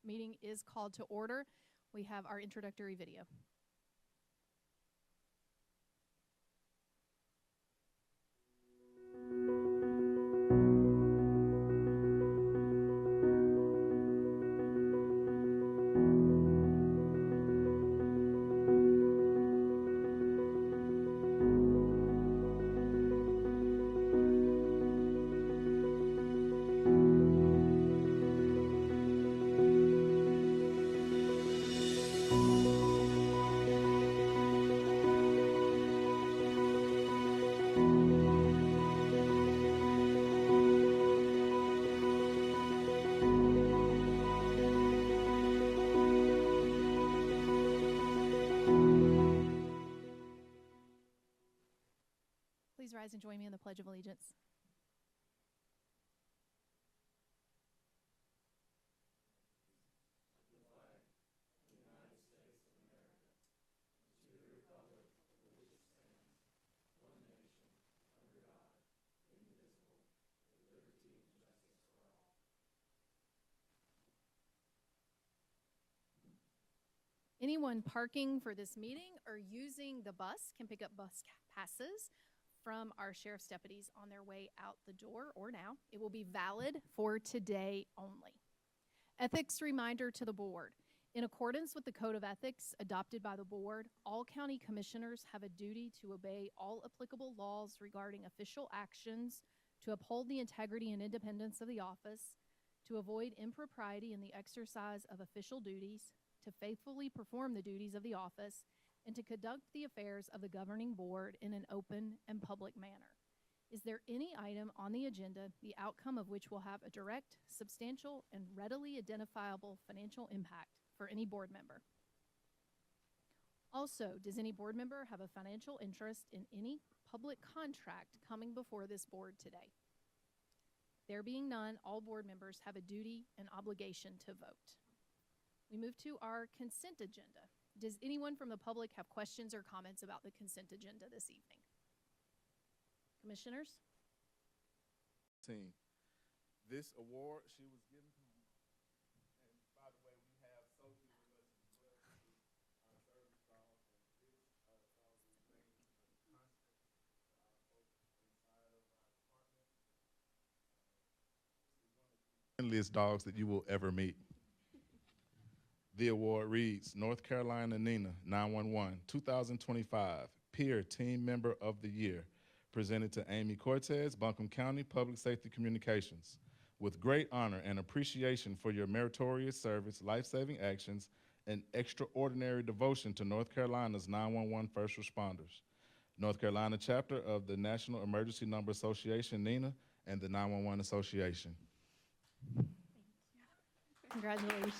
meeting is called to order. We have our introductory video. Please rise and join me in the Pledge of Allegiance. Anyone parking for this meeting or using the bus can pick up bus passes from our sheriff's deputies on their way out the door or now. It will be valid for today only. Ethics reminder to the board. In accordance with the Code of Ethics adopted by the board, all county commissioners have a duty to obey all applicable laws regarding official actions, to uphold the integrity and independence of the office, to avoid impropriety in the exercise of official duties, to faithfully perform the duties of the office, and to conduct the affairs of the governing board in an open and public manner. Is there any item on the agenda, the outcome of which will have a direct, substantial, and readily identifiable financial impact for any board member? Also, does any board member have a financial interest in any public contract coming before this board today? There being none, all board members have a duty and obligation to vote. We move to our consent agenda. Does anyone from the public have questions or comments about the consent agenda this evening? Commissioners? This award she was given to me. And by the way, we have Sophie with us as well, our service dog, and this dog remains a constant to our folks inside of our department. This is one of the friendliest dogs that you will ever meet. The award reads, North Carolina Nina 911 2025 Peer Team Member of the Year, presented to Amy Cortez, Buncombe County Public Safety Communications. With great honor and appreciation for your meritorious service, life-saving actions, and extraordinary devotion to North Carolina's 911 first responders. North Carolina chapter of the National Emergency Number Association, NENA, and the 911 Association. Congratulations.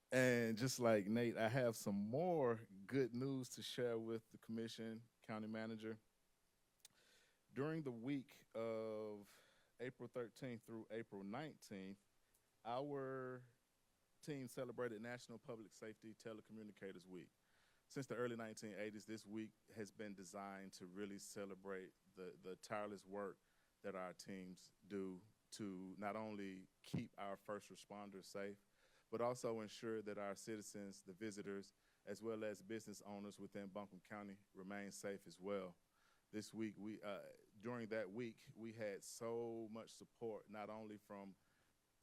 And just like Nate, I have some more good news to share with the commission, county manager. During the week of April 13th through April 19th, our team celebrated National Public Safety Telecommunicators Week. Since the early 1980s, this week has been designed to really celebrate the tireless work that our teams do to not only keep our first responders safe, but also ensure that our citizens, the visitors, as well as business owners within Buncombe County remain safe as well. This week, during that week, we had so much support, not only from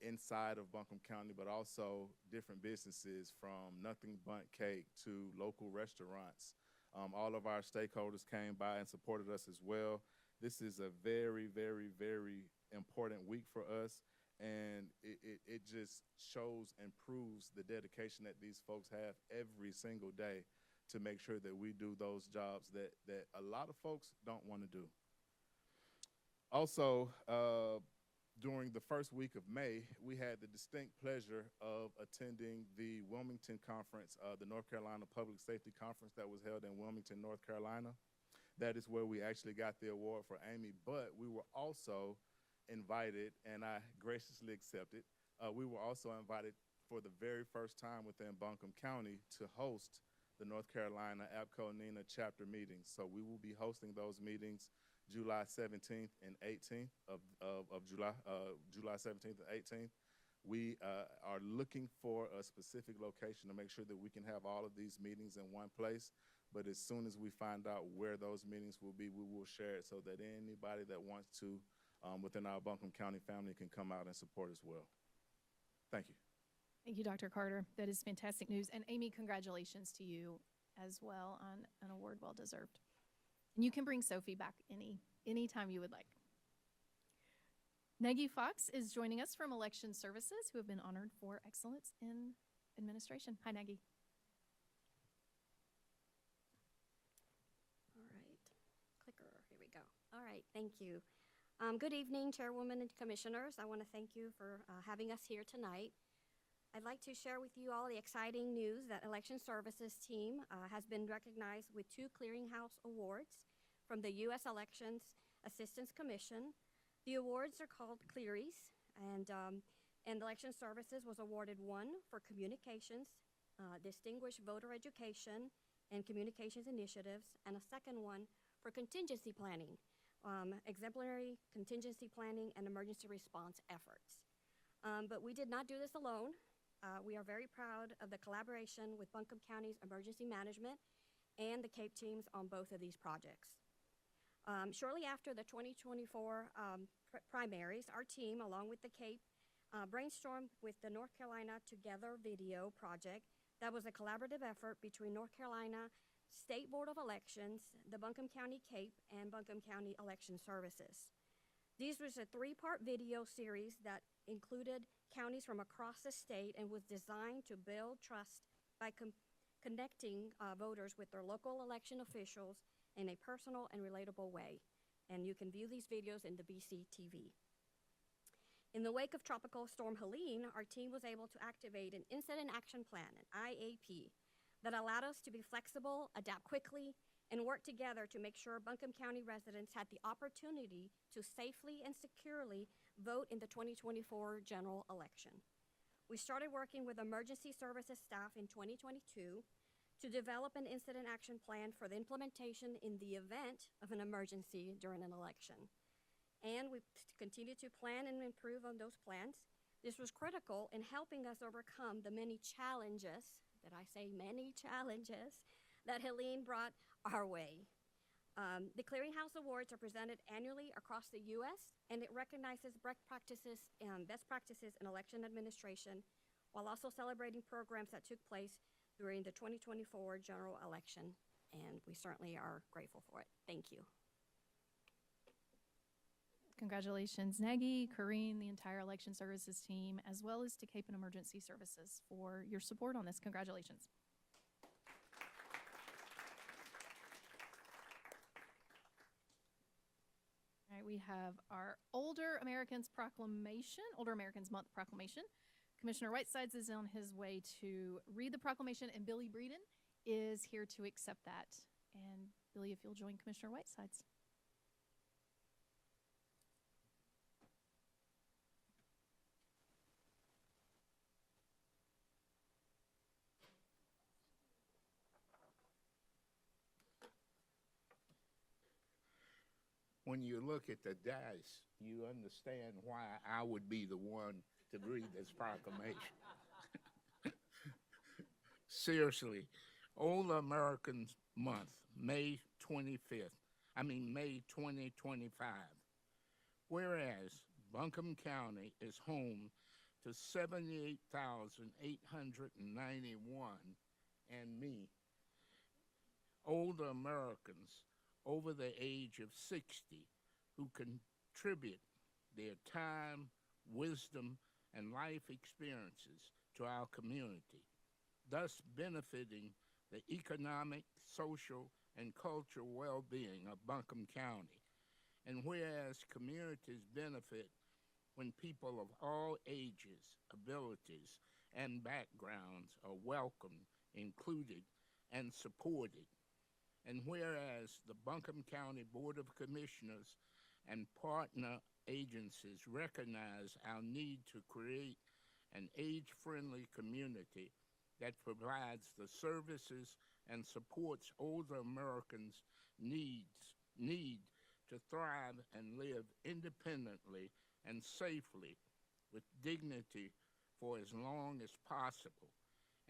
inside of Buncombe County, but also different businesses, from Nothing Bundt Cake to local restaurants. All of our stakeholders came by and supported us as well. This is a very, very, very important week for us. And it just shows and proves the dedication that these folks have every single day to make sure that we do those jobs that a lot of folks don't want to do. Also, during the first week of May, we had the distinct pleasure of attending the Wilmington Conference, the North Carolina Public Safety Conference that was held in Wilmington, North Carolina. That is where we actually got the award for Amy, but we were also invited, and I graciously accepted. We were also invited for the very first time within Buncombe County to host the North Carolina APCO NENA chapter meetings. So we will be hosting those meetings July 17th and 18th of July, July 17th and 18th. We are looking for a specific location to make sure that we can have all of these meetings in one place. But as soon as we find out where those meetings will be, we will share it so that anybody that wants to within our Buncombe County family can come out and support as well. Thank you. Thank you, Dr. Carter. That is fantastic news. And Amy, congratulations to you as well on an award well deserved. And you can bring Sophie back anytime you would like. Nagy Fox is joining us from Election Services, who have been honored for excellence in administration. Hi, Nagy. All right, clicker, here we go. All right, thank you. Good evening, Chairwoman and Commissioners. I want to thank you for having us here tonight. I'd like to share with you all the exciting news that Election Services team has been recognized with 2 Clearinghouse Awards from the U.S. Elections Assistance Commission. The awards are called Clearies, and Election Services was awarded 1 for communications, distinguished voter education, and communications initiatives, and a second one for contingency planning, exemplary contingency planning and emergency response efforts. But we did not do this alone. We are very proud of the collaboration with Buncombe County's emergency management and the CAPE teams on both of these projects. Shortly after the 2024 primaries, our team, along with the CAPE, brainstormed with the North Carolina Together video project. That was a collaborative effort between North Carolina State Board of Elections, the Buncombe County CAPE, and Buncombe County Election Services. These was a 3-part video series that included counties from across the state and was designed to build trust by connecting voters with their local election officials in a personal and relatable way. And you can view these videos in the BC TV. In the wake of Tropical Storm Helene, our team was able to activate an Incident Action Plan, an IAP, that allowed us to be flexible, adapt quickly, and work together to make sure Buncombe County residents had the opportunity to safely and securely vote in the 2024 general election. We started working with emergency services staff in 2022 to develop an incident action plan for the implementation in the event of an emergency during an election. And we continue to plan and improve on those plans. This was critical in helping us overcome the many challenges, that I say many challenges, that Helene brought our way. The Clearinghouse Awards are presented annually across the U.S., and it recognizes best practices in election administration, while also celebrating programs that took place during the 2024 general election, and we certainly are grateful for it. Thank you. Congratulations, Nagy, Corrine, the entire Election Services team, as well as to CAPE and Emergency Services for your support on this. Congratulations. All right, we have our Older Americans Month proclamation. Commissioner Whitesides is on his way to read the proclamation, and Billy Breeden is here to accept that. And Billy, if you'll join Commissioner Whitesides. When you look at the dice, you understand why I would be the one to read this proclamation. Seriously, Older Americans Month, May 2025. Whereas Buncombe County is home to 78,891 and me, older Americans over the age of 60 who contribute their time, wisdom, and life experiences to our community, thus benefiting the economic, social, and cultural well-being of Buncombe County. And whereas communities benefit when people of all ages, abilities, and backgrounds are welcomed, included, and supported. And whereas the Buncombe County Board of Commissioners and partner agencies recognize our need to create an age-friendly community that provides the services and supports older Americans' need to thrive and live independently and safely with dignity for as long as possible.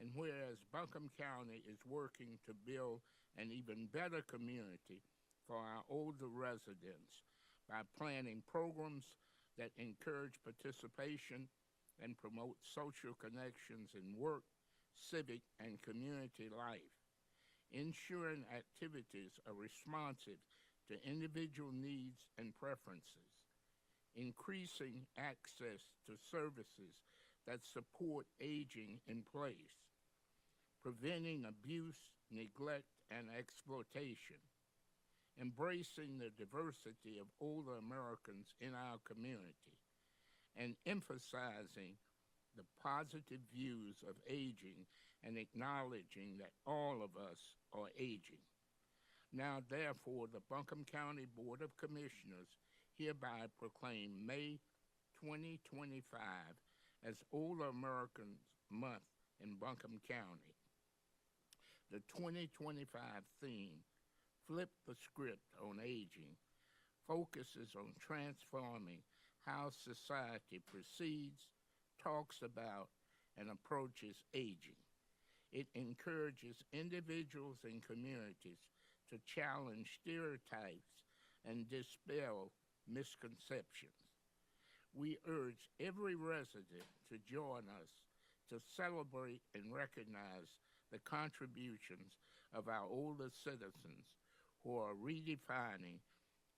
And whereas Buncombe County is working to build an even better community for our older residents by planning programs that encourage participation and promote social connections in work, civic, and community life, ensuring activities are responsive to individual needs and preferences, increasing access to services that support aging in place, preventing abuse, neglect, and exploitation, embracing the diversity of older Americans in our community, and emphasizing the positive views of aging and acknowledging that all of us are aging. Now, therefore, the Buncombe County Board of Commissioners hereby proclaim May 2025 as Older Americans Month in Buncombe County. The 2025 theme, Flip the Script on Aging, focuses on transforming how society perceives, talks about, and approaches aging. It encourages individuals and communities to challenge stereotypes and dispel misconceptions. We urge every resident to join us to celebrate and recognize the contributions of our older citizens who are redefining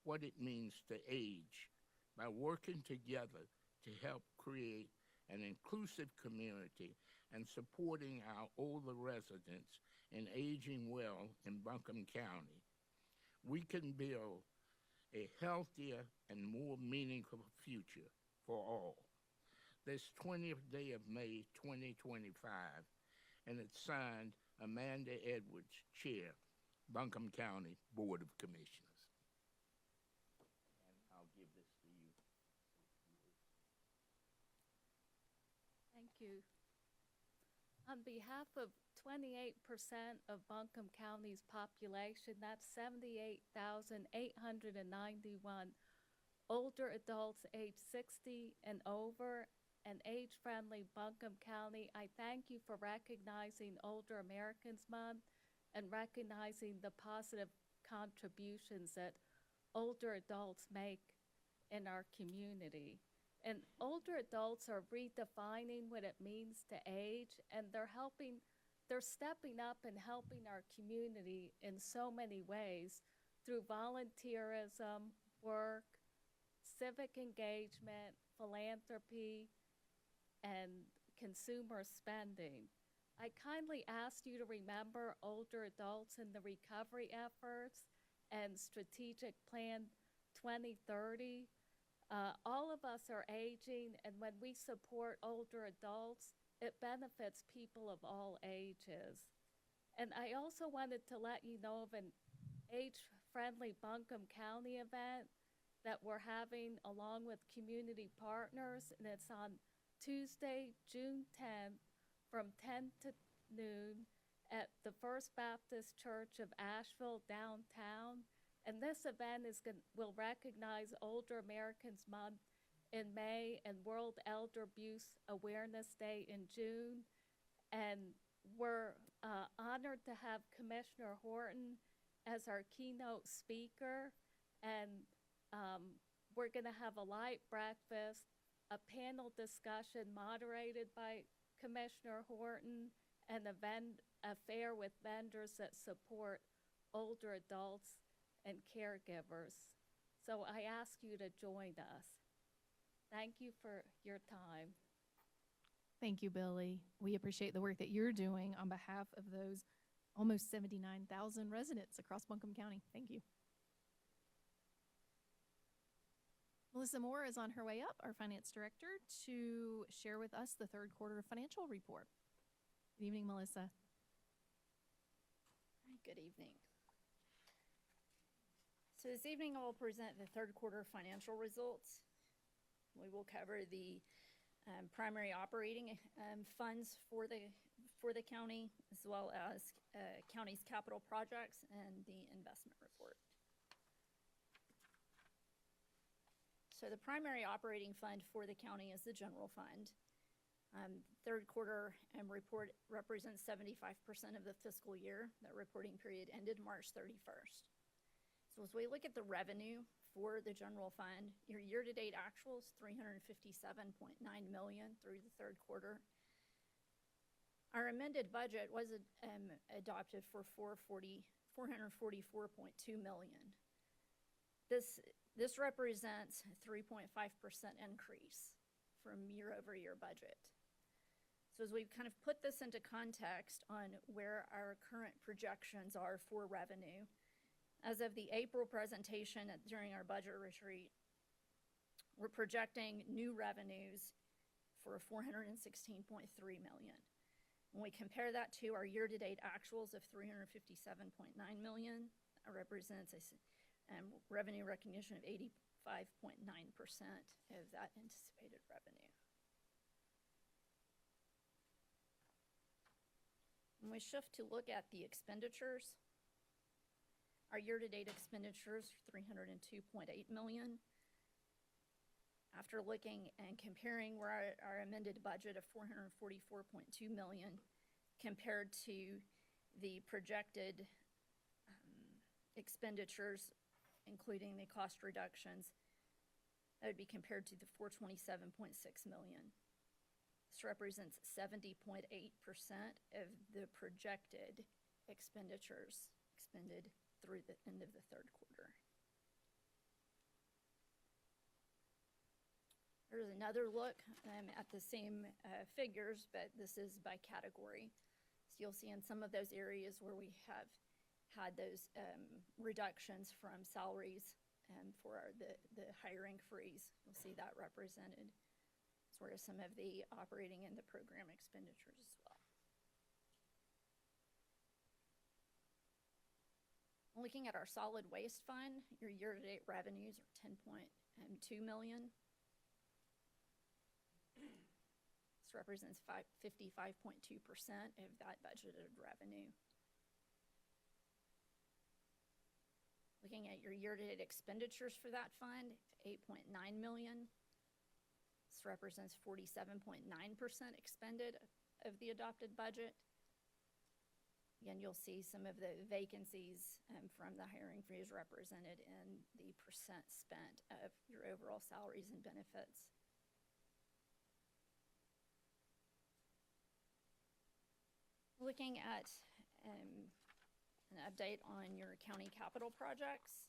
what it means to age by working together to help create an inclusive community and supporting our older residents in aging well in Buncombe County. We can build a healthier and more meaningful future for all. This 20th day of May 2025, and it's signed Amanda Edwards, Chair, Buncombe County Board of Commissioners. And I'll give this to you. Thank you. On behalf of 28% of Buncombe County's population, that's 78,891 older adults age 60 and over, and age-friendly Buncombe County, I thank you for recognizing Older Americans Month and recognizing the positive contributions that older adults make in our community. And older adults are redefining what it means to age, and they're stepping up and helping our community in so many ways through volunteerism, work, civic engagement, philanthropy, and consumer spending. I kindly ask you to remember older adults in the recovery efforts and Strategic Plan 2030. All of us are aging, and when we support older adults, it benefits people of all ages. And I also wanted to let you know of an age-friendly Buncombe County event that we're having along with community partners, and it's on Tuesday, June 10th from 10 to noon at the First Baptist Church of Asheville downtown. And this event will recognize Older Americans Month in May and World Elder Abuse Awareness Day in June. And we're honored to have Commissioner Horton as our keynote speaker. And we're going to have a light breakfast, a panel discussion moderated by Commissioner Horton, and a fair with vendors that support older adults and caregivers. So I ask you to join us. Thank you for your time. Thank you, Billy. We appreciate the work that you're doing on behalf of those almost 79,000 residents across Buncombe County. Thank you. Melissa Moore is on her way up, our finance director, to share with us the third quarter financial report. Good evening, Melissa. Good evening. So this evening I will present the third quarter financial results. We will cover the primary operating funds for the for the county, as well as county's capital projects and the investment report. So the primary operating fund for the county is the general fund. Third quarter report represents 75% of the fiscal year. That reporting period ended March 31st. So as we look at the revenue for the general fund, your year-to-date actuals, $357.9 million through the third quarter. Our amended budget was adopted for $444.2 million. This represents a 3.5% increase from year-over-year budget. So as we kind of put this into context on where our current projections are for revenue, as of the April presentation during our budget retreat, we're projecting new revenues for $416.3 million. When we compare that to our year-to-date actuals of $357.9 million, that represents a revenue recognition of 85.9% of that anticipated revenue. When we shift to look at the expenditures, our year-to-date expenditures, $302.8 million. After looking and comparing where our amended budget of $444.2 million compared to the projected expenditures, including the cost reductions, that would be compared to the $427.6 million. This represents 70.8% of the projected expenditures expended through the end of the third quarter. There's another look at the same figures, but this is by category. So you'll see in some of those areas where we have had those reductions from salaries for the hiring freeze, you'll see that represented, as well as some of the operating and the program expenditures as well. Looking at our solid waste fund, your year-to-date revenues are $10.2 million. This represents 55.2% of that budgeted revenue. Looking at your year-to-date expenditures for that fund, $8.9 million. This represents 47.9% expended of the adopted budget. Again, you'll see some of the vacancies from the hiring freeze represented in the percent spent of your overall salaries and benefits. Looking at an update on your county capital projects,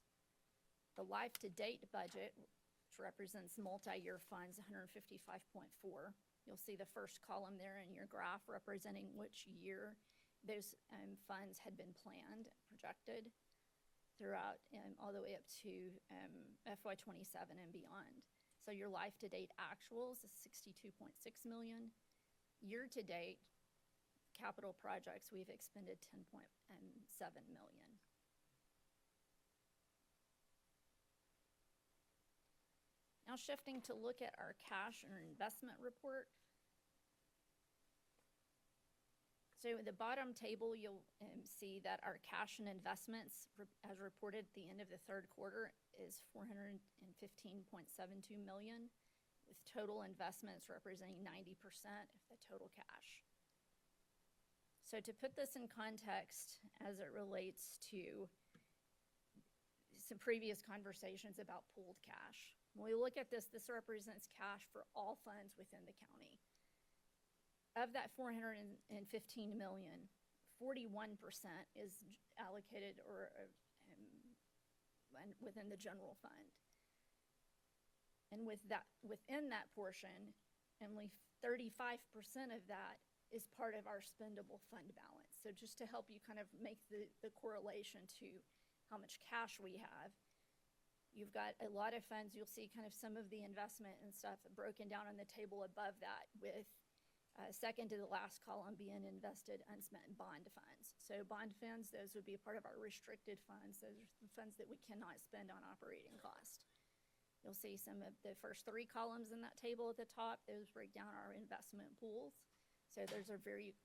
the life-to-date budget, which represents multi-year funds, 155.4. You'll see the first column there in your graph representing which year those funds had been planned, projected throughout, all the way up to FY '27 and beyond. So your life-to-date actuals is $62.6 million. Year-to-date capital projects, we've expended $10.7 million. Now shifting to look at our cash and investment report. So in the bottom table, you'll see that our cash and investments, as reported at the end of the third quarter, is $415.72 million, with total investments representing 90% of the total cash. So to put this in context as it relates to some previous conversations about pooled cash, when we look at this, this represents cash for all funds within the county. Of that $415 million, 41% is allocated or within the general fund. And within that portion, only 35% of that is part of our spendable fund balance. So just to help you kind of make the correlation to how much cash we have, you've got a lot of funds. You'll see kind of some of the investment and stuff broken down on the table above that, with second to the last column being invested unspent bond funds. So bond funds, those would be a part of our restricted funds. Those are the funds that we cannot spend on operating cost. You'll see some of the first three columns in that table at the top. Those break down our investment pools. So those are very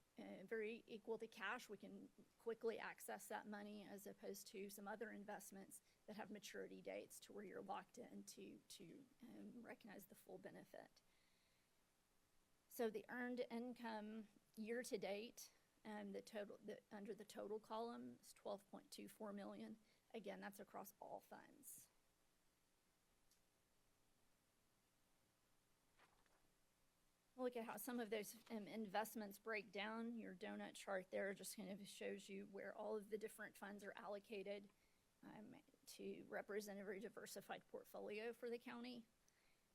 equal to cash. We can quickly access that money as opposed to some other investments that have maturity dates to where you're locked in to recognize the full benefit. So the earned income year to date, under the total column is 12.24 million. Again, that's across all funds. Look at how some of those investments break down. Your donut chart there just kind of shows you where all of the different funds are allocated to represent a very diversified portfolio for the county.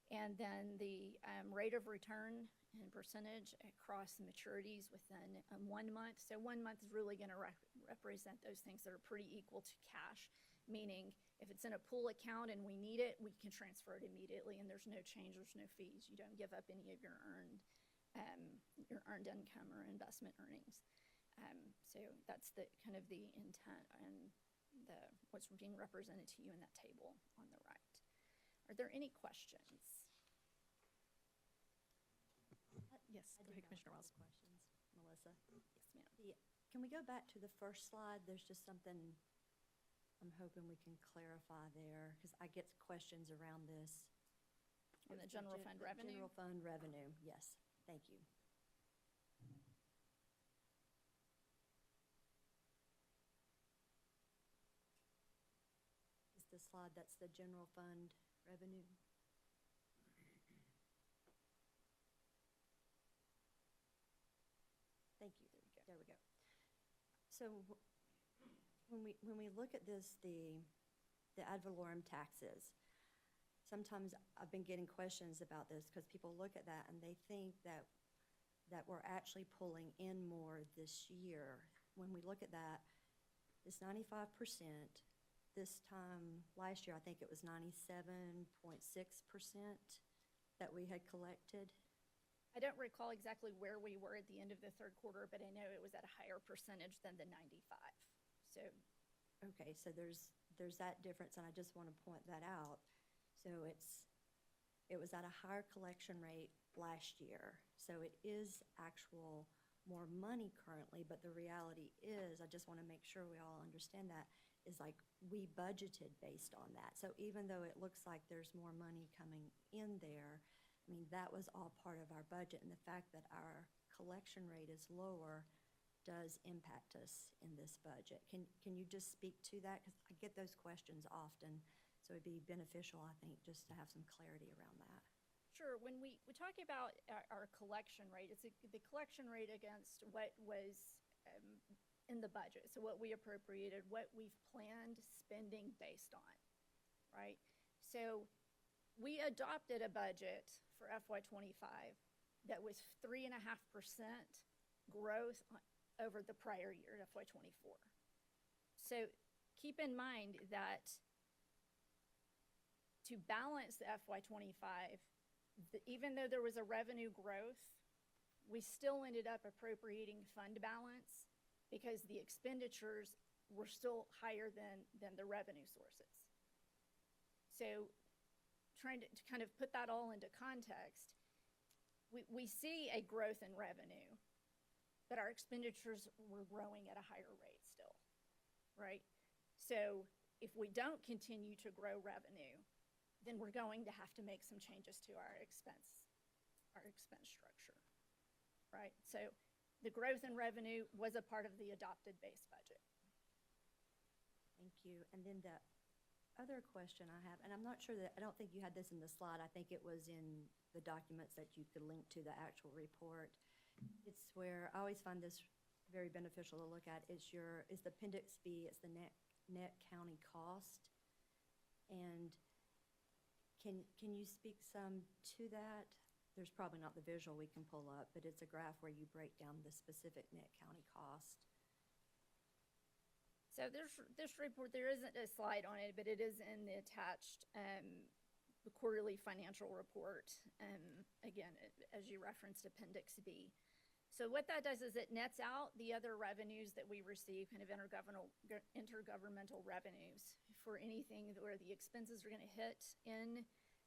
And then the rate of return and percentage across the maturities within 1 month. So 1 month is really going to represent those things that are pretty equal to cash, meaning if it's in a pool account and we need it, we can transfer it immediately, and there's no change, there's no fees. You don't give up any of your earned income or investment earnings. So that's the kind of the intent and what's being represented to you in that table on the right. Are there any questions? Yes, I go do ahead, have a Commissioner couple Wells. questions, Melissa. Yes, ma'am. Can we go back to the first slide? There's just something I'm hoping we can clarify there, because I get questions around this. On the general fund revenue? General fund revenue, yes. Thank you. Is the slide that's the general fund revenue? Thank you. There we go. So when we look at this, the ad valorem taxes, sometimes I've been getting questions about this because people look at that and they think that we're actually pulling in more this year. When we look at that, it's 95%. This time last year, I think it was 97.6% that we had collected. I don't recall exactly where we were at the end of the third quarter, but I know it was at a higher percentage than the 95. So, okay, so there's that difference, and I just want to point that out. So it was at a higher collection rate last year. So it is actual more money currently, but the reality is, I just want to make sure we all understand that, is like we budgeted based on that. So even though it looks like there's more money coming in there, I mean, that was all part of our budget, and the fact that our collection rate is lower does impact us in this budget. Can you just speak to that? Because I get those questions often, so it'd be beneficial, I think, just to have some clarity around that. sure, when we talk about our collection rate, it's the collection rate against what was in the budget. So what we appropriated, what we've planned spending based on, right? So we adopted a budget for FY25 that was 3.5% growth over the prior year, FY24. So keep in mind that to balance the FY25, even though there was a revenue growth, we still ended up appropriating fund balance because the expenditures were still higher than the revenue sources. So trying to kind of put that all into context, we see a growth in revenue, but our expenditures were growing at a higher rate still, right? So if we don't continue to grow revenue, then we're going to have to make some changes to our expense structure, right? So the growth in revenue was a part of the adopted base budget. Thank you. And then the other question I have, and I'm not sure that, I don't think you had this in the slide. I think it was in the documents that you could link to the actual report. It's where I always find this very beneficial to look at is the Appendix B, it's the net county cost. And can you speak some to that? There's probably not the visual we can pull up, but it's a graph where you break down the specific net county cost. So this report, there isn't a slide on it, but it is in the attached the quarterly financial report. Again, as you referenced, Appendix B. So what that does is it nets out the other revenues that we receive, kind of intergovernmental revenues for anything where the expenses are going to hit in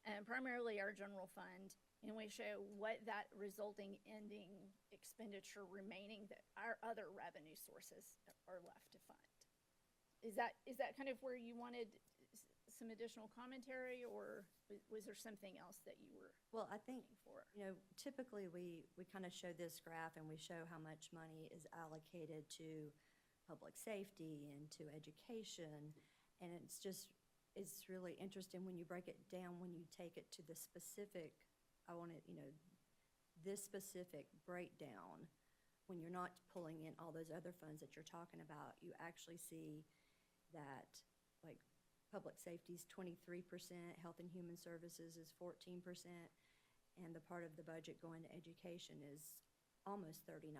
and primarily our general fund, and we show what that resulting ending expenditure remaining that our other revenue sources are left to fund. Is that kind of where you wanted some additional commentary, or was there something else that you were Well, I think, looking for? typically we kind of show this graph and we show how much money is allocated to public safety and to education. And it's really interesting when you break it down, when you take it to the specific, this specific breakdown, when you're not pulling in all those other funds that you're talking about, you actually see that, like, public safety is 23%, health and human services is 14%, and the part of the budget going to education is almost 39%.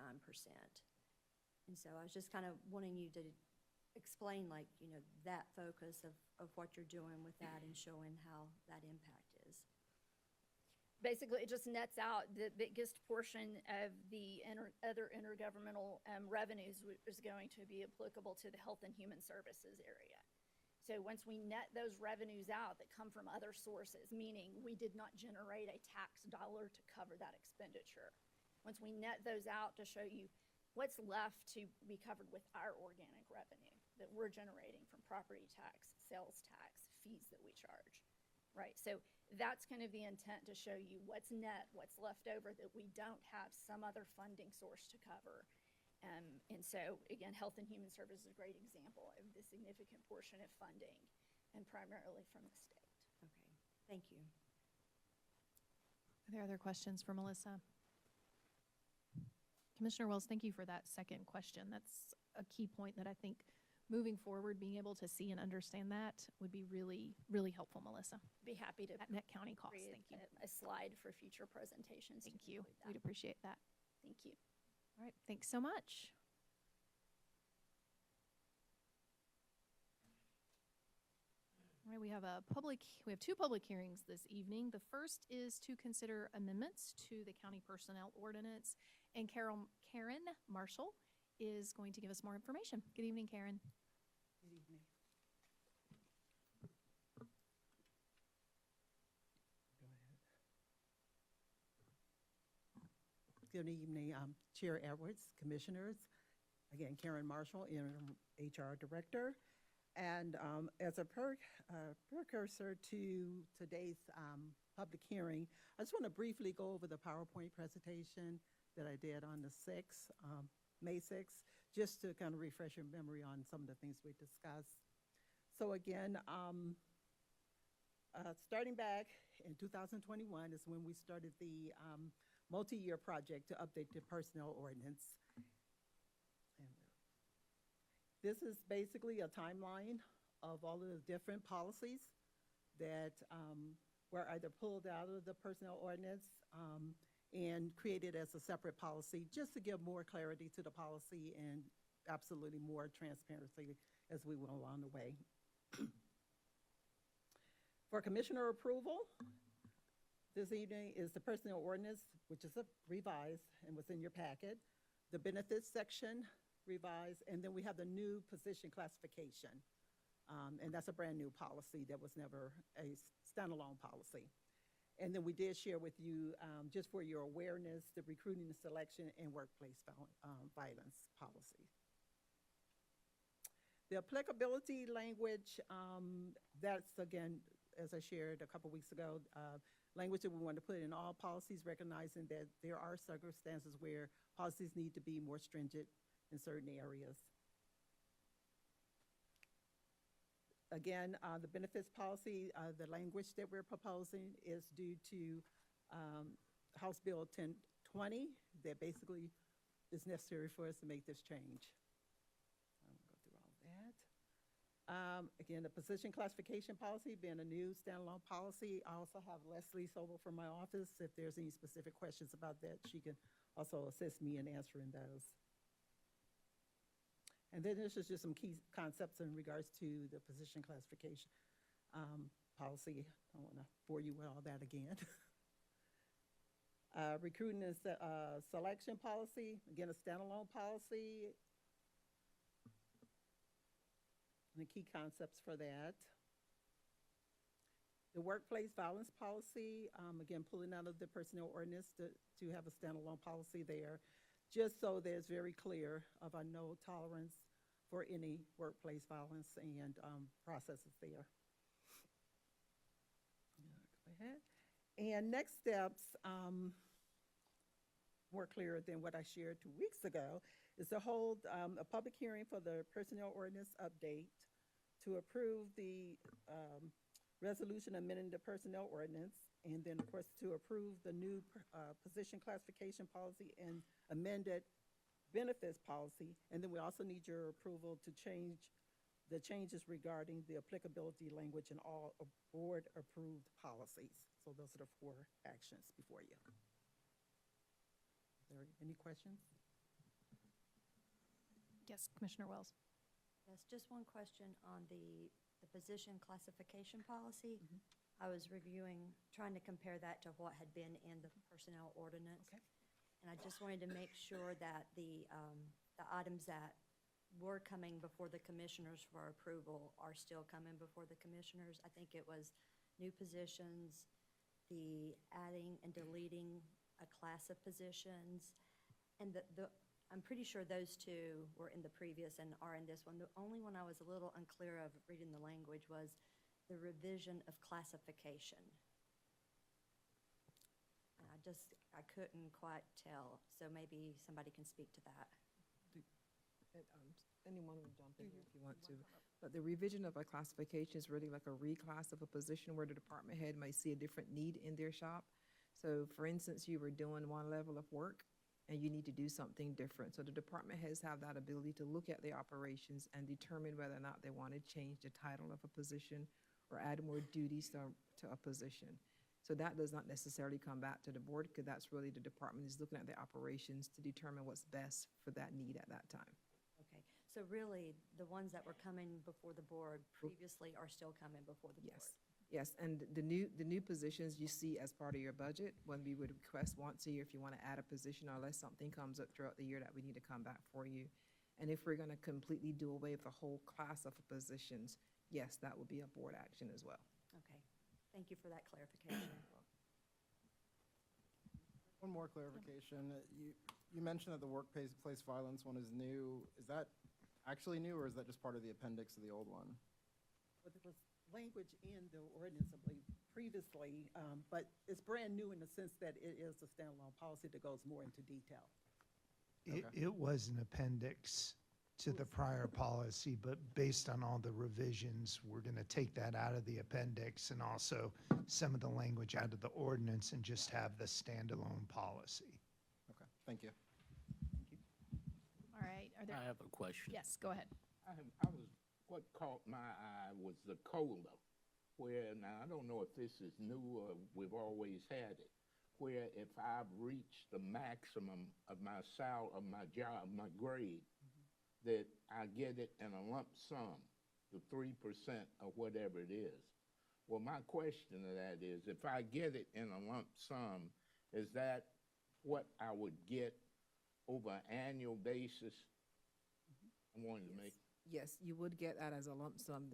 And so I was just kind of wanting you to explain, that focus of what you're doing with that and showing how that impact is. Basically, it just nets out the biggest portion of the other intergovernmental revenues is going to be applicable to the health and human services area. So once we net those revenues out that come from other sources, meaning we did not generate a tax dollar to cover that expenditure, once we net those out to show you what's left to be covered with our organic revenue that we're generating from property tax, sales tax, fees that we charge, right? So that's kind of the intent, to show you what's net, what's left over that we don't have some other funding source to cover. And so, again, health and human services is a great example of the significant portion of funding, and primarily from the state. Okay, thank you. Are there other questions for Melissa? Commissioner Wells, thank you for that second question. That's a key point that I think moving forward, being able to see and understand that would be really, really helpful, Melissa. Be happy to At net county costs. create Thank you. a slide for future presentations. to Thank you. include We'd that. appreciate that. Thank you. All right, thanks so much. All right, we have two public hearings this evening. The first is to consider amendments to the county personnel ordinance, and Karen Marshall is going to give us more information. Good evening, Karen. Good evening. Good evening, Chair Edwards, Commissioners. Again, Karen Marshall, Interim HR Director. And as a precursor to today's public hearing, I just want to briefly go over the PowerPoint presentation that I did on the 6th, May 6th, just to kind of refresh your memory on some of the things we discussed. So again, starting back in 2021 is when we started the multi-year project to update the personnel ordinance. And this is basically a timeline of all of the different policies that were either pulled out of the personnel ordinance and created as a separate policy, just to give more clarity to the policy and absolutely more transparency as we went along the way. For Commissioner approval, this evening is the personnel ordinance, which is revised and was in your packet, the benefits section revised, and then we have the new position classification. And that's a brand new policy that was never a standalone policy. And then we did share with you, just for your awareness, the recruiting and selection and workplace violence policy. The applicability language, that's, again, as I shared a couple weeks ago, language that we want to put in all policies, recognizing that there are circumstances where policies need to be more stringent in certain areas. Again, the benefits policy, the language that we're proposing is due to House Bill 1020 that basically is necessary for us to make this change. I'm going to go through all that. Again, the position classification policy being a new standalone policy. I also have Leslie Sobel from my office. If there's any specific questions about that, she can also assist me in answering those. And then this is just some key concepts in regards to the position classification policy. I don't want to bore you with all that again. Recruiting and selection policy, again, a standalone policy. And the key concepts for that. The workplace violence policy, again, pulling out of the personnel ordinance to have a standalone policy there, just so there's very clear of a no tolerance for any workplace violence and processes there. Go ahead. And next steps, more clear than what I shared 2 weeks ago, is to hold a public hearing for the personnel ordinance update, to approve the resolution amending the personnel ordinance, and then, of course, to approve the new position classification policy and amended benefits policy. And then we also need your approval to change the changes regarding the applicability language in all board-approved policies. So those are the 4 actions before you. Are there any questions? Yes, Commissioner Wells. Yes, just one question on the position classification policy. I was reviewing, trying to compare that to what had been in the personnel ordinance. Okay. And I just wanted to make sure that the items that were coming before the commissioners for approval are still coming before the commissioners. I think it was new positions, the adding and deleting a class of positions, and I'm pretty sure those 2 were in the previous and are in this one. The only one I was a little unclear of reading the language was the revision of classification. And I couldn't quite tell, so maybe somebody can speak to that. Anyone will jump in here if you want to. But the revision of a classification is really like a reclass of a position where the department head may see a different need in their shop. So for instance, you were doing one level of work and you need to do something different. So the department heads have that ability to look at the operations and determine whether or not they want to change the title of a position or add more duties to a position. So that does not necessarily come back to the board, because that's really the department is looking at the operations to determine what's best for that need at that time. Okay, so really, the ones that were coming before the board previously are still coming before the board? Yes, and the new positions you see as part of your budget, when we would request once a year if you want to add a position, or unless something comes up throughout the year that we need to come back for you. And if we're going to completely do away with the whole class of positions, yes, that would be a board action as well. Okay, thank you for that clarification. One more clarification. You mentioned that the workplace violence one is new. Is that actually new, or is that just part of the appendix of the old one? But there was language in the ordinance, I believe, previously, but it's brand new in the sense that it is a standalone policy that goes more into detail. It was an appendix to the prior policy, but based on all the revisions, we're going to take that out of the appendix and also some of the language out of the ordinance and just have the standalone policy. Okay, thank you. All right, are there? I have a question. Yes, go ahead. What caught my eye was the COLA, where, now I don't know if this is new or we've always had it, where if I've reached the maximum of my job, my grade, that I get it in a lump sum, the 3% or whatever it is. Well, my question to that is, if I get it in a lump sum, is that what I would get over an annual basis? I wanted to make. Yes, you would get that as a lump sum.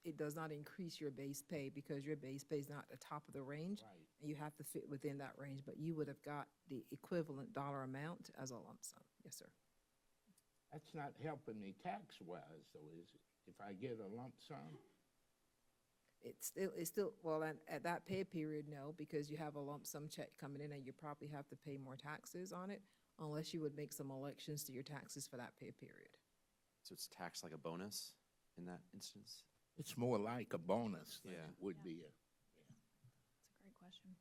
It does not increase your base pay, because your base pay is not at the top of the range. Right. And you have to fit within that range, but you would have got the equivalent dollar amount as a lump sum. Yes, sir. That's not helping me tax-wise, though, is it? If I get a lump sum? It's still, well, at that pay period, no, because you have a lump sum check coming in and you probably have to pay more taxes on it, unless you would make some elections to your taxes for that pay period. So it's taxed like a bonus in that instance? It's more like a bonus than Yeah. it would be a. That's a great question.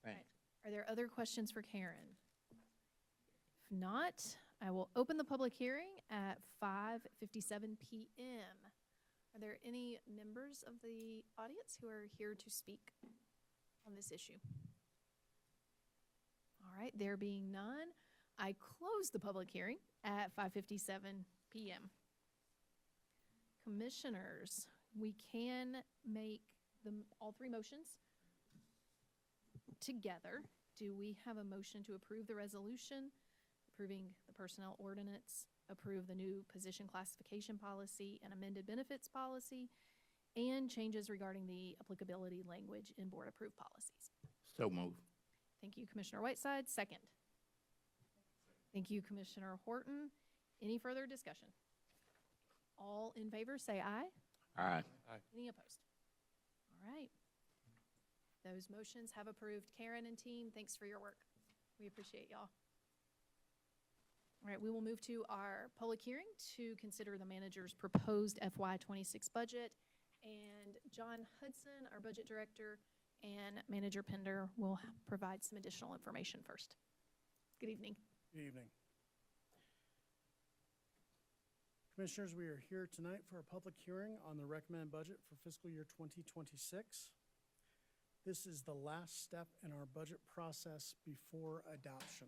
Thanks. Are there other questions for Karen? If not, I will open the public hearing at 5:57 p.m. Are there any members of the audience who are here to speak on this issue? All right, there being none, I close the public hearing at 5:57 p.m. Commissioners, we can make all 3 motions together. Do we have a motion to approve the resolution, approving the personnel ordinance, approve the new position classification policy and amended benefits policy, and changes regarding the applicability language in board-approved policies. So moved. Thank you, Commissioner Whiteside. Second. Thank you, Commissioner Horton. Any further discussion? All in favor, say aye. Aye. Any opposed? All right. Those motions have approved. Karen and team, thanks for your work. We appreciate y'all. All right, we will move to our public hearing to consider the manager's proposed FY26 budget. And John Hudson, our budget director, and Manager Pender will provide some additional information first. Good evening. Good evening. Commissioners, we are here tonight for a public hearing on the recommended budget for fiscal year 2026. This is the last step in our budget process before adoption.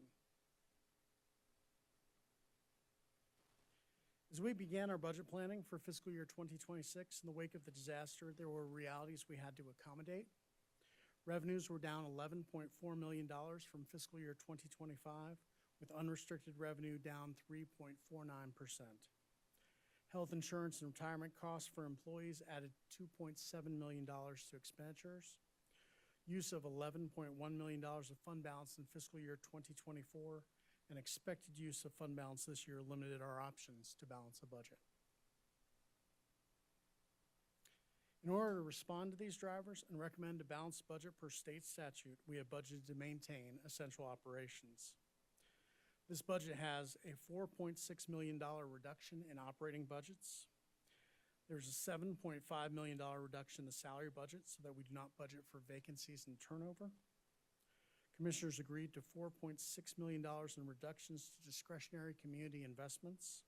As we began our budget planning for fiscal year 2026, in the wake of the disaster, there were realities we had to accommodate. Revenues were down $11.4 million from fiscal year 2025, with unrestricted revenue down 3.49%. Health insurance and retirement costs for employees added $2.7 million to expenditures. Use of $11.1 million of fund balance in fiscal year 2024 and expected use of fund balance this year limited our options to balance a budget. In order to respond to these drivers and recommend a balanced budget per state statute, we have budgeted to maintain essential operations. This budget has a $4.6 million reduction in operating budgets. There's a $7.5 million reduction in the salary budget so that we do not budget for vacancies and turnover. Commissioners agreed to $4.6 million in reductions to discretionary community investments.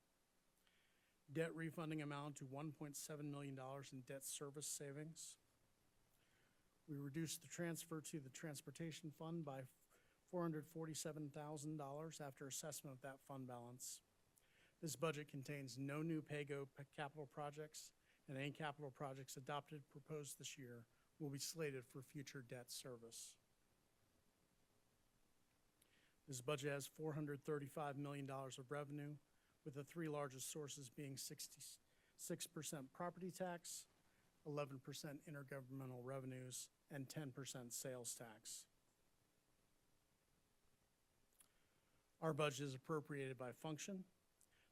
Debt refunding amount to $1.7 million in debt service savings. We reduced the transfer to the transportation fund by $447,000 after assessment of that fund balance. This budget contains no new PAYGO capital projects, and any capital projects adopted proposed this year will be slated for future debt service. This budget has $435 million of revenue, with the three largest sources being 66% property tax, 11% intergovernmental revenues, and 10% sales tax. Our budget is appropriated by function.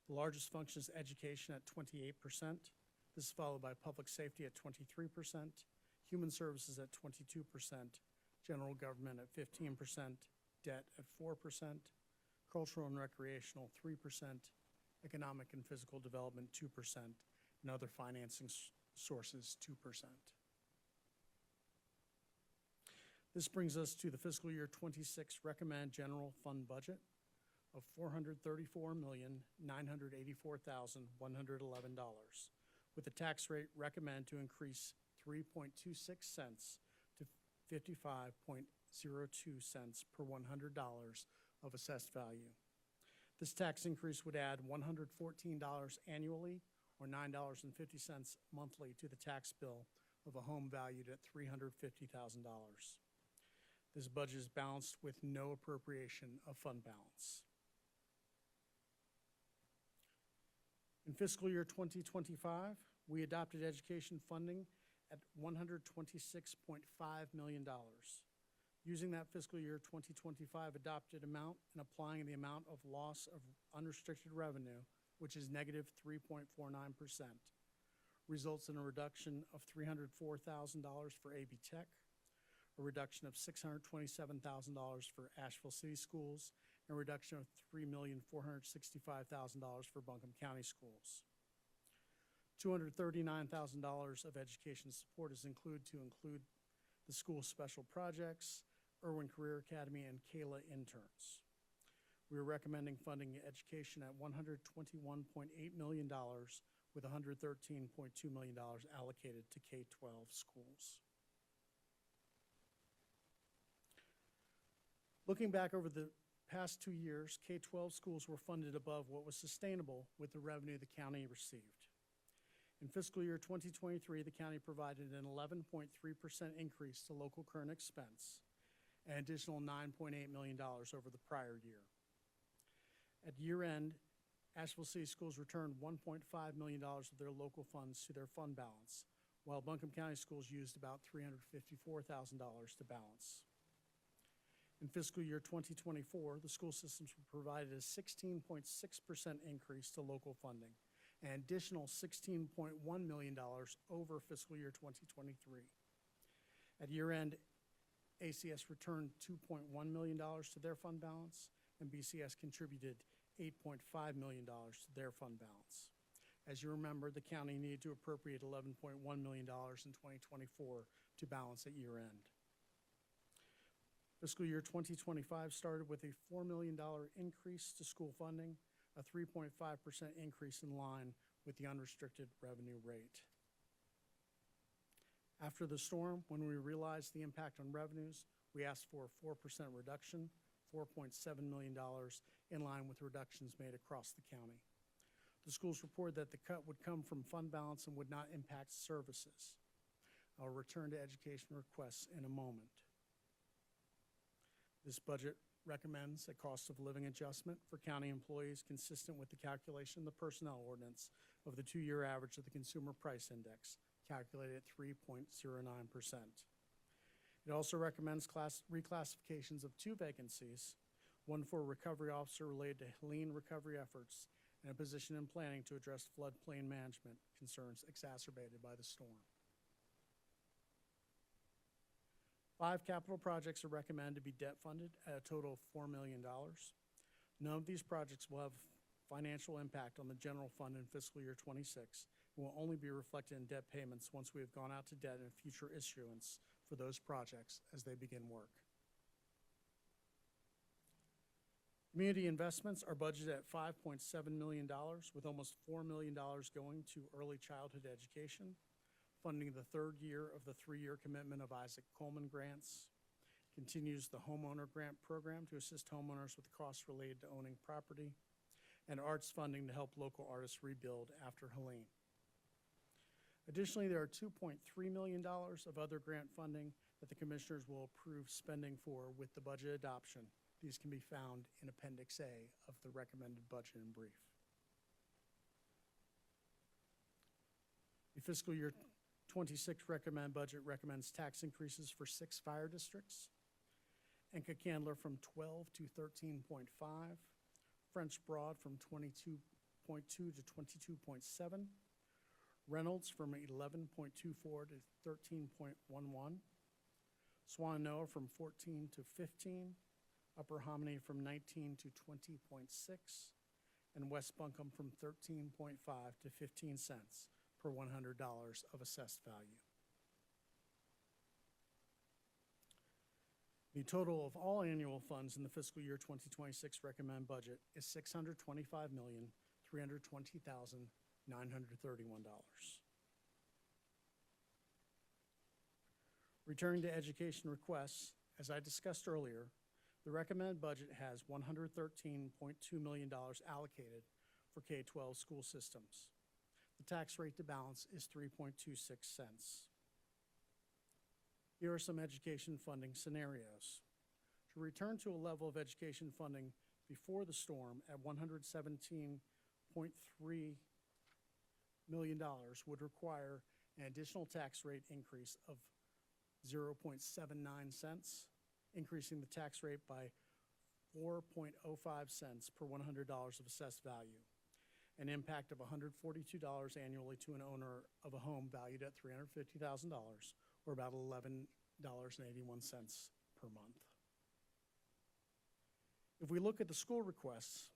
The largest function is education at 28%. This is followed by public safety at 23%, human services at 22%, general government at 15%, debt at 4%, cultural and recreational 3%, economic and physical development 2%, and other financing sources 2%. This brings us to the fiscal year 26 recommended general fund budget of $434,984,111, with the tax rate recommended to increase 3.26 cents to 55.02 cents per $100 of assessed value. This tax increase would add $114 annually or $9.50 monthly to the tax bill of a home valued at $350,000. This budget is balanced with no appropriation of fund balance. In fiscal year 2025, we adopted education funding at $126.5 million. Using that fiscal year 2025 adopted amount and applying the amount of loss of unrestricted revenue, which is negative 3.49%, results in a reduction of $304,000 for AB Tech, a reduction of $627,000 for Asheville City Schools, and a reduction of $3,465,000 for Buncombe County Schools. $239,000 of education support is include the school special projects, Irwin Career Academy, and Kayla interns. We are recommending funding education at $121.8 million with $113.2 million allocated to K-12 schools. Looking back over the past 2 years, K-12 schools were funded above what was sustainable with the revenue the county received. In fiscal year 2023, the county provided an 11.3% increase to local current expense, an additional $9.8 million over the prior year. At year end, Asheville City Schools returned $1.5 million of their local funds to their fund balance, while Buncombe County Schools used about $354,000 to balance. In fiscal year 2024, the school systems were provided a 16.6% increase to local funding, an additional $16.1 million over fiscal year 2023. At year end, ACS returned $2.1 million to their fund balance, and BCS contributed $8.5 million to their fund balance. As you remember, the county needed to appropriate $11.1 million in 2024 to balance at year end. Fiscal year 2025 started with a $4 million increase to school funding, a 3.5% increase in line with the unrestricted revenue rate. After the storm, when we realized the impact on revenues, we asked for a 4% reduction, $4.7 million, in line with reductions made across the county. The schools reported that the cut would come from fund balance and would not impact services. I'll return to education requests in a moment. This budget recommends a cost of living adjustment for county employees consistent with the calculation of the personnel ordinance of the 2-year average of the Consumer Price Index, calculated at 3.09%. It also recommends reclassifications of 2 vacancies, one for a recovery officer related to Helene recovery efforts, and a position in planning to address floodplain management concerns exacerbated by the storm. 5 capital projects are recommended to be debt funded at a total of $4 million. None of these projects will have financial impact on the general fund in fiscal year 26 and will only be reflected in debt payments once we have gone out to debt in a future issuance for those projects as they begin work. Community investments are budgeted at $5.7 million, with almost $4 million going to early childhood education, funding the 3rd year of the 3-year commitment of Isaac Coleman grants, continues the homeowner grant program to assist homeowners with costs related to owning property, and arts funding to help local artists rebuild after Helene. Additionally, there are $2.3 million of other grant funding that the commissioners will approve spending for with the budget adoption. These can be found in Appendix A of the recommended budget in brief. The fiscal year 26 recommended budget recommends tax increases for 6 fire districts: Enka-Candler from 12 to 13.5, French Broad from 22.2 to 22.7, Reynolds from 11.24 to 13.11, Swannanoa from 14 to 15, Upper Hominy from 19 to 20.6, and West Buncombe from 13.5 to 15 cents per $100 of assessed value. The total of all annual funds in the fiscal year 2026 recommended budget is $625,320,931. Returning to education requests, as I discussed earlier, the recommended budget has $113.2 million allocated for K-12 school systems. The tax rate to balance is 3.26 cents. Here are some education funding scenarios. To return to a level of education funding before the storm at $117.3 million would require an additional tax rate increase of 0.79 cents, increasing the tax rate by 4.05 cents per $100 of assessed value, an impact of $142 annually to an owner of a home valued at $350,000, or about $11.81 per month. If we look at the school requests,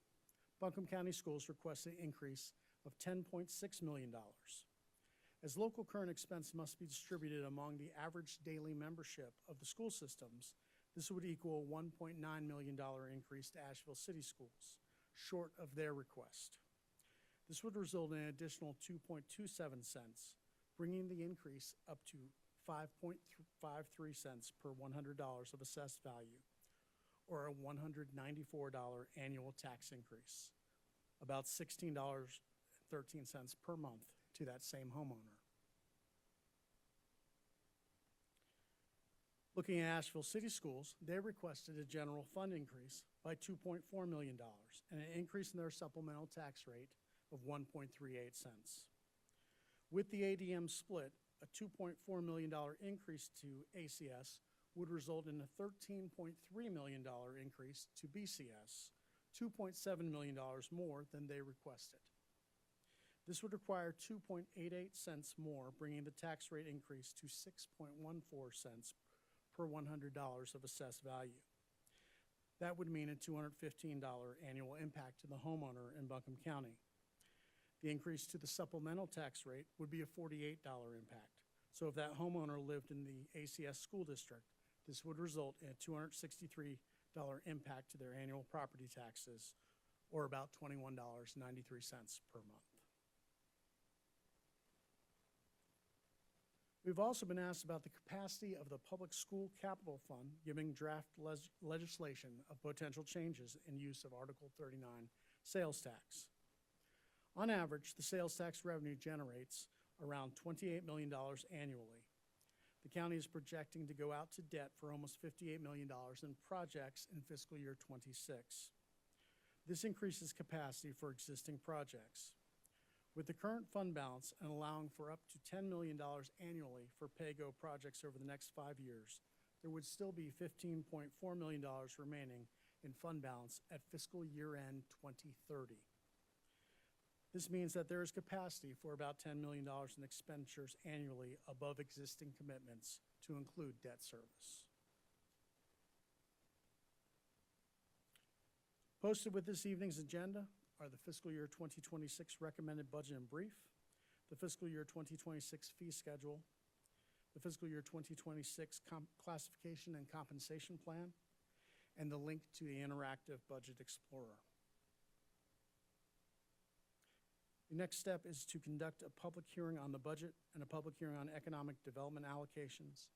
Buncombe County Schools requested an increase of $10.6 million. As local current expense must be distributed among the average daily membership of the school systems, this would equal a $1.9 million increase to Asheville City Schools, short of their request. This would result in an additional 2.27 cents, bringing the increase up to 5.53 cents per $100 of assessed value, or a $194 annual tax increase, about $16.13 per month to that same homeowner. Looking at Asheville City Schools, they requested a general fund increase by $2.4 million and an increase in their supplemental tax rate of 1.38 cents. With the ADM split, a $2.4 million increase to ACS would result in a $13.3 million increase to BCS, $2.7 million more than they requested. This would require 2.88 cents more, bringing the tax rate increase to 6.14 cents per $100 of assessed value. That would mean a $215 annual impact to the homeowner in Buncombe County. The increase to the supplemental tax rate would be a $48 impact. So if that homeowner lived in the ACS school district, this would result in a $263 impact to their annual property taxes, or about $21.93 per month. We've also been asked about the capacity of the Public School Capital Fund, giving draft legislation of potential changes in use of Article 39 sales tax. On average, the sales tax revenue generates around $28 million annually. The county is projecting to go out to debt for almost $58 million in projects in fiscal year 26. This increases capacity for existing projects. With the current fund balance and allowing for up to $10 million annually for pay-go projects over the next 5 years, there would still be $15.4 million remaining in fund balance at fiscal year-end 2030. This means that there is capacity for about $10 million in expenditures annually above existing commitments to include debt service. Posted with this evening's agenda are the fiscal year 2026 recommended budget in brief, the fiscal year 2026 fee schedule, the fiscal year 2026 classification and compensation plan, and the link to the interactive Budget Explorer. The next step is to conduct a public hearing on the budget and a public hearing on economic development allocations,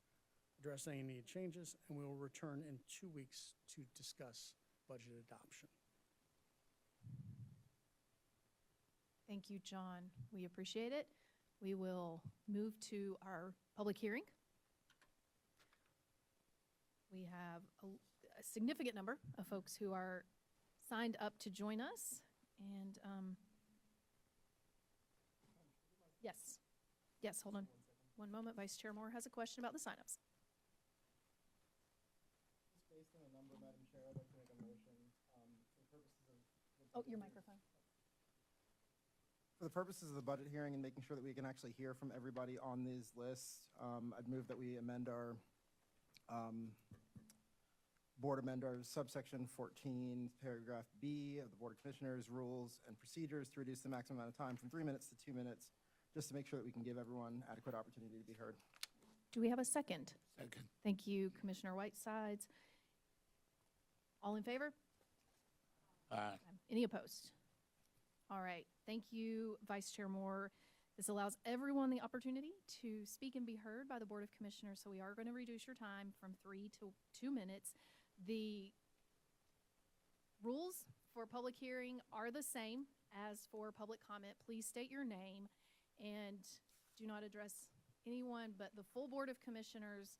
address any needed changes, and we will return in 2 weeks to discuss budget adoption. Thank you, John. We appreciate it. We will move to our public hearing. We have a significant number of folks who are signed up to join us. And yes, hold on. One moment. Vice Chair Moore has a question about the signups. Just based on the number, Madam Chair, I'd like to make a motion for the purposes of... Oh, your microphone. For the purposes of the budget hearing and making sure that we can actually hear from everybody on these lists, I'd move that we amend our subsection 14, paragraph B of the Board of Commissioners rules and procedures to reduce the maximum amount of time from 3 minutes to 2 minutes, just to make sure that we can give everyone adequate opportunity to be heard. Do we have a second? Second. Thank you, Commissioner Whitesides. All in favor? Aye. Any opposed? All right. Thank you, Vice Chair Moore. This allows everyone the opportunity to speak and be heard by the Board of Commissioners, so we are going to reduce your time from 3 to 2 minutes. The rules for public hearing are the same as for public comment. Please state your name and do not address anyone but the full Board of Commissioners,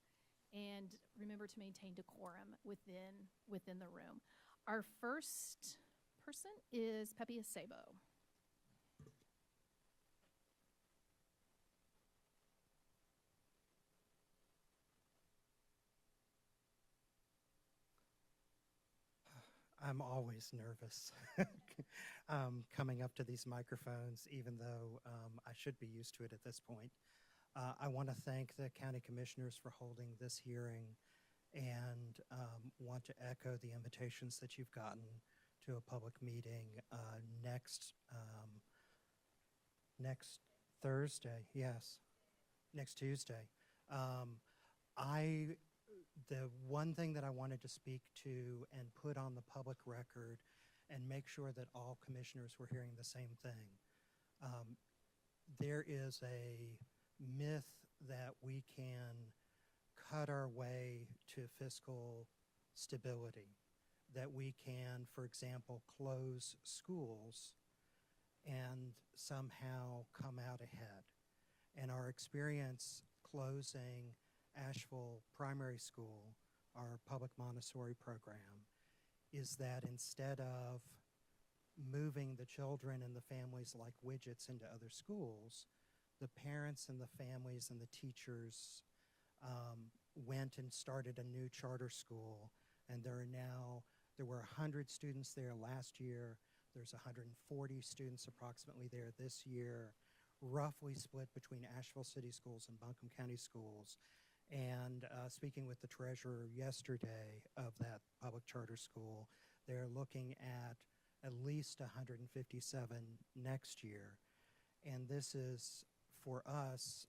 and remember to maintain decorum within the room. Our first person is Pepe Acebo. I'm always nervous coming up to these microphones, even though I should be used to it at this point. I want to thank the county commissioners for holding this hearing and want to echo the invitations that you've gotten to a public meeting next Thursday. Yes, next Tuesday. The one thing that I wanted to speak to and put on the public record and make sure that all commissioners were hearing the same thing. There is a myth that we can cut our way to fiscal stability, that we can, for example, close schools and somehow come out ahead. And our experience closing Asheville Primary School, our public Montessori program, is that instead of moving the children and the families like widgets into other schools, the parents and the families and the teachers went and started a new charter school, and there were 100 students there last year. There's 140 students approximately there this year, roughly split between Asheville City Schools and Buncombe County Schools. And speaking with the treasurer yesterday of that public charter school, they're looking at least 157 next year. And this is, for us,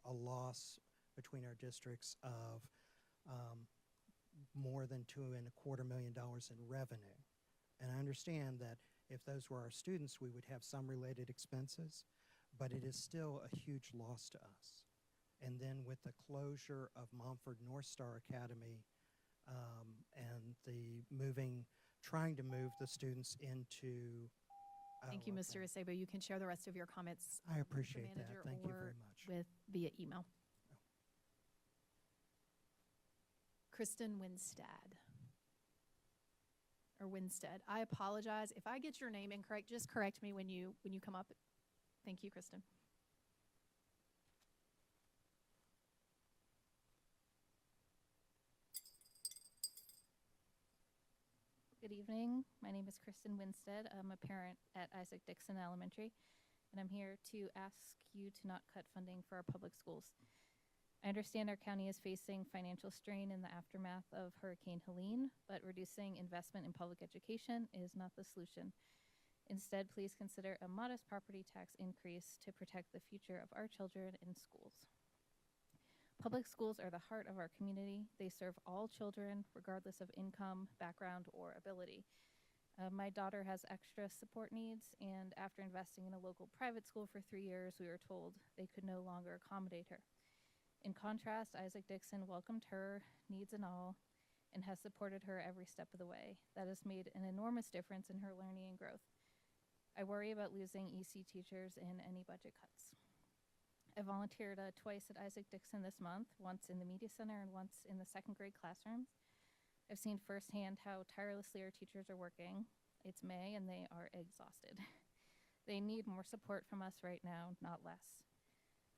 a loss between our districts of more than $2.25 million in revenue. And I understand that if those were our students, we would have some related expenses, but it is still a huge loss to us. And then with the closure of Montford North Star Academy and trying to move the students into. Thank you, Mr. Acebo. You can share the rest of your comments. I with the appreciate that. manager Thank you or very much. via email. Kristen Winstead. Or Winstead. I apologize. If I get your name incorrect, just correct me when you come up. Thank you, Kristen. Good evening. My name is Kristen Winstead. I'm a parent at Isaac Dixon Elementary, and I'm here to ask you to not cut funding for our public schools. I understand our county is facing financial strain in the aftermath of Hurricane Helene, but reducing investment in public education is not the solution. Instead, please consider a modest property tax increase to protect the future of our children in schools. Public schools are the heart of our community. They serve all children, regardless of income, background, or ability. My daughter has extra support needs, and after investing in a local private school for 3 years, we were told they could no longer accommodate her. In contrast, Isaac Dixon welcomed her, needs and all, and has supported her every step of the way. That has made an enormous difference in her learning and growth. I worry about losing EC teachers in any budget cuts. I volunteered twice at Isaac Dixon this month, once in the media center and once in the second grade classrooms. I've seen firsthand how tirelessly our teachers are working. It's May and they are exhausted. They need more support from us right now, not less.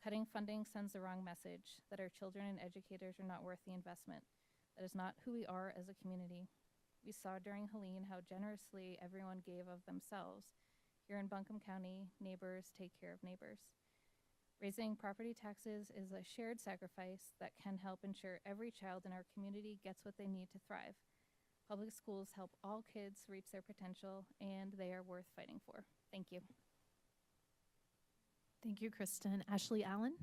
Cutting funding sends the wrong message that our children and educators are not worth the investment. That is not who we are as a community. We saw during Helene how generously everyone gave of themselves. Here in Buncombe County, neighbors take care of neighbors. Raising property taxes is a shared sacrifice that can help ensure every child in our community gets what they need to thrive. Public schools help all kids reach their potential, and they are worth fighting for. Thank you. Thank you, Kristen. Ashley Allen.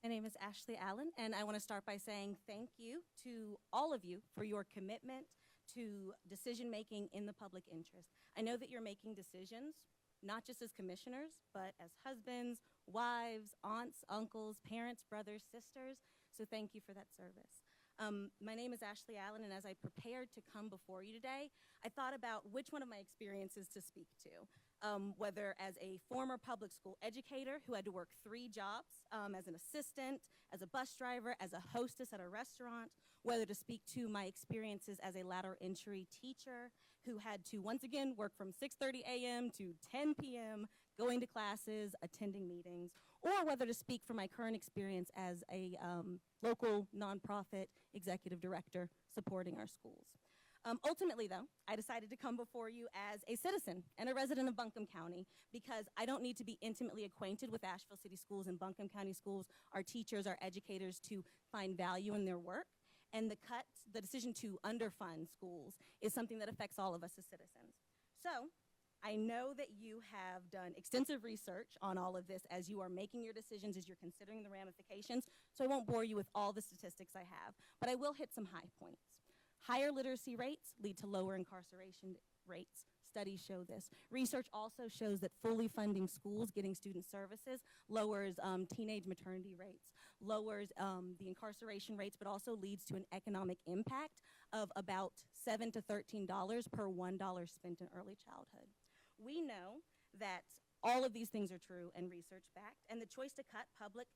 My name is Ashley Allen, and I want to start by saying thank you to all of you for your commitment to decision-making in the public interest. I know that you're making decisions, not just as commissioners, but as husbands, wives, aunts, uncles, parents, brothers, sisters, so thank you for that service. My name is Ashley Allen, and as I prepared to come before you today, I thought about which one of my experiences to speak to. Whether as a former public school educator who had to work 3 jobs, as an assistant, as a bus driver, as a hostess at a restaurant, whether to speak to my experiences as a lateral entry teacher who had to once again work from 6:30 a.m. to 10 p.m., going to classes, attending meetings, or whether to speak from my current experience as a local nonprofit executive director supporting our schools. Ultimately, though, I decided to come before you as a citizen and a resident of Buncombe County because I don't need to be intimately acquainted with Asheville City Schools and Buncombe County Schools, our teachers, our educators, to find value in their work. And the decision to underfund schools is something that affects all of us as citizens. So I know that you have done extensive research on all of this as you are making your decisions, as you're considering the ramifications, so I won't bore you with all the statistics I have, but I will hit some high points. Higher literacy rates lead to lower incarceration rates. Studies show this. Research also shows that fully funding schools, getting student services, lowers teenage maternity rates, lowers the incarceration rates, but also leads to an economic impact of about $7 to $13 per $1 spent in early childhood. We know that all of these things are true and research-backed, and the choice to cut public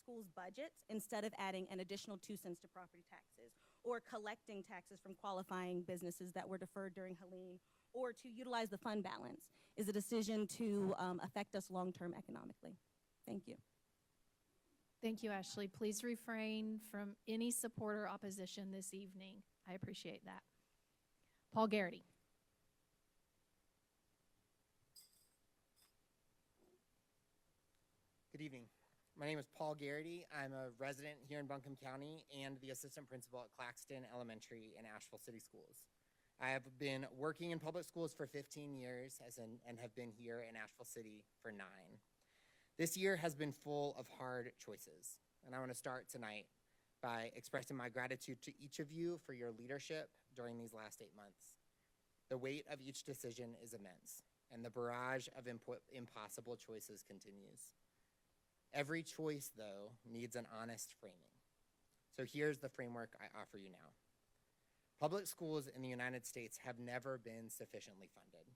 schools' budgets instead of adding an additional 2 cents to property taxes or collecting taxes from qualifying businesses that were deferred during Helene, or to utilize the fund balance is a decision to affect us long-term economically. Thank you. Thank you, Ashley. Please refrain from any support or opposition this evening. I appreciate that. Paul Garrity. Good evening. My name is Paul Garrity. I'm a resident here in Buncombe County and the assistant principal at Claxton Elementary in Asheville City Schools. I have been working in public schools for 15 years and have been here in Asheville City for 9. This year has been full of hard choices, and I want to start tonight by expressing my gratitude to each of you for your leadership during these last 8 months. The weight of each decision is immense, and the barrage of impossible choices continues. Every choice, though, needs an honest framing. So here's the framework I offer you now. Public schools in the United States have never been sufficiently funded.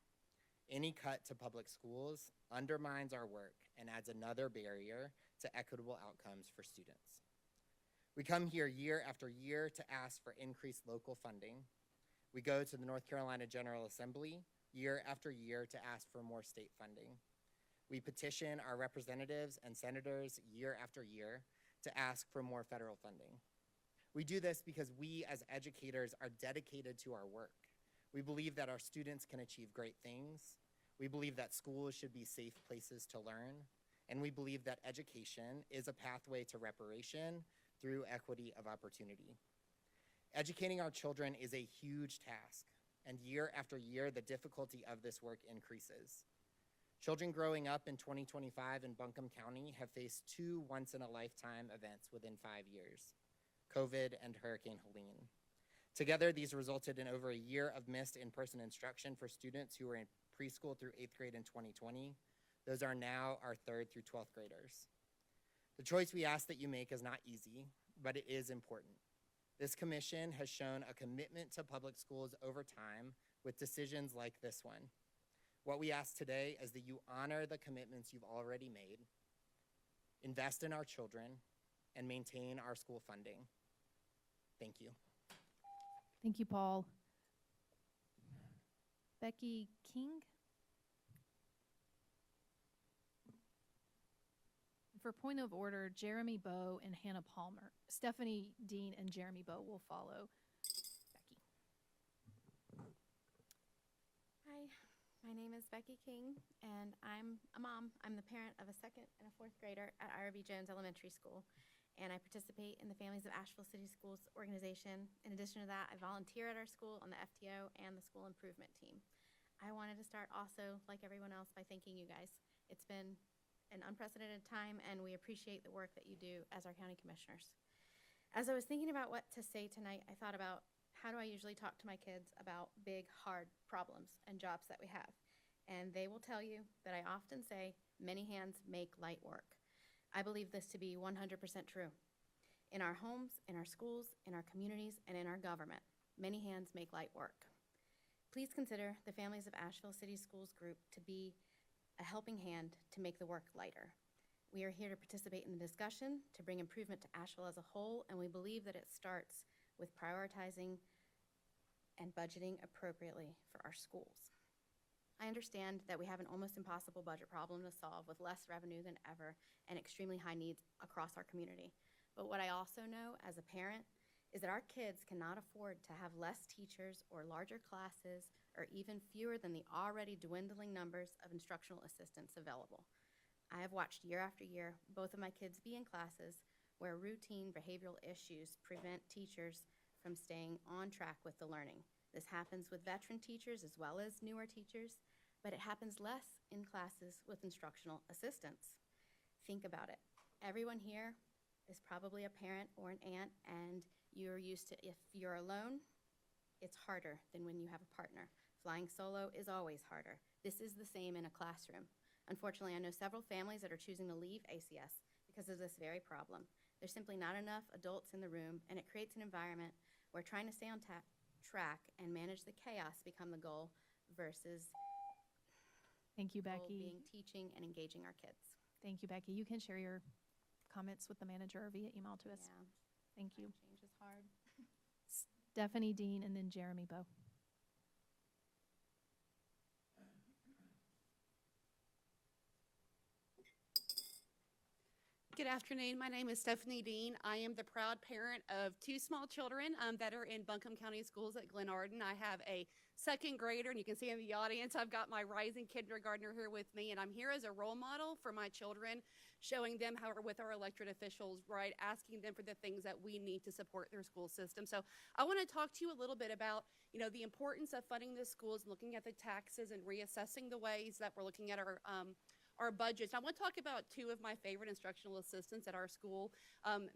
Any cut to public schools undermines our work and adds another barrier to equitable outcomes for students. We come here year after year to ask for increased local funding. We go to the North Carolina General Assembly year after year to ask for more state funding. We petition our representatives and senators year after year to ask for more federal funding. We do this because we as educators are dedicated to our work. We believe that our students can achieve great things. We believe that schools should be safe places to learn. And we believe that education is a pathway to reparation through equity of opportunity. Educating our children is a huge task, and year after year, the difficulty of this work increases. Children growing up in 2025 in Buncombe County have faced 2 once-in-a-lifetime events within 5 years, COVID and Hurricane Helene. Together, these resulted in over a year of missed in-person instruction for students who were in preschool through 8th grade in 2020. Those are now our 3rd through 12th graders. The choice we ask that you make is not easy, but it is important. This commission has shown a commitment to public schools over time with decisions like this one. What we ask today is that you honor the commitments you've already made, invest in our children, and maintain our school funding. Thank you. Thank you, Paul. Becky King? For point of order, Jeremy Bowe and Hannah Palmer. Stephanie Dean and Jeremy Bowe will follow Becky. Hi, my name is Becky King, and I'm a mom. I'm the parent of a 2nd and a 4th grader at Ira B. Jones Elementary School, and I participate in the Families of Asheville City Schools organization. In addition to that, I volunteer at our school on the FTO and the school improvement team. I wanted to start also, like everyone else, by thanking you guys. It's been an unprecedented time, and we appreciate the work that you do as our county commissioners. As I was thinking about what to say tonight, I thought about how do I usually talk to my kids about big, hard problems and jobs that we have. And they will tell you that I often say, many hands make light work. I believe this to be 100% true. In our homes, in our schools, in our communities, and in our government, many hands make light work. Please consider the Families of Asheville City Schools group to be a helping hand to make the work lighter. We are here to participate in the discussion, to bring improvement to Asheville as a whole, and we believe that it starts with prioritizing and budgeting appropriately for our schools. I understand that we have an almost impossible budget problem to solve with less revenue than ever and extremely high needs across our community. But what I also know as a parent is that our kids cannot afford to have less teachers or larger classes or even fewer than the already dwindling numbers of instructional assistants available. I have watched year after year both of my kids be in classes where routine behavioral issues prevent teachers from staying on track with the learning. This happens with veteran teachers as well as newer teachers, but it happens less in classes with instructional assistants. Think about it. Everyone here is probably a parent or an aunt, and you're used to, if you're alone, it's harder than when you have a partner. Flying solo is always harder. This is the same in a classroom. Unfortunately, I know several families that are choosing to leave ACS because of this very problem. There's simply not enough adults in the room, and it creates an environment where trying to stay on track and manage the chaos become the goal versus Thank you, Becky. being teaching and engaging our kids. Thank you, Becky. You can share your comments with the manager or via email to us. Yeah. Thank you. Change is hard. Stephanie Dean, and then Jeremy Bowe. Good afternoon. My name is Stephanie Dean. I am the proud parent of two small children that are in Buncombe County Schools at Glen Arden. I have a second grader, and you can see in the audience, I've got my rising kindergartner here with me, and I'm here as a role model for my children, showing them how we're with our elected officials, right, asking them for the things that we need to support their school system. So I want to talk to you a little bit about, the importance of funding the schools, looking at the taxes and reassessing the ways that we're looking at our budgets. I want to talk about two of my favorite instructional assistants at our school,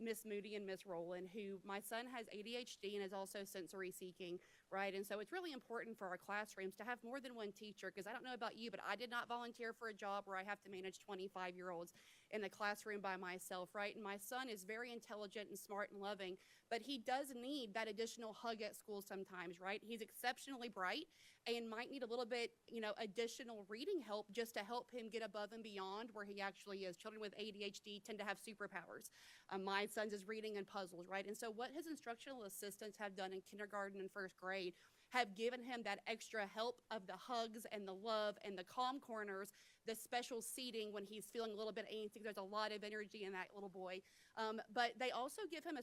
Miss Moody and Miss Rowland, who my son has ADHD and is also sensory seeking, right? And so it's really important for our classrooms to have more than one teacher, because I don't know about you, but I did not volunteer for a job where I have to manage 25-year-olds in the classroom by myself, right? And my son is very intelligent and smart and loving, but he does need that additional hug at school sometimes, right? He's exceptionally bright and might need a little bit, additional reading help just to help him get above and beyond where he actually is. Children with ADHD tend to have superpowers. My son's is reading and puzzles, right? And so what his instructional assistants have done in kindergarten and first grade have given him that extra help of the hugs and the love and the calm corners, the special seating when he's feeling a little bit antsy. There's a lot of energy in that little boy. But they also give him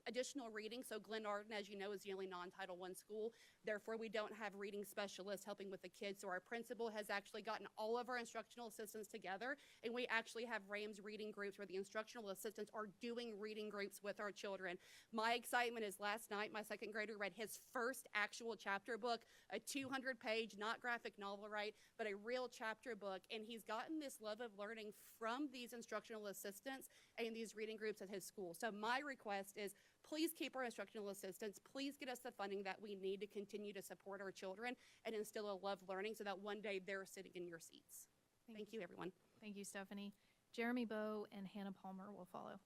additional reading. So Glen Arden, as you know, is the only non-Title I school. Therefore, we don't have reading specialists helping with the kids. So our principal has actually gotten all of our instructional assistants together, and we actually have RAMS reading groups where the instructional assistants are doing reading groups with our children. My excitement is last night, my second grader read his first actual chapter book, a 200-page, not graphic novel, right, but a real chapter book. And he's gotten this love of learning from these instructional assistants and these reading groups at his school. So my request is, please keep our instructional assistants. Please get us the funding that we need to continue to support our children and instill a love of learning so that one day they're sitting in your seats. Thank you, everyone. Thank you, Stephanie. Jeremy Bowe and Hannah Palmer will follow.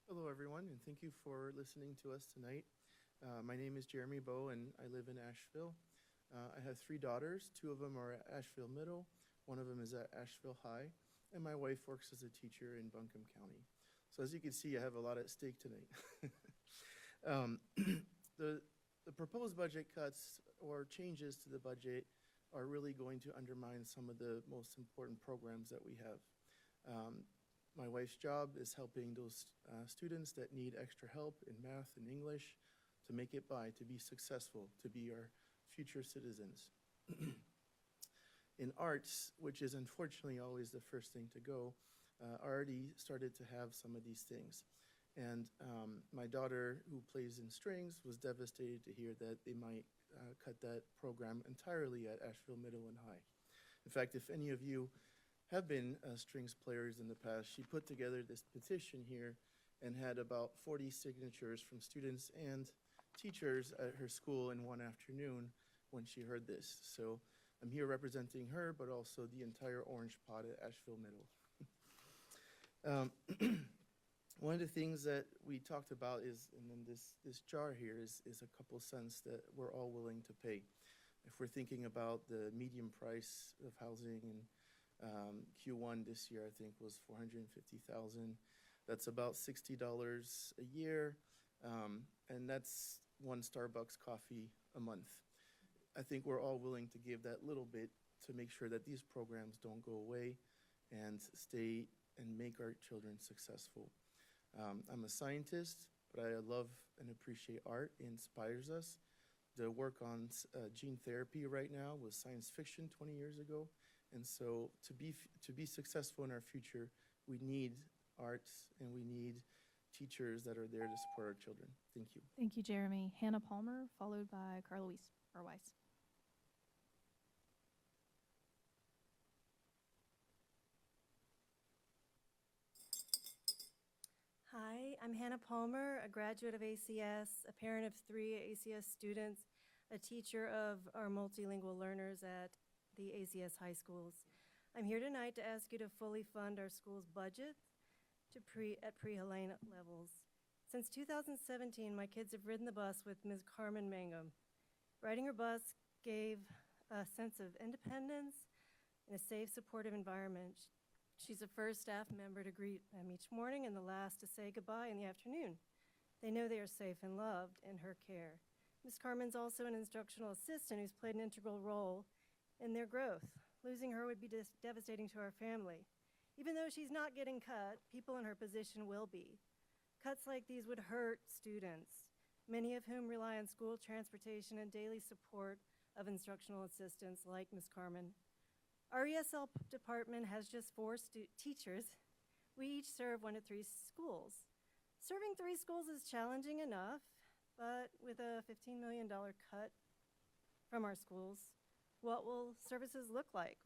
Hello, everyone, and thank you for listening to us tonight. My name is Jeremy Bowe, and I live in Asheville. I have 3 daughters. 2 of them are at Asheville Middle. 1 of them is at Asheville High. And my wife works as a teacher in Buncombe County. So as you can see, I have a lot at stake tonight. The proposed budget cuts or changes to the budget are really going to undermine some of the most important programs that we have. My wife's job is helping those students that need extra help in math and English to make it by, to be successful, to be our future citizens. In arts, which is unfortunately always the first thing to go, already started to have some of these things. And my daughter, who plays in strings, was devastated to hear that they might cut that program entirely at Asheville Middle and High. In fact, if any of you have been strings players in the past, she put together this petition here and had about 40 signatures from students and teachers at her school in one afternoon when she heard this. So I'm here representing her, but also the entire Orange Pod at Asheville Middle. One of the things that we talked about is, and then this jar here is a couple cents that we're all willing to pay. If we're thinking about the median price of housing in Q1 this year, I think was $450,000. That's about $60 a year, and that's 1 Starbucks coffee a month. I think we're all willing to give that little bit to make sure that these programs don't go away and stay and make our children successful. I'm a scientist, but I love and appreciate art. It inspires us. The work on gene therapy right now was science fiction 20 years ago. And so to be successful in our future, we need arts and we need teachers that are there to support our children. Thank you. Thank you, Jeremy. Hannah Palmer, followed by Carla Weiss. Hi, I'm Hannah Palmer, a graduate of ACS, a parent of 3 ACS students, a teacher of our multilingual learners at the ACS high schools. I'm here tonight to ask you to fully fund our school's budget at pre-Helene levels. Since 2017, my kids have ridden the bus with Ms. Carmen Mangum. Riding her bus gave a sense of independence and a safe, supportive environment. She's the first staff member to greet them each morning and the last to say goodbye in the afternoon. They know they are safe and loved in her care. Ms. Carmen's also an instructional assistant who's played an integral role in their growth. Losing her would be devastating to our family. Even though she's not getting cut, people in her position will be. Cuts like these would hurt students, many of whom rely on school transportation and daily support of instructional assistants like Ms. Carmen. Our ESL department has just 4 teachers. We each serve 1 to 3 schools. Serving 3 schools is challenging enough, but with a $15 million cut from our schools, what will services look like?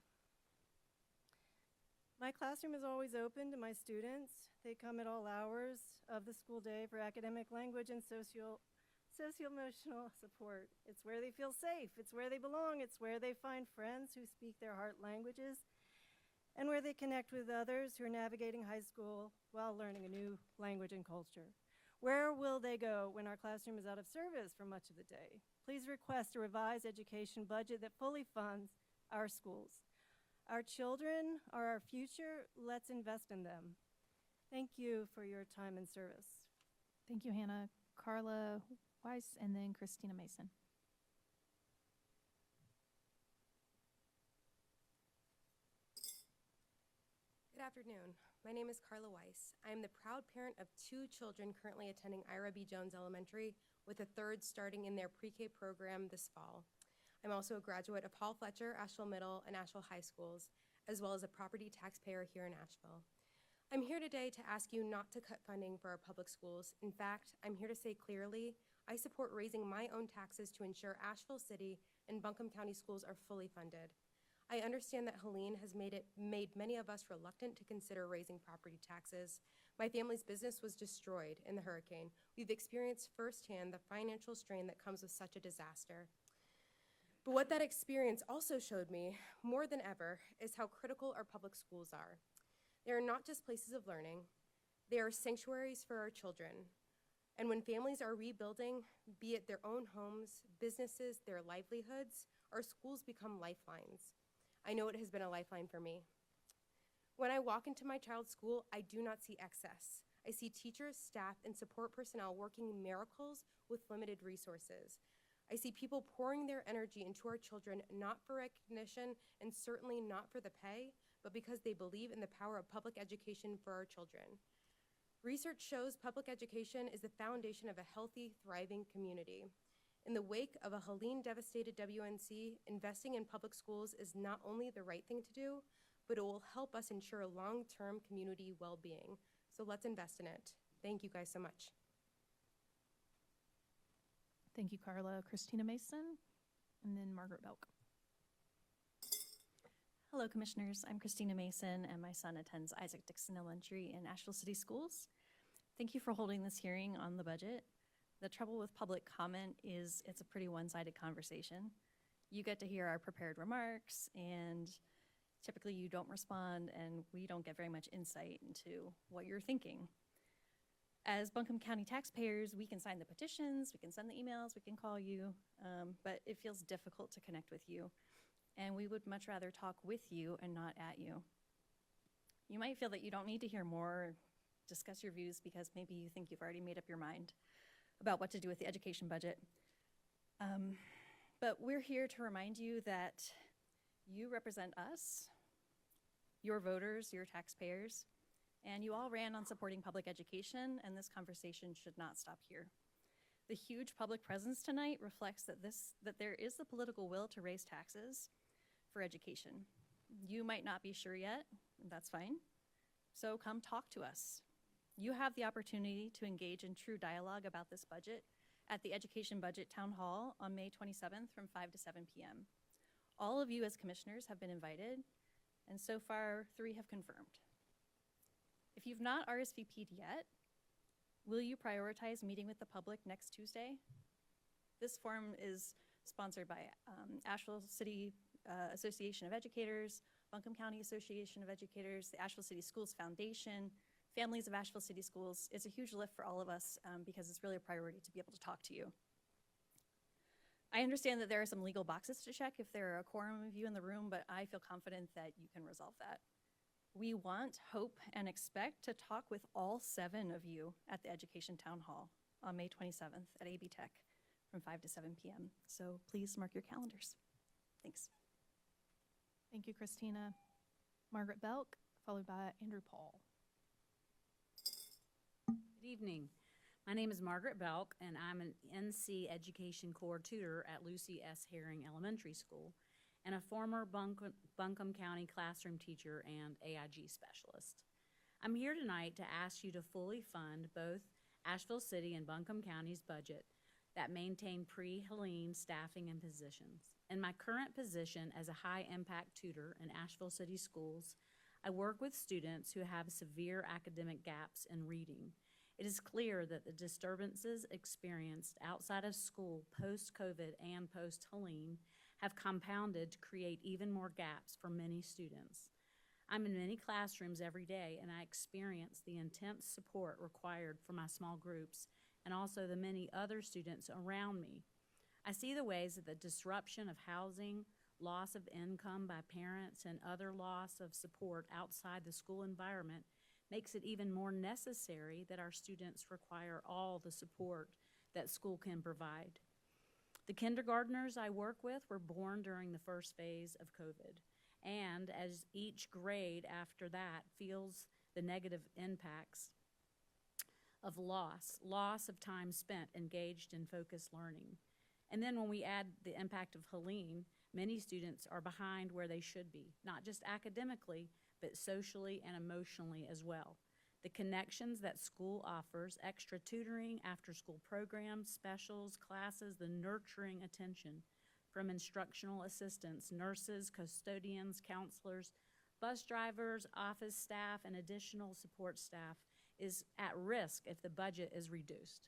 My classroom is always open to my students. They come at all hours of the school day for academic, language, and socio-emotional support. It's where they feel safe. It's where they belong. It's where they find friends who speak their heart languages and where they connect with others who are navigating high school while learning a new language and culture. Where will they go when our classroom is out of service for much of the day? Please request a revised education budget that fully funds our schools. Our children are our future. Let's invest in them. Thank you for your time and service. Thank you, Hannah. Carla Weiss, and then Christina Mason. Good afternoon. My name is Carla Weiss. I am the proud parent of 2 children currently attending Ira B. Jones Elementary, with a 3rd starting in their pre-K program this fall. I'm also a graduate of Paul Fletcher, Asheville Middle, and Asheville High Schools, as well as a property taxpayer here in Asheville. I'm here today to ask you not to cut funding for our public schools. In fact, I'm here to say clearly, I support raising my own taxes to ensure Asheville City and Buncombe County schools are fully funded. I understand that Helene has made many of us reluctant to consider raising property taxes. My family's business was destroyed in the hurricane. We've experienced firsthand the financial strain that comes with such a disaster. But what that experience also showed me, more than ever, is how critical our public schools are. They are not just places of learning, they are sanctuaries for our children. And when families are rebuilding, be it their own homes, businesses, their livelihoods, our schools become lifelines. I know it has been a lifeline for me. When I walk into my child's school, I do not see excess. I see teachers, staff, and support personnel working miracles with limited resources. I see people pouring their energy into our children, not for recognition and certainly not for the pay, but because they believe in the power of public education for our children. Research shows public education is the foundation of a healthy, thriving community. In the wake of a Helene-devastated WNC, investing in public schools is not only the right thing to do, but it will help us ensure long-term community well-being. So let's invest in it. Thank you guys so much. Thank you, Carla. Christina Mason, and then Margaret Belk. Hello, Commissioners. I'm Christina Mason, and my son attends Isaac Dixon Elementary in Asheville City Schools. Thank you for holding this hearing on the budget. The trouble with public comment is it's a pretty one-sided conversation. You get to hear our prepared remarks, and typically you don't respond, and we don't get very much insight into what you're thinking. As Buncombe County taxpayers, we can sign the petitions, we can send the emails, we can call you, but it feels difficult to connect with you. And we would much rather talk with you and not at you. You might feel that you don't need to hear more or discuss your views because maybe you think you've already made up your mind about what to do with the education budget. But we're here to remind you that you represent us, your voters, your taxpayers, and you all ran on supporting public education, and this conversation should not stop here. The huge public presence tonight reflects that there is the political will to raise taxes for education. You might not be sure yet, and that's fine. So come talk to us. You have the opportunity to engage in true dialogue about this budget at the Education Budget Town Hall on May 27th from 5 to 7 p.m. All of you as commissioners have been invited, and so far 3 have confirmed. If you've not RSVP'd yet, will you prioritize meeting with the public next Tuesday? This forum is sponsored by Asheville City Association of Educators, Buncombe County Association of Educators, the Asheville City Schools Foundation, Families of Asheville City Schools. It's a huge lift for all of us because it's really a priority to be able to talk to you. I understand that there are some legal boxes to check if there are a quorum of you in the room, but I feel confident that you can resolve that. We want, hope, and expect to talk with all 7 of you at the Education Town Hall on May 27th at AB Tech from 5 to 7 p.m. So please mark your calendars. Thanks. Thank you, Christina. Margaret Belk, followed by Andrew Paul. Good evening. My name is Margaret Belk, and I'm an NC Education Corps tutor at Lucy S. Herring Elementary School and a former Buncombe County classroom teacher and AIG specialist. I'm here tonight to ask you to fully fund both Asheville City and Buncombe County's budget that maintain pre-Helene staffing and positions. In my current position as a high-impact tutor in Asheville City schools, I work with students who have severe academic gaps in reading. It is clear that the disturbances experienced outside of school post-COVID and post-Helene have compounded to create even more gaps for many students. I'm in many classrooms every day, and I experience the intense support required for my small groups and also the many other students around me. I see the ways that the disruption of housing, loss of income by parents, and other loss of support outside the school environment makes it even more necessary that our students require all the support that school can provide. The kindergartners I work with were born during the first phase of COVID, and as each grade after that feels the negative impacts of loss of time spent engaged in focused learning. And then when we add the impact of Helene, many students are behind where they should be, not just academically, but socially and emotionally as well. The connections that school offers, extra tutoring, after-school programs, specials, classes, the nurturing attention from instructional assistants, nurses, custodians, counselors, bus drivers, office staff, and additional support staff is at risk if the budget is reduced.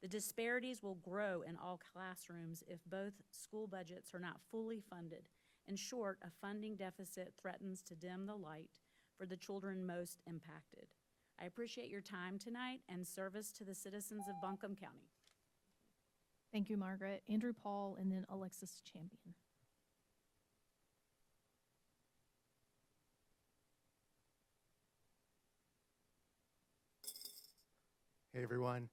The disparities will grow in all classrooms if both school budgets are not fully funded. In short, a funding deficit threatens to dim the light for the children most impacted. I appreciate your time tonight and service to the citizens of Buncombe County. Thank you, Margaret. Andrew Paul, and then Alexis Champion. Hey, everyone.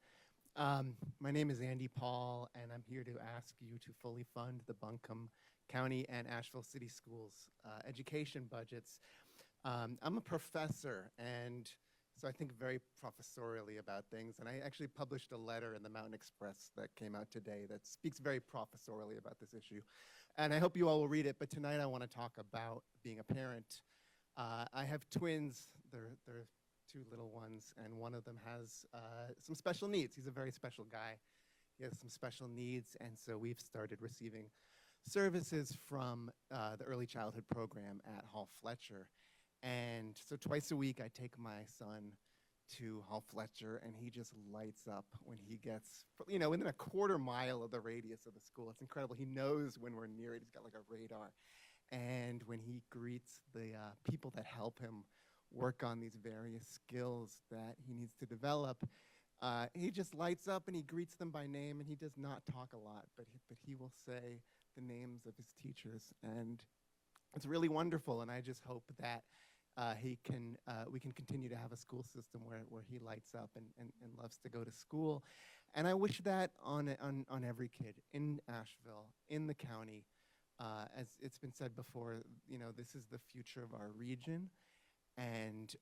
My name is Andy Paul, and I'm here to ask you to fully fund the Buncombe County and Asheville City Schools education budgets. I'm a professor, and so I think very professorially about things, and I actually published a letter in the Mountain Express that came out today that speaks very professorially about this issue, and I hope you all will read it, but tonight I want to talk about being a parent. I have twins. They're 2 little ones, and one of them has some special needs. He's a very special guy. He has some special needs, and so we've started receiving services from the early childhood program at Hall Fletcher. And so twice a week I take my son to Hall Fletcher, and he just lights up when he gets, within a quarter mile of the radius of the school. It's incredible. He knows when we're near it. He's got like a radar. And when he greets the people that help him work on these various skills that he needs to develop, he just lights up and he greets them by name, and he does not talk a lot, but he will say the names of his teachers, and it's really wonderful. And I just hope that we can continue to have a school system where he lights up and loves to go to school. And I wish that on every kid in Asheville, in the county. As it's been said before, this is the future of our region. And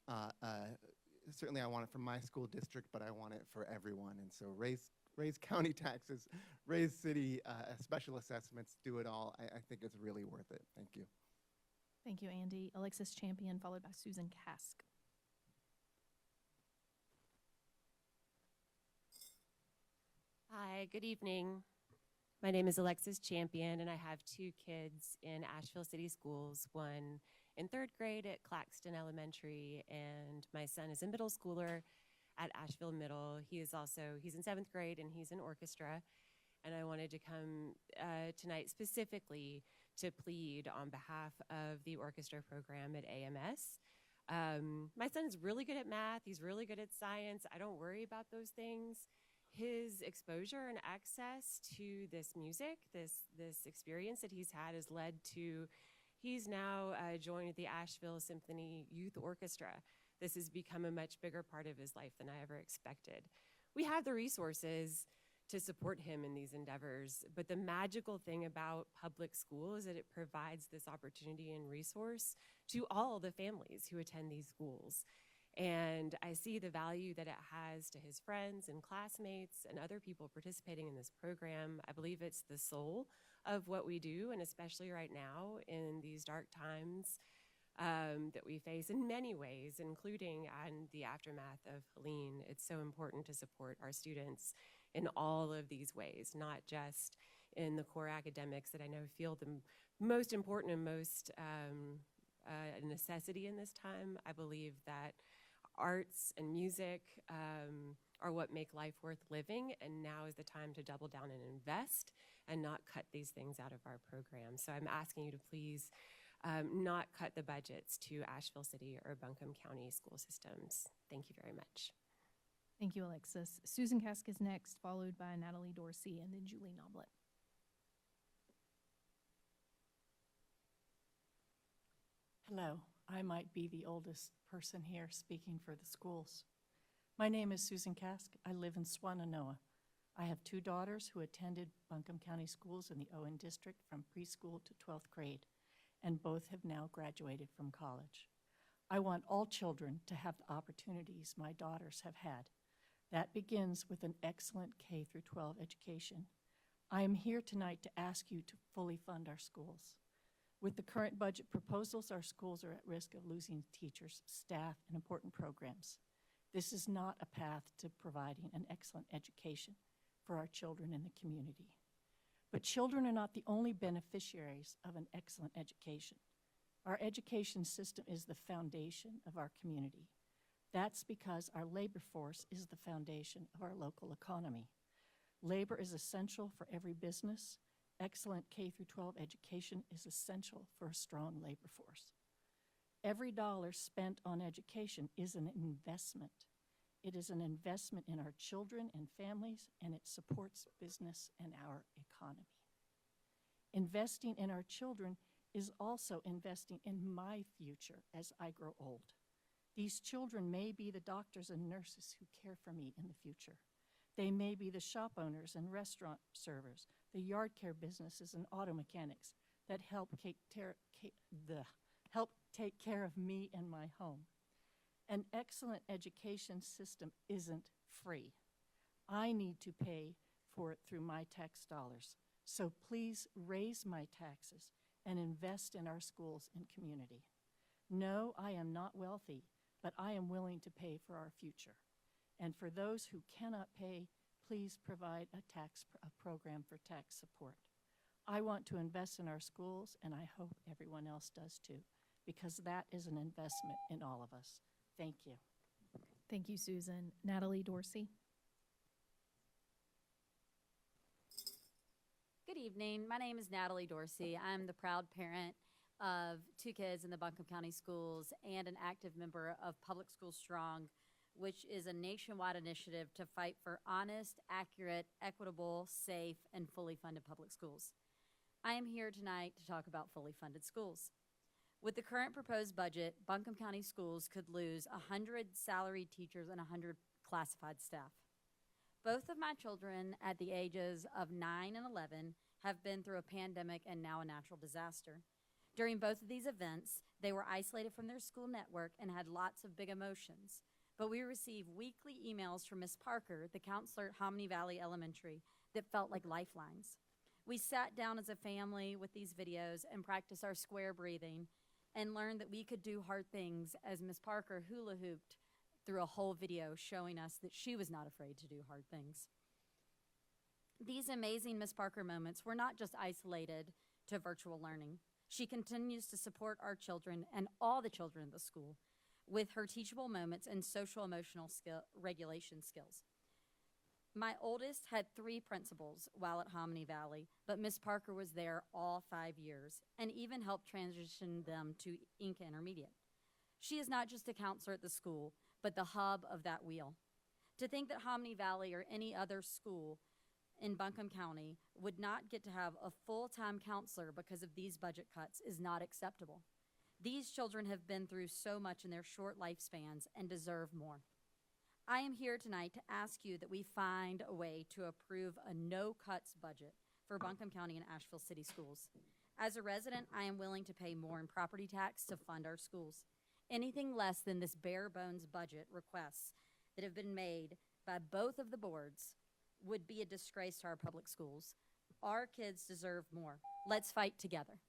certainly I want it for my school district, but I want it for everyone. And so raise county taxes, raise city special assessments, do it all. I think it's really worth it. Thank you. Thank you, Andy. Alexis Champion, followed by Susan Kask. Hi, good evening. My name is Alexis Champion, and I have 2 kids in Asheville City Schools, one in 3rd grade at Claxton Elementary, and my son is a middle schooler at Asheville Middle. He's in 7th grade, and he's in orchestra. And I wanted to come tonight specifically to plead on behalf of the orchestra program at AMS. My son is really good at math. He's really good at science. I don't worry about those things. His exposure and access to this music, this experience that he's had, has led to He's now joined the Asheville Symphony Youth Orchestra. This has become a much bigger part of his life than I ever expected. We have the resources to support him in these endeavors, but the magical thing about public school is that it provides this opportunity and resource to all the families who attend these schools. And I see the value that it has to his friends and classmates and other people participating in this program. I believe it's the soul of what we do, and especially right now in these dark times that we face in many ways, including in the aftermath of Helene. It's so important to support our students in all of these ways, not just in the core academics that I know feel the most important and most a necessity in this time. I believe that arts and music are what make life worth living, and now is the time to double down and invest and not cut these things out of our program. So I'm asking you to please not cut the budgets to Asheville City or Buncombe County school systems. Thank you very much. Thank you, Alexis. Susan Kask is next, followed by Natalie Dorsey and then Julie Noblet. Hello, I might be the oldest person here speaking for the schools. My name is Susan Kask. I live in Swannanoa. I have 2 daughters who attended Buncombe County schools in the Owen District from preschool to 12th grade, and both have now graduated from college. I want all children to have the opportunities my daughters have had. That begins with an excellent K through 12 education. I am here tonight to ask you to fully fund our schools. With the current budget proposals, our schools are at risk of losing teachers, staff, and important programs. This is not a path to providing an excellent education for our children in the community. But children are not the only beneficiaries of an excellent education. Our education system is the foundation of our community. That's because our labor force is the foundation of our local economy. Labor is essential for every business. Excellent K through 12 education is essential for a strong labor force. Every dollar spent on education is an investment. It is an investment in our children and families, and it supports business and our economy. Investing in our children is also investing in my future as I grow old. These children may be the doctors and nurses who care for me in the future. They may be the shop owners and restaurant servers, the yard care businesses and auto mechanics that help take care of me and my home. An excellent education system isn't free. I need to pay for it through my tax dollars. So please raise my taxes and invest in our schools and community. No, I am not wealthy, but I am willing to pay for our future. And for those who cannot pay, please provide a program for tax support. I want to invest in our schools, and I hope everyone else does too, because that is an investment in all of us. Thank you. Thank you, Susan. Natalie Dorsey. Good evening. My name is Natalie Dorsey. I'm the proud parent of 2 kids in the Buncombe County Schools and an active member of Public Schools Strong, which is a nationwide initiative to fight for honest, accurate, equitable, safe, and fully funded public schools. I am here tonight to talk about fully funded schools. With the current proposed budget, Buncombe County Schools could lose 100 salaried teachers and 100 classified staff. Both of my children at the ages of 9 and 11 have been through a pandemic and now a natural disaster. During both of these events, they were isolated from their school network and had lots of big emotions. But we received weekly emails from Ms. Parker, the counselor at Hominy Valley Elementary, that felt like lifelines. We sat down as a family with these videos and practiced our square breathing and learned that we could do hard things as Ms. Parker hula hooped through a whole video showing us that she was not afraid to do hard things. These amazing Ms. Parker moments were not just isolated to virtual learning. She continues to support our children and all the children in the school with her teachable moments and social emotional regulation skills. My oldest had 3 principals while at Hominy Valley, but Ms. Parker was there all 5 years and even helped transition them to Inca Intermediate. She is not just a counselor at the school, but the hub of that wheel. To think that Hominy Valley or any other school in Buncombe County would not get to have a full-time counselor because of these budget cuts is not acceptable. These children have been through so much in their short lifespans and deserve more. I am here tonight to ask you that we find a way to approve a no-cuts budget for Buncombe County and Asheville City Schools. As a resident, I am willing to pay more in property tax to fund our schools. Anything less than this bare-bones budget requests that have been made by both of the boards would be a disgrace to our public schools. Our kids deserve more. Let's fight together.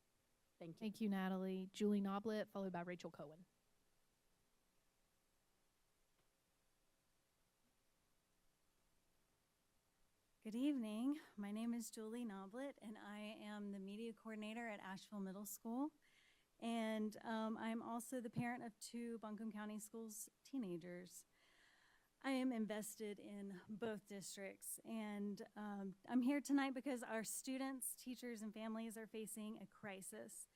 Thank you. Thank you, Natalie. Julie Noblet, followed by Rachel Cohen. Good evening. My name is Julie Noblet, and I am the media coordinator at Asheville Middle School. And I'm also the parent of 2 Buncombe County Schools teenagers. I am invested in both districts, and I'm here tonight because our students, teachers, and families are facing a crisis.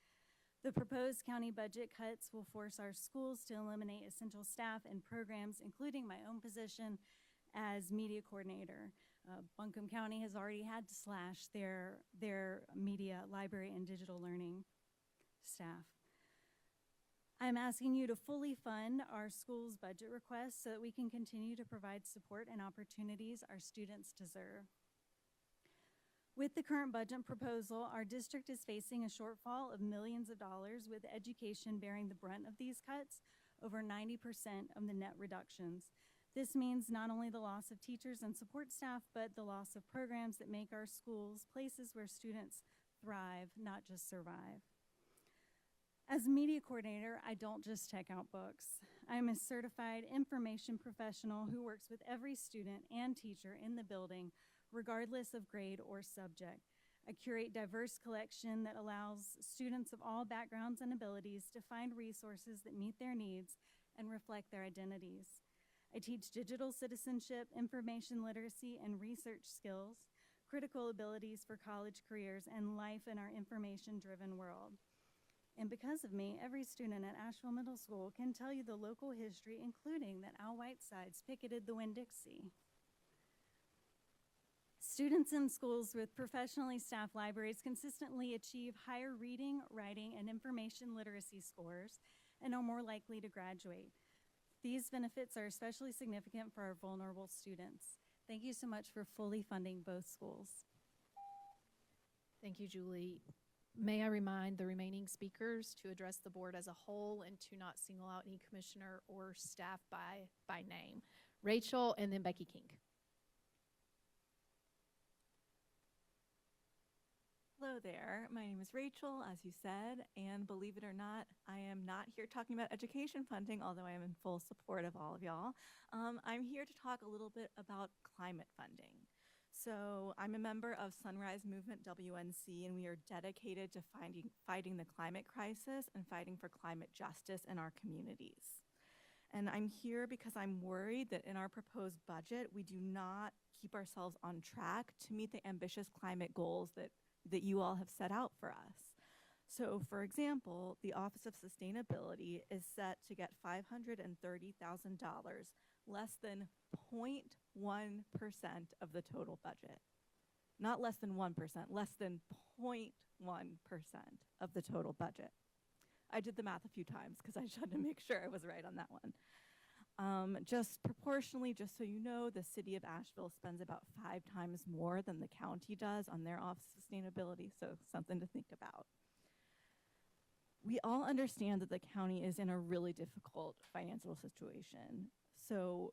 The proposed county budget cuts will force our schools to eliminate essential staff and programs, including my own position as media coordinator. Buncombe County has already had to slash their media, library, and digital learning staff. I'm asking you to fully fund our school's budget requests so that we can continue to provide support and opportunities our students deserve. With the current budget proposal, our district is facing a shortfall of millions of dollars, with education bearing the brunt of these cuts, over 90% of the net reductions. This means not only the loss of teachers and support staff, but the loss of programs that make our schools places where students thrive, not just survive. As a media coordinator, I don't just check out books. I'm a certified information professional who works with every student and teacher in the building, regardless of grade or subject. I curate diverse collection that allows students of all backgrounds and abilities to find resources that meet their needs and reflect their identities. I teach digital citizenship, information literacy, and research skills, critical abilities for college careers, and life in our information-driven world. And because of me, every student at Asheville Middle School can tell you the local history, including that Al Whitesides picketed the Winn-Dixie. Students in schools with professionally staffed libraries consistently achieve higher reading, writing, and information literacy scores and are more likely to graduate. These benefits are especially significant for our vulnerable students. Thank you so much for fully funding both schools. Thank you, Julie. May I remind the remaining speakers to address the board as a whole and to not single out any commissioner or staff by name. Rachel and then Becky King. Hello there. My name is Rachel, as you said, and believe it or not, I am not here talking about education funding, although I am in full support of all of y'all. I'm here to talk a little bit about climate funding. So I'm a member of Sunrise Movement WNC, and we are dedicated to fighting the climate crisis and fighting for climate justice in our communities. And I'm here because I'm worried that in our proposed budget, we do not keep ourselves on track to meet the ambitious climate goals that you all have set out for us. So for example, the Office of Sustainability is set to get $530,000, less than 0.1% of the total budget. Not less than 1%, less than 0.1% of the total budget. I did the math a few times because I just had to make sure I was right on that one. Just proportionally, just so you know, the city of Asheville spends about 5 times more than the county does on their Office of Sustainability, so something to think about. We all understand that the county is in a really difficult financial situation, so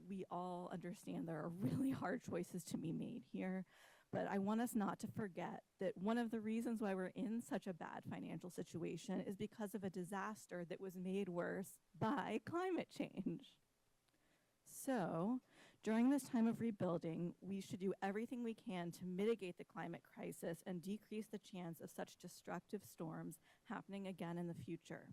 we all understand there are really hard choices to be made here, but I want us not to forget that one of the reasons why we're in such a bad financial situation is because of a disaster that was made worse by climate change. So, during this time of rebuilding, we should do everything we can to mitigate the climate crisis and decrease the chance of such destructive storms happening again in the future.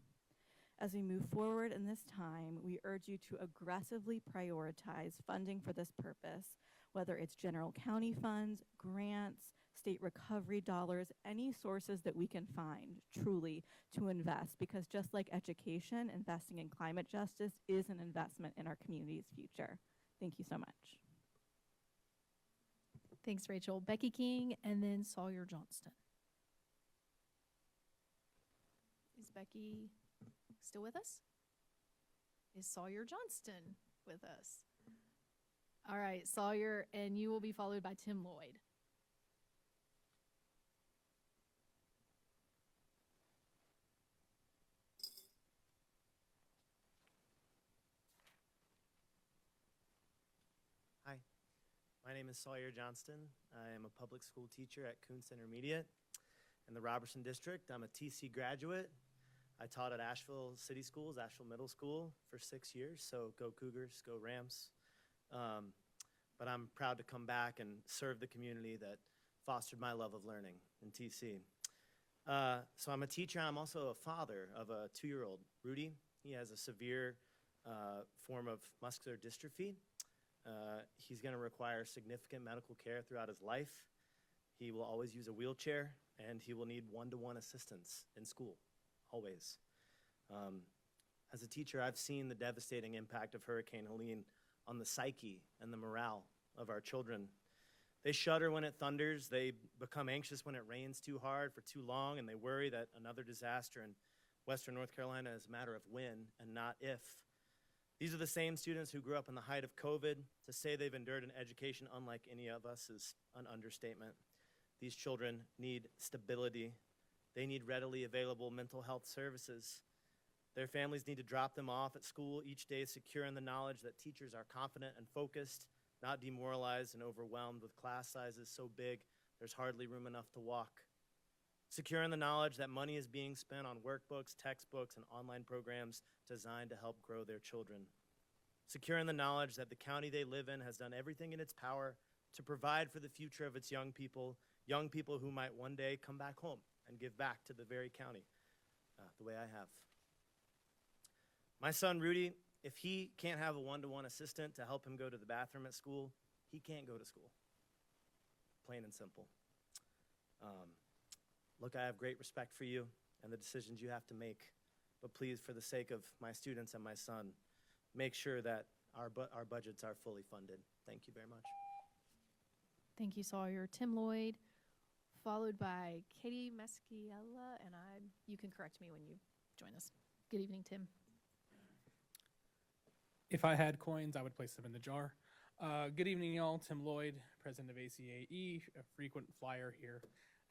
As we move forward in this time, we urge you to aggressively prioritize funding for this purpose, whether it's general county funds, grants, state recovery dollars, any sources that we can find, truly, to invest, because just like education, investing in climate justice is an investment in our community's future. Thank you so much. Thanks, Rachel. Becky King and then Sawyer Johnston. Is Becky still with us? Is Sawyer Johnston with us? All right, Sawyer, and you will be followed by Tim Lloyd. Hi, my name is Sawyer Johnston. I am a public school teacher at Kuntz Intermediate in the Robertson District. I'm a TC graduate. I taught at Asheville City Schools, Asheville Middle School for 6 years, so go Cougars, go Rams. But I'm proud to come back and serve the community that fostered my love of learning in TC. So I'm a teacher. I'm also a father of a 2-year-old, Rudy. He has a severe form of muscular dystrophy. He's going to require significant medical care throughout his life. He will always use a wheelchair, and he will need one-to-one assistance in school, always. As a teacher, I've seen the devastating impact of Hurricane Helene on the psyche and the morale of our children. They shudder when it thunders, they become anxious when it rains too hard for too long, and they worry that another disaster in Western North Carolina is a matter of when and not if. These are the same students who grew up in the height of COVID. To say they've endured an education unlike any of us is an understatement. These children need stability. They need readily available mental health services. Their families need to drop them off at school each day secure in the knowledge that teachers are confident and focused, not demoralized and overwhelmed with class sizes so big there's hardly room enough to walk. Secure in the knowledge that money is being spent on workbooks, textbooks, and online programs designed to help grow their children. Secure in the knowledge that the county they live in has done everything in its power to provide for the future of its young people who might one day come back home and give back to the very county the way I have. My son, Rudy, if he can't have a one-to-one assistant to help him go to the bathroom at school, he can't go to school. Plain and simple. Look, I have great respect for you and the decisions you have to make, but please, for the sake of my students and my son, make sure that our budgets are fully funded. Thank you very much. Thank you, Sawyer. Tim Lloyd, followed by Katie Maschiella, and you can correct me when you join us. Good evening, Tim. If I had coins, I would place them in the jar. Good evening, y'all. Tim Lloyd, president of ACAE, a frequent flyer here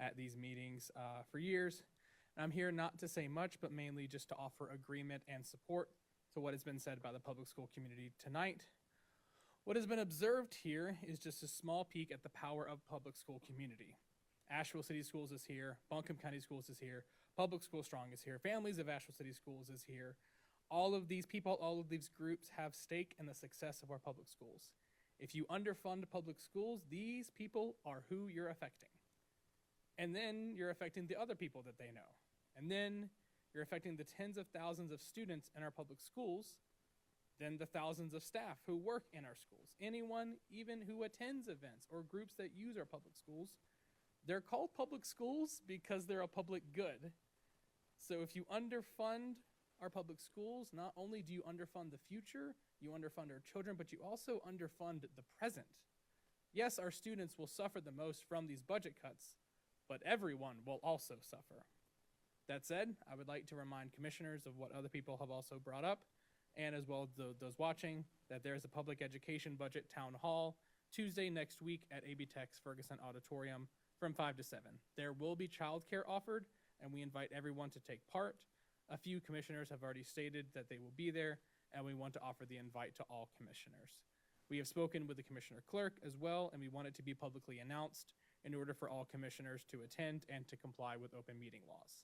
at these meetings for years. And I'm here not to say much, but mainly just to offer agreement and support to what has been said by the public school community tonight. What has been observed here is just a small peek at the power of public school community. Asheville City Schools is here, Buncombe County Schools is here, Public School Strong is here, Families of Asheville City Schools is here. All of these people, all of these groups have stake in the success of our public schools. If you underfund public schools, these people are who you're affecting. And then you're affecting the other people that they know. And then you're affecting the tens of thousands of students in our public schools, then the thousands of staff who work in our schools. Anyone even who attends events or groups that use our public schools, they're called public schools because they're a public good. So if you underfund our public schools, not only do you underfund the future, you underfund our children, but you also underfund the present. Yes, our students will suffer the most from these budget cuts, but everyone will also suffer. That said, I would like to remind commissioners of what other people have also brought up, and as well as those watching, that there is a public education budget town hall Tuesday next week at AB Tech's Ferguson Auditorium from 5 to 7. There will be childcare offered, and we invite everyone to take part. A few commissioners have already stated that they will be there, and we want to offer the invite to all commissioners. We have spoken with the commissioner clerk as well, and we want it to be publicly announced in order for all commissioners to attend and to comply with open meeting laws.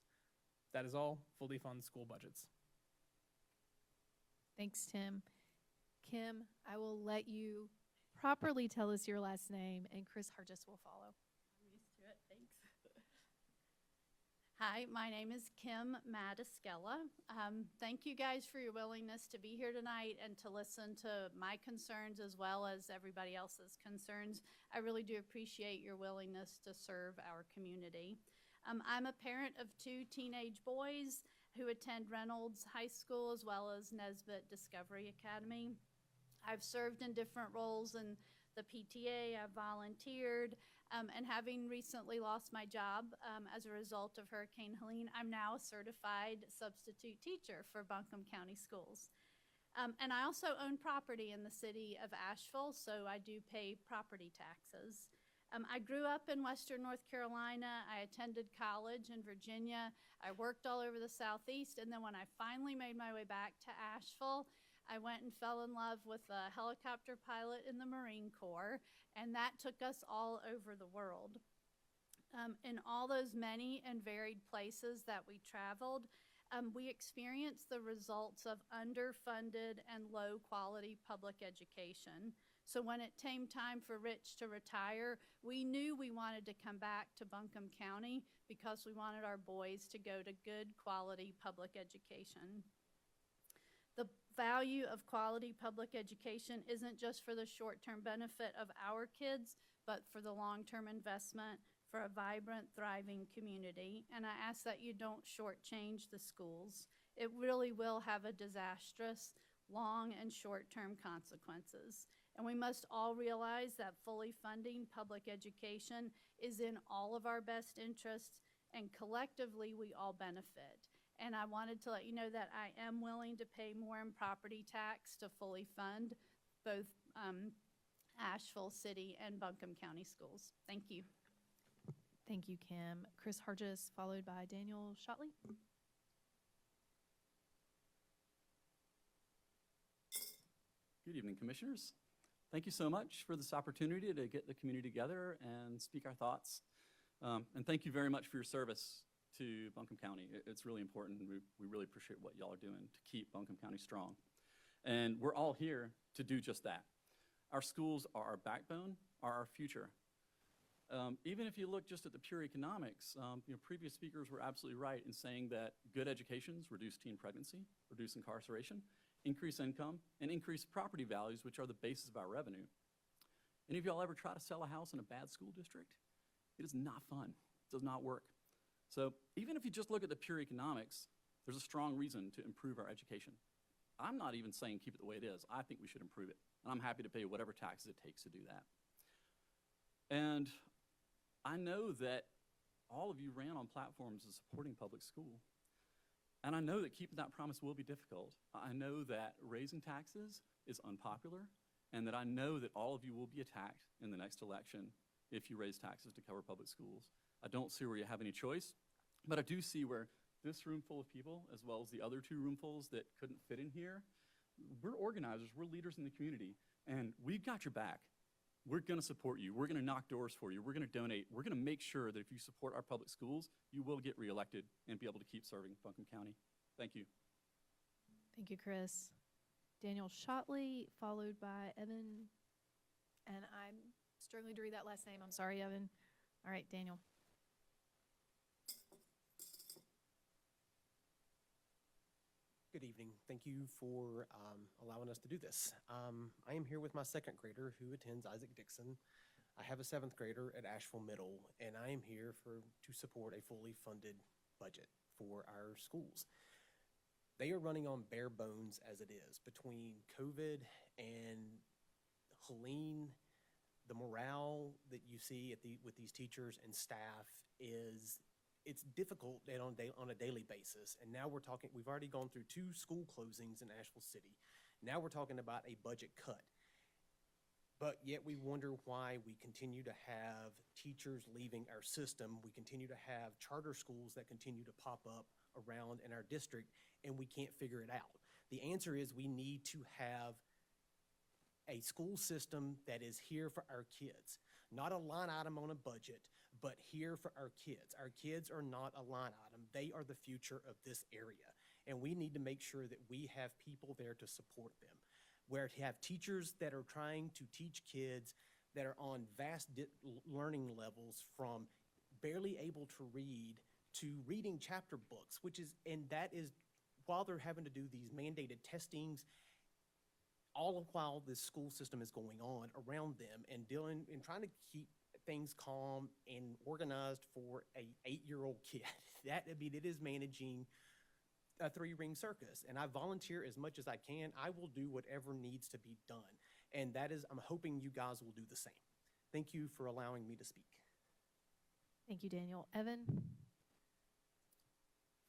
That is all. Fully fund school budgets. Thanks, Tim. Kim, I will let you properly tell us your last name, and Chris Hargis will follow. I'm used to it. Thanks. Hi, my name is Kim Madiskella. Thank you guys for your willingness to be here tonight and to listen to my concerns as well as everybody else's concerns. I really do appreciate your willingness to serve our community. I'm a parent of 2 teenage boys who attend Reynolds High School as well as Nesbitt Discovery Academy. I've served in different roles in the PTA, I've volunteered, and having recently lost my job as a result of Hurricane Helene, I'm now a certified substitute teacher for Buncombe County Schools. And I also own property in the city of Asheville, so I do pay property taxes. I grew up in Western North Carolina. I attended college in Virginia. I worked all over the Southeast, and then when I finally made my way back to Asheville, I went and fell in love with a helicopter pilot in the Marine Corps, and that took us all over the world. In all those many and varied places that we traveled, we experienced the results of underfunded and low quality public education. So when it came time for Rich to retire, we knew we wanted to come back to Buncombe County because we wanted our boys to go to good quality public education. The value of quality public education isn't just for the short-term benefit of our kids, but for the long-term investment for a vibrant, thriving community. And I ask that you don't shortchange the schools. It really will have a disastrous long and short-term consequences. And we must all realize that fully funding public education is in all of our best interests, and collectively we all benefit. And I wanted to let you know that I am willing to pay more in property tax to fully fund both Asheville City and Buncombe County Schools. Thank you. Thank you, Kim. Chris Hargis, followed by Daniel Shotley. Good evening, Commissioners. Thank you so much for this opportunity to get the community together and speak our thoughts. And thank you very much for your service to Buncombe County. It's really important. We really appreciate what y'all are doing to keep Buncombe County strong. And we're all here to do just that. Our schools are our backbone, are our future. Even if you look just at the pure economics, previous speakers were absolutely right in saying that good educations reduce teen pregnancy, reduce incarceration, increase income, and increase property values, which are the basis of our revenue. Any of y'all ever try to sell a house in a bad school district? It is not fun. It does not work. So even if you just look at the pure economics, there's a strong reason to improve our education. I'm not even saying keep it the way it is. I think we should improve it. And I'm happy to pay whatever taxes it takes to do that. And I know that all of you ran on platforms of supporting public school. And I know that keeping that promise will be difficult. I know that raising taxes is unpopular, and that I know that all of you will be attacked in the next election if you raise taxes to cover public schools. I don't see where you have any choice, but I do see where this room full of people, as well as the other two roomfuls that couldn't fit in here, we're organizers, we're leaders in the community, and we've got your back. We're gonna support you. We're gonna knock doors for you. We're gonna donate. We're gonna make sure that if you support our public schools, you will get reelected and be able to keep serving Buncombe County. Thank you. Thank you, Chris. Daniel Shotley, followed by Evan. And I'm struggling to read that last name. I'm sorry, Evan. All right, Daniel. Good evening. Thank you for allowing us to do this. I am here with my second grader who attends Isaac Dixon. I have a seventh grader at Asheville Middle, and I am here to support a fully funded budget for our schools. They are running on bare bones as it is. Between COVID and Helene, the morale that you see with these teachers and staff it's difficult on a daily basis. And now we've already gone through 2 school closings in Asheville City. Now we're talking about a budget cut. But yet we wonder why we continue to have teachers leaving our system. We continue to have charter schools that continue to pop up around in our district, and we can't figure it out. The answer is we need to have a school system that is here for our kids. Not a line item on a budget, but here for our kids. Our kids are not a line item. They are the future of this area. And we need to make sure that we have people there to support them. Where to have teachers that are trying to teach kids that are on vast learning levels, from barely able to read to reading chapter books, that is while they're having to do these mandated testings, all the while this school system is going on around them and trying to keep things calm and organized for a 8-year-old kid. It is managing a 3-ring circus, and I volunteer as much as I can. I will do whatever needs to be done. And that is, I'm hoping you guys will do the same. Thank you for allowing me to speak. Thank you, Daniel. Evan,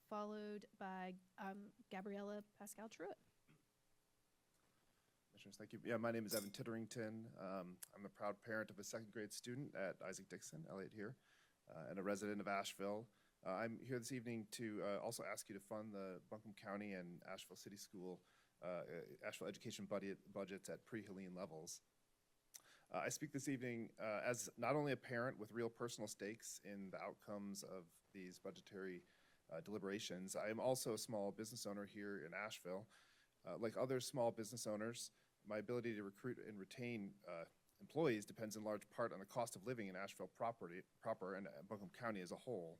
followed by Gabriella Pascal Truitt. Commissioners, thank you. Yeah, my name is Evan Titterington. I'm the proud parent of a second grade student at Isaac Dixon, Elliott here, and a resident of Asheville. I'm here this evening to also ask you to fund the Buncombe County and Asheville City School, Asheville education budgets at pre-Helene levels. I speak this evening as not only a parent with real personal stakes in the outcomes of these budgetary deliberations, I am also a small business owner here in Asheville. Like other small business owners, my ability to recruit and retain employees depends in large part on the cost of living in Asheville proper and Buncombe County as a whole.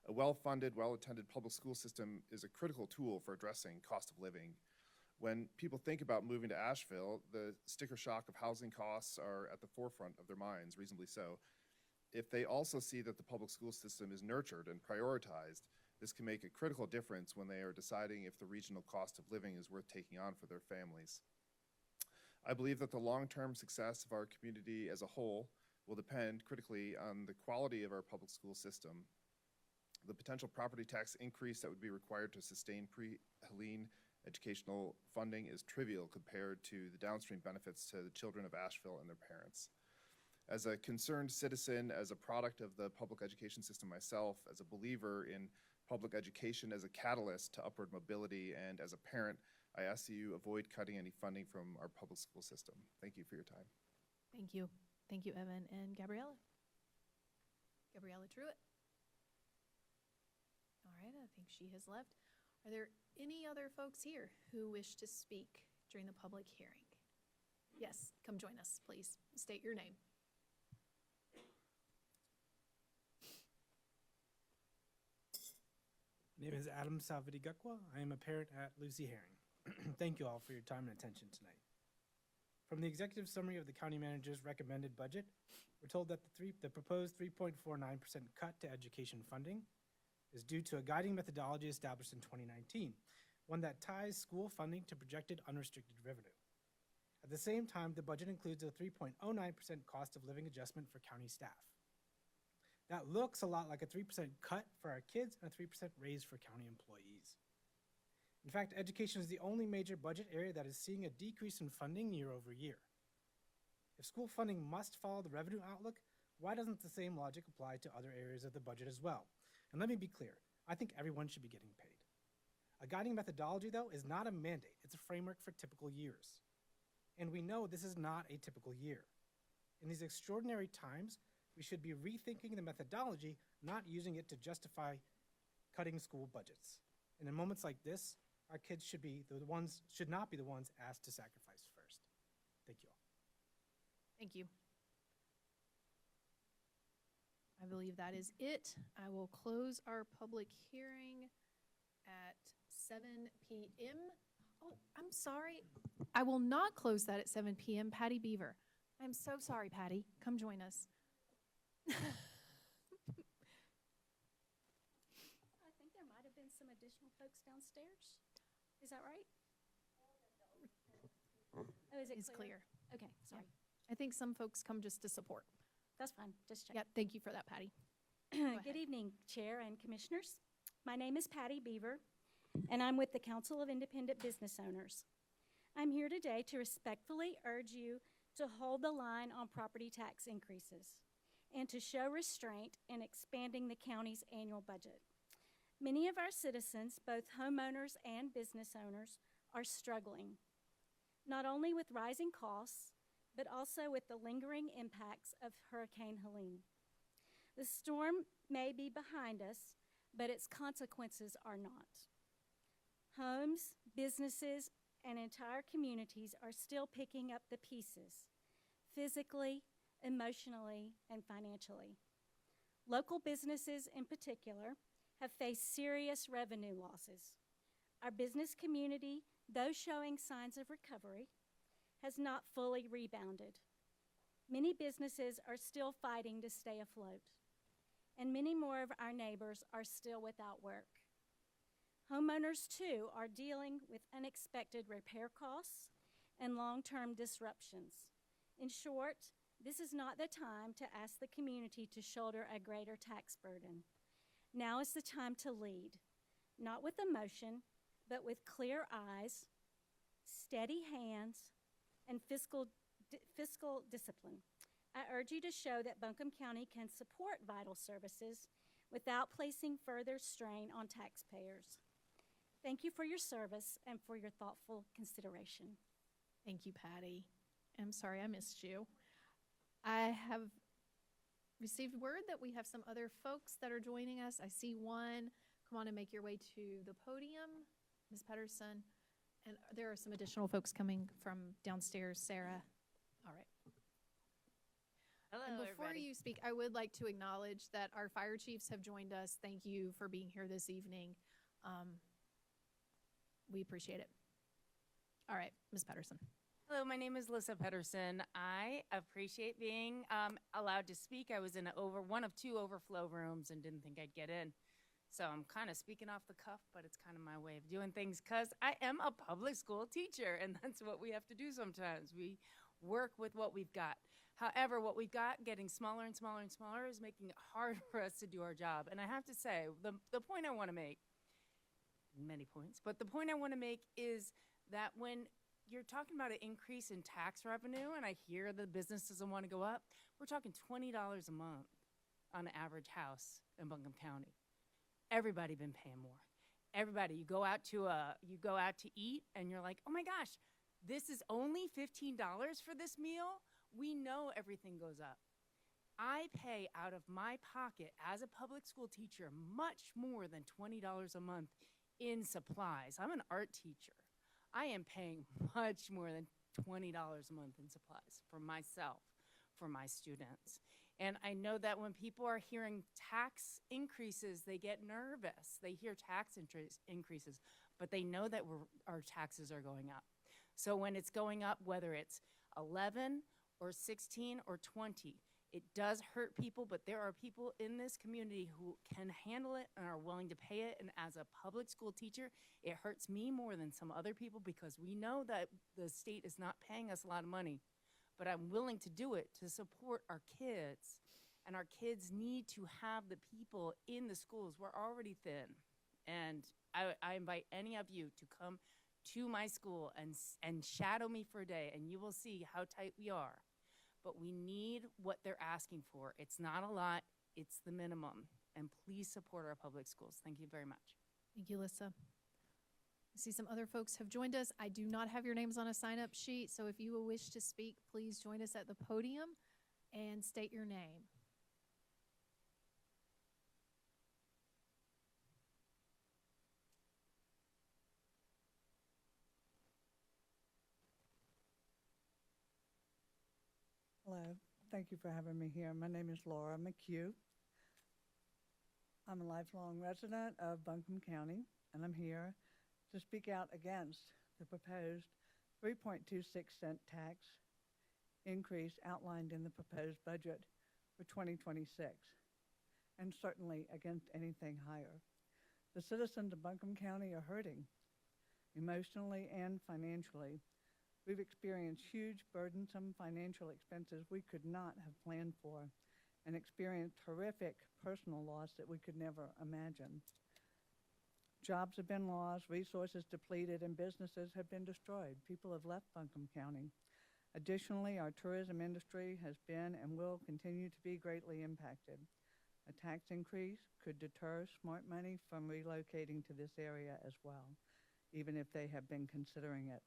A well-funded, well-attended public school system is a critical tool for addressing cost of living. When people think about moving to Asheville, the sticker shock of housing costs are at the forefront of their minds, reasonably so. If they also see that the public school system is nurtured and prioritized, this can make a critical difference when they are deciding if the regional cost of living is worth taking on for their families. I believe that the long-term success of our community as a whole will depend critically on the quality of our public school system. The potential property tax increase that would be required to sustain pre-Helene educational funding is trivial compared to the downstream benefits to the children of Asheville and their parents. As a concerned citizen, as a product of the public education system myself, as a believer in public education as a catalyst to upward mobility, and as a parent, I ask that you avoid cutting any funding from our public school system. Thank you for your time. Thank you. Thank you, Evan. And Gabriella? Gabriella Truitt. All right, I think she has left. Are there any other folks here who wish to speak during the public hearing? Yes, come join us, please. State your name. My name is Adam Salvadigakwa. I am a parent at Lucy Herring. Thank you all for your time and attention tonight. From the executive summary of the county manager's recommended budget, we're told that the proposed 3.49% cut to education funding is due to a guiding methodology established in 2019, one that ties school funding to projected unrestricted revenue. At the same time, the budget includes a 3.09% cost of living adjustment for county staff. That looks a lot like a 3% cut for our kids and a 3% raise for county employees. In fact, education is the only major budget area that is seeing a decrease in funding year over year. If school funding must follow the revenue outlook, why doesn't the same logic apply to other areas of the budget as well? And let me be clear, I think everyone should be getting paid. A guiding methodology, though, is not a mandate. It's a framework for typical years. And we know this is not a typical year. In these extraordinary times, we should be rethinking the methodology, not using it to justify cutting school budgets. And in moments like this, our kids should not be the ones asked to sacrifice first. Thank you all. Thank you. I believe that is it. I will close our public hearing at 7 p.m. Oh, I'm sorry. I will not close that at 7 p.m. Patty Beaver. I'm so sorry, Patty. Come join us. I think there might have been some additional folks downstairs. Is that right? Oh, is it It's clear? clear. Okay, sorry. I think some folks come just to support. That's fine, just check. Yeah, thank you for that, Patty. ahead. Good evening, Chair and Commissioners. My name is Patty Beaver, and I'm with the Council of Independent Business Owners. I'm here today to respectfully urge you to hold the line on property tax increases and to show restraint in expanding the county's annual budget. Many of our citizens, both homeowners and business owners, are struggling, not only with rising costs, but also with the lingering impacts of Hurricane Helene. The storm may be behind us, but its consequences are not. Homes, businesses, and entire communities are still picking up the pieces, physically, emotionally, and financially. Local businesses in particular have faced serious revenue losses. Our business community, though showing signs of recovery, has not fully rebounded. Many businesses are still fighting to stay afloat, and many more of our neighbors are still without work. Homeowners, too, are dealing with unexpected repair costs and long-term disruptions. In short, this is not the time to ask the community to shoulder a greater tax burden. Now is the time to lead, not with emotion, but with clear eyes, steady hands, and fiscal discipline. I urge you to show that Buncombe County can support vital services without placing further strain on taxpayers. Thank you for your service and for your thoughtful consideration. Thank you, Patty. I'm sorry I missed you. I have received word that we have some other folks that are joining us. I see one. Come on and make your way to the podium, Ms. Pedersen. And there are some additional folks coming from downstairs. Sarah. All right. Hello, and before everybody. you speak, I would like to acknowledge that our fire chiefs have joined us. Thank you for being here this evening. We appreciate it. All right, Ms. Pedersen. Hello, my name is Lissa Pedersen. I appreciate being allowed to speak. I was in one of 2 overflow rooms and didn't think I'd get in. So I'm kind of speaking off the cuff, but it's kind of my way of doing things because I am a public school teacher, and that's what we have to do sometimes. We work with what we've got. However, what we've got getting smaller and smaller and smaller is making it hard for us to do our job. And I have to say, the point I want to make, many points, but the point I want to make is that when you're talking about an increase in tax revenue, and I hear the business doesn't want to go up, we're talking $20 a month on an average house in Buncombe County. Everybody been paying more. Everybody, you go out to eat, and you're like, oh my gosh, this is only $15 for this meal? We know everything goes up. I pay out of my pocket as a public school teacher much more than $20 a month in supplies. I'm an art teacher. I am paying much more than $20 a month in supplies for myself, for my students. And I know that when people are hearing tax increases, they get nervous. They hear tax increases, but they know that our taxes are going up. So when it's going up, whether it's 11 or 16 or 20, it does hurt people, but there are people in this community who can handle it and are willing to pay it. And as a public school teacher, it hurts me more than some other people because we know that the state is not paying us a lot of money, but I'm willing to do it to support our kids. And our kids need to have the people in the schools. We're already thin. And I invite any of you to come to my school and shadow me for a day, and you will see how tight we are. But we need what they're asking for. It's not a lot, it's the minimum. And please support our public schools. Thank you very much. Thank you, Lissa. I see some other folks have joined us. I do not have your names on a sign-up sheet, so if you will wish to speak, please join us at the podium and state your name. Hello, thank you for having me here. My name is Laura McHugh. I'm a lifelong resident of Buncombe County, and I'm here to speak out against the proposed 3.26-cent tax increase outlined in the proposed budget for 2026, and certainly against anything higher. The citizens of Buncombe County are hurting, emotionally and financially. We've experienced huge, burdensome financial expenses we could not have planned for, and experienced horrific personal loss that we could never imagine. Jobs have been lost, resources depleted, and businesses have been destroyed. People have left Buncombe County. Additionally, our tourism industry has been and will continue to be greatly impacted. A tax increase could deter smart money from relocating to this area as well, even if they have been considering it.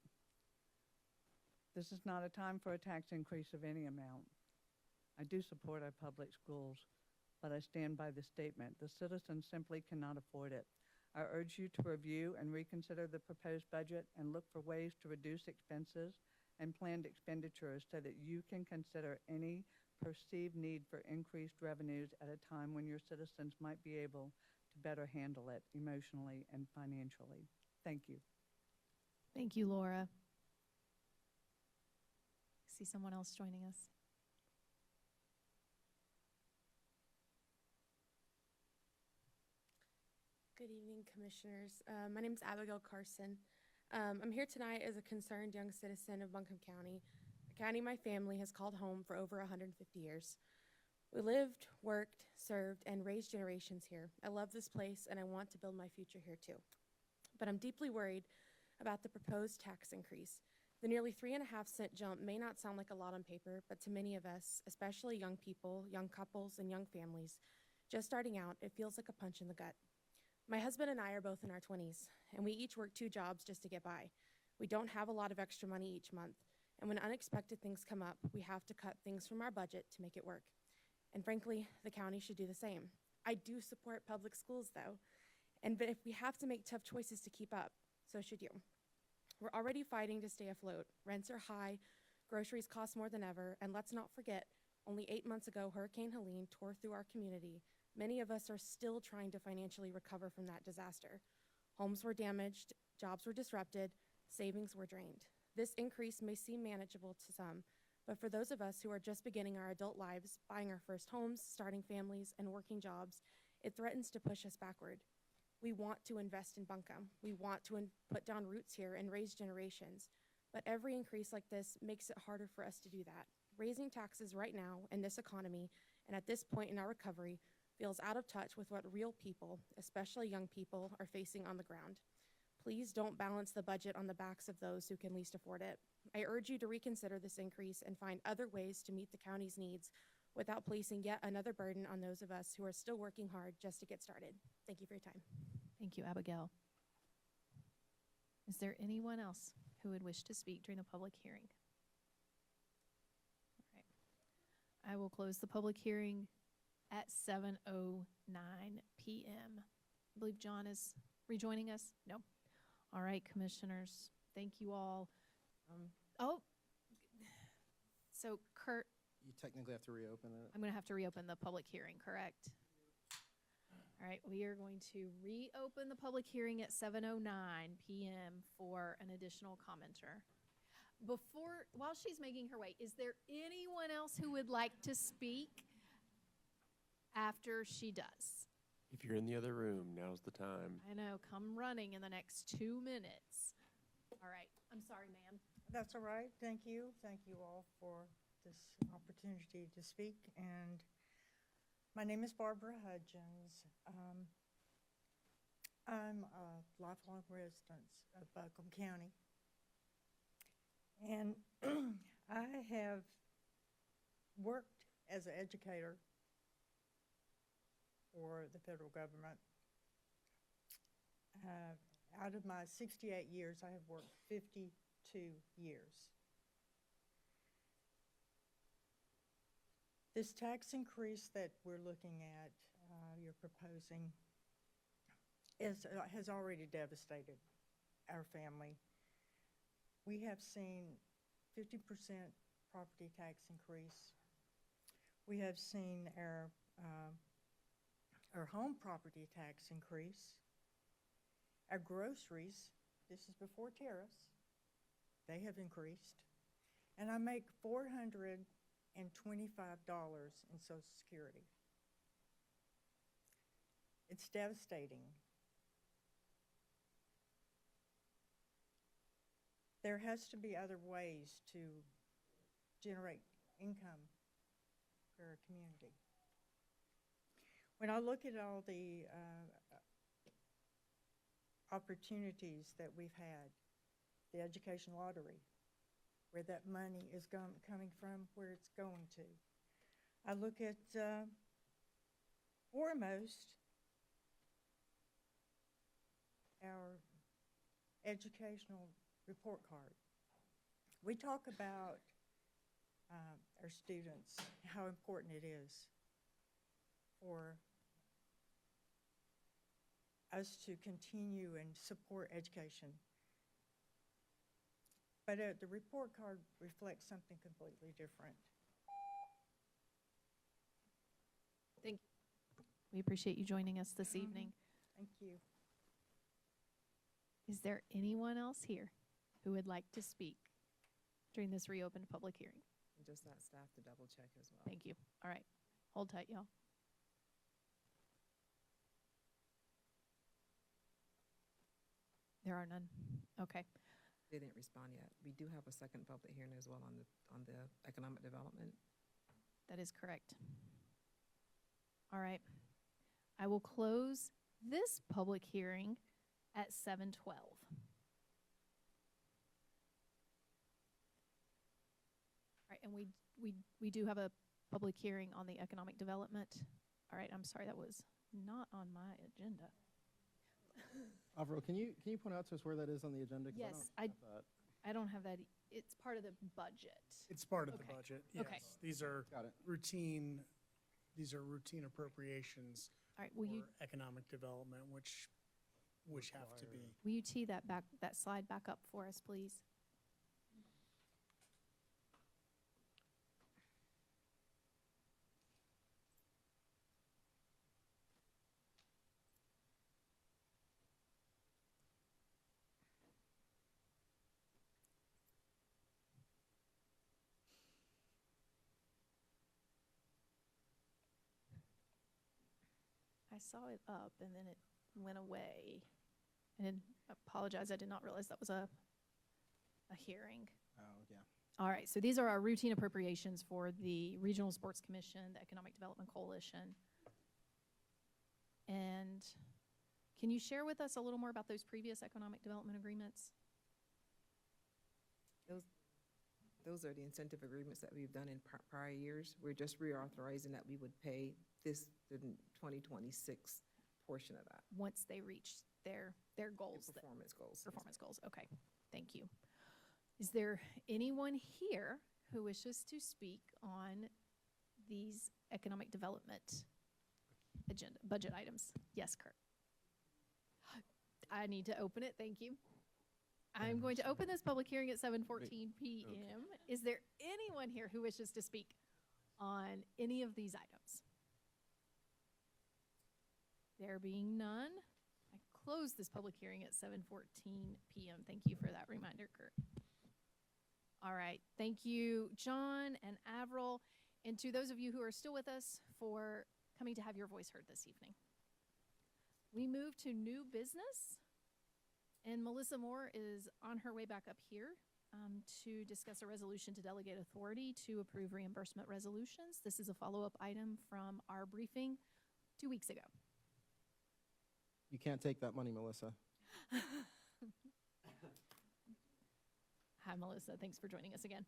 This is not a time for a tax increase of any amount. I do support our public schools, but I stand by the statement. The citizens simply cannot afford it. I urge you to review and reconsider the proposed budget and look for ways to reduce expenses and planned expenditures so that you can consider any perceived need for increased revenues at a time when your citizens might be able to better handle it emotionally and financially. Thank you. Thank you, Laura. I see someone else joining us. Good evening, Commissioners. My name is Abigail Carson. I'm here tonight as a concerned young citizen of Buncombe County, a county my family has called home for over 150 years. We lived, worked, served, and raised generations here. I love this place and I want to build my future here too. But I'm deeply worried about the proposed tax increase. The nearly 3.5-cent jump may not sound like a lot on paper, but to many of us, especially young people, young couples, and young families, just starting out, it feels like a punch in the gut. My husband and I are both in our 20s, and we each work 2 jobs just to get by. We don't have a lot of extra money each month, and when unexpected things come up, we have to cut things from our budget to make it work. And frankly, the county should do the same. I do support public schools, though, but if we have to make tough choices to keep up, so should you. We're already fighting to stay afloat. Rents are high, groceries cost more than ever, and let's not forget, only 8 months ago, Hurricane Helene tore through our community. Many of us are still trying to financially recover from that disaster. Homes were damaged, jobs were disrupted, savings were drained. This increase may seem manageable to some, but for those of us who are just beginning our adult lives, buying our first homes, starting families, and working jobs, it threatens to push us backward. We want to invest in Buncombe. We want to put down roots here and raise generations. But every increase like this makes it harder for us to do that. Raising taxes right now in this economy and at this point in our recovery feels out of touch with what real people, especially young people, are facing on the ground. Please don't balance the budget on the backs of those who can least afford it. I urge you to reconsider this increase and find other ways to meet the county's needs without placing yet another burden on those of us who are still working hard just to get started. Thank you for your time. Thank you, Abigail. Is there anyone else who would wish to speak during the public hearing? All right. I will close the public hearing at 7:09 p.m. I believe John is rejoining us. No. All right, commissioners. Thank you all. So Kurt, You technically have to reopen it. I'm going to have to reopen the public hearing, correct? All right, we are going to reopen the public hearing at 7:09 p.m. for an additional commenter. While she's making her way, is there anyone else who would like to speak after she does? If you're in the other room, now's the time. I know, come running in the next 2 minutes. All right, I'm sorry, ma'am. That's all right. Thank you. Thank you all for this opportunity to speak. And my name is Barbara Hudgens. I'm a lifelong resident of Buncombe County. And I have worked as an educator for the federal government. Out of my 68 years, I have worked 52 years. This tax increase that we're looking at, you're proposing, has already devastated our family. We have seen 50% property tax increase. We have seen our home property tax increase. Our groceries, this is before tariffs, they have increased. And I make $425 in Social Security. It's devastating. There has to be other ways to generate income for our community. When I look at all the opportunities that we've had, the education lottery, where that money is coming from, where it's going to. I look at foremost our educational report card. We talk about our students, how important it is for us to continue and support education. But the report card reflects something completely different. Thank you. We appreciate you joining us this evening. Thank you. Is there anyone else here who would like to speak during this reopened public hearing? Just that staff to double check as well. Thank you. All right. Hold tight, y'all. There are none. Okay. They didn't respond yet. We do have a second public hearing as well on the economic development. That is correct. All right. I will close this public hearing at 7:12. All right, and we do have a public hearing on the economic development. All right, I'm sorry, that was not on my agenda. Avril, can you point out to us where that is on the agenda? 'Cause Yes, I don't have that. I don't have that. It's part of the budget. It's part of the Okay. budget, yes. Okay. These are Got it. routine appropriations All right, for economic development, which have to be. will you tee that slide back up for us, please? I saw it up and then it went away. And I apologize, I did not realize that was a hearing. Oh, yeah. All right, so these are our routine appropriations for the Regional Sports Commission, the Economic Development Coalition. And can you share with us a little more about those previous economic development agreements? Those are the incentive agreements that we've done in prior years. We're just reauthorizing that we would pay the 2026 portion of that. Once they reach their goals. The performance goals. Performance goals, okay, thank you. Is there anyone here who wishes to speak on these economic development budget items? Yes, Kurt. I need to open it, thank you. I'm going to open this public hearing at 7:14 p.m. Is there anyone here who wishes to speak on any of these items? There being none, I close this public hearing at 7:14 p.m. Thank you for that reminder, Kurt. All right, thank you, John and Avril, and to those of you who are still with us for coming to have your voice heard this evening. We move to new business. And Melissa Moore is on her way back up here to discuss a resolution to delegate authority to approve reimbursement resolutions. This is a follow-up item from our briefing 2 weeks ago. You can't take that money, Melissa. Hi, Melissa. Thanks for joining us again.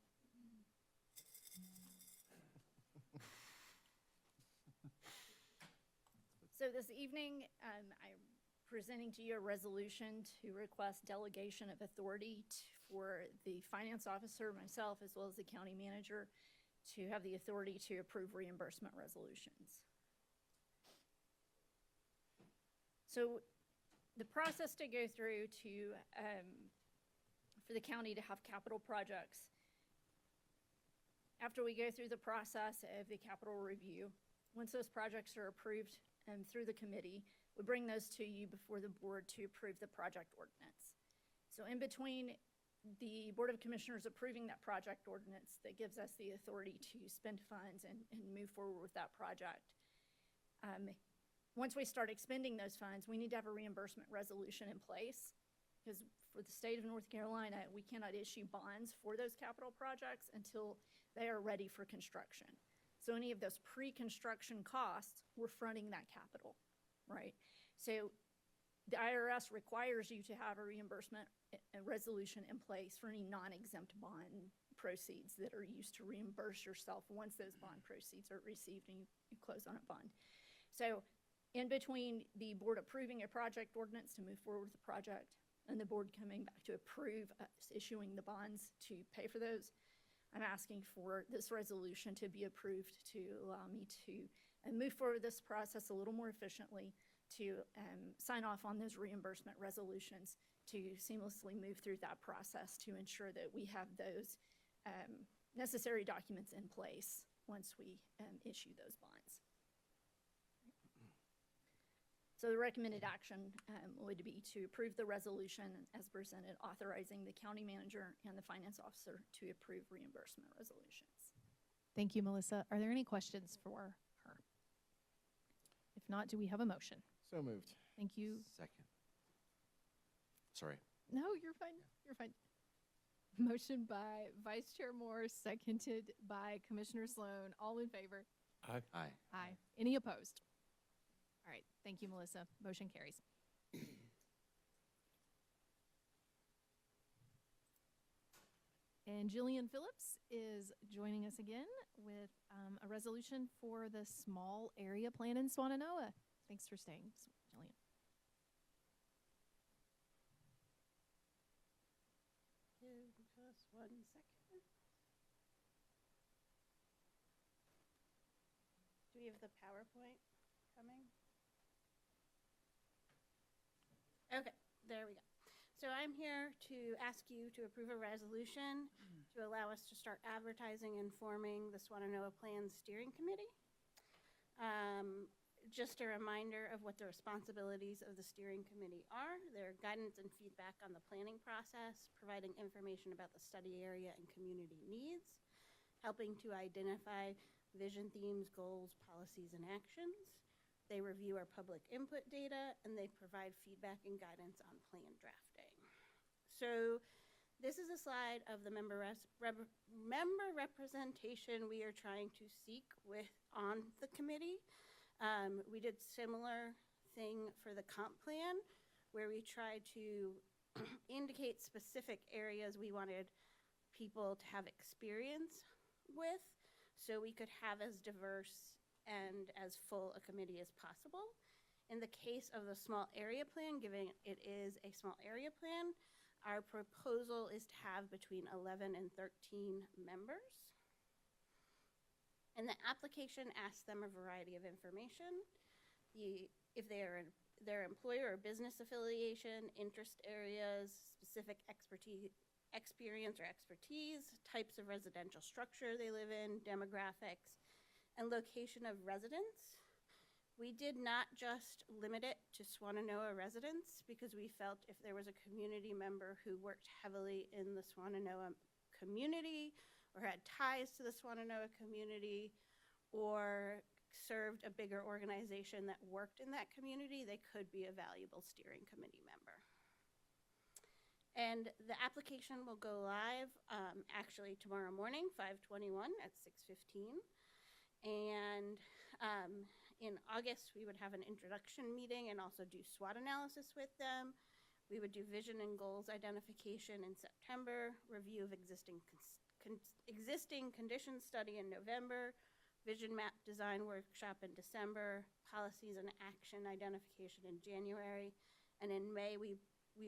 So this evening, I'm presenting to you a resolution to request delegation of authority for the finance officer, myself, as well as the county manager, to have the authority to approve reimbursement resolutions. So the process to go through for the county to have capital projects, after we go through the process of the capital review, once those projects are approved through the committee, we bring those to you before the board to approve the project ordinance. So in between the Board of Commissioners approving that project ordinance that gives us the authority to spend funds and move forward with that project, once we start expending those funds, we need to have a reimbursement resolution in place, because for the state of North Carolina, we cannot issue bonds for those capital projects until they are ready for construction. So any of those pre-construction costs, we're fronting that capital, right? So the IRS requires you to have a reimbursement resolution in place for any non-exempt bond proceeds that are used to reimburse yourself once those bond proceeds are received and you close on a bond. So in between the board approving a project ordinance to move forward with the project and the board coming back to approve us issuing the bonds to pay for those, I'm asking for this resolution to be approved to allow me to move forward this process a little more efficiently, to sign off on those reimbursement resolutions, to seamlessly move through that process to ensure that we have those necessary documents in place once we issue those bonds. So the recommended action would be to approve the resolution as presented, authorizing the county manager and the finance officer to approve reimbursement resolutions. Thank you, Melissa. Are there any questions for her? If not, do we have a motion? So moved. Thank you. Second. Sorry. No, you're fine. You're fine. Motion by Vice Chair Moore, seconded by Commissioner Sloan. All in favor? Aye. Aye. Aye. Any opposed? All right. Thank you, Melissa. Motion carries. And Jillian Phillips is joining us again with a resolution for the small area plan in Swannanoa. Thanks for staying, Jillian. Just 1 second. Do we have the PowerPoint coming? Okay, there we go. So I'm here to ask you to approve a resolution to allow us to start advertising and forming the Swannanoa Plan Steering Committee. Just a reminder of what the responsibilities of the steering committee are. Their guidance and feedback on the planning process, providing information about the study area and community needs, helping to identify vision themes, goals, policies, and actions. They review our public input data, and they provide feedback and guidance on plan drafting. So this is a slide of the member representation we are trying to seek on the committee. We did similar thing for the comp plan, where we tried to indicate specific areas we wanted people to have experience with, so we could have as diverse and as full a committee as possible. In the case of the small area plan, given it is a small area plan, our proposal is to have between 11 and 13 members. And the application asks them a variety of information. If they're their employer or business affiliation, interest areas, specific experience or expertise, types of residential structure they live in, demographics, and location of residence. We did not just limit it to Swannanoa residents, because we felt if there was a community member who worked heavily in the Swannanoa community or had ties to the Swannanoa community or served a bigger organization that worked in that community, they could be a valuable steering committee member. And the application will go live actually tomorrow morning, 5/21 at 6:15. And in August, we would have an introduction meeting and also do SWOT analysis with them. We would do vision and goals identification in September, review of existing condition study in November, vision map design workshop in December, policies and action identification in January, and in May we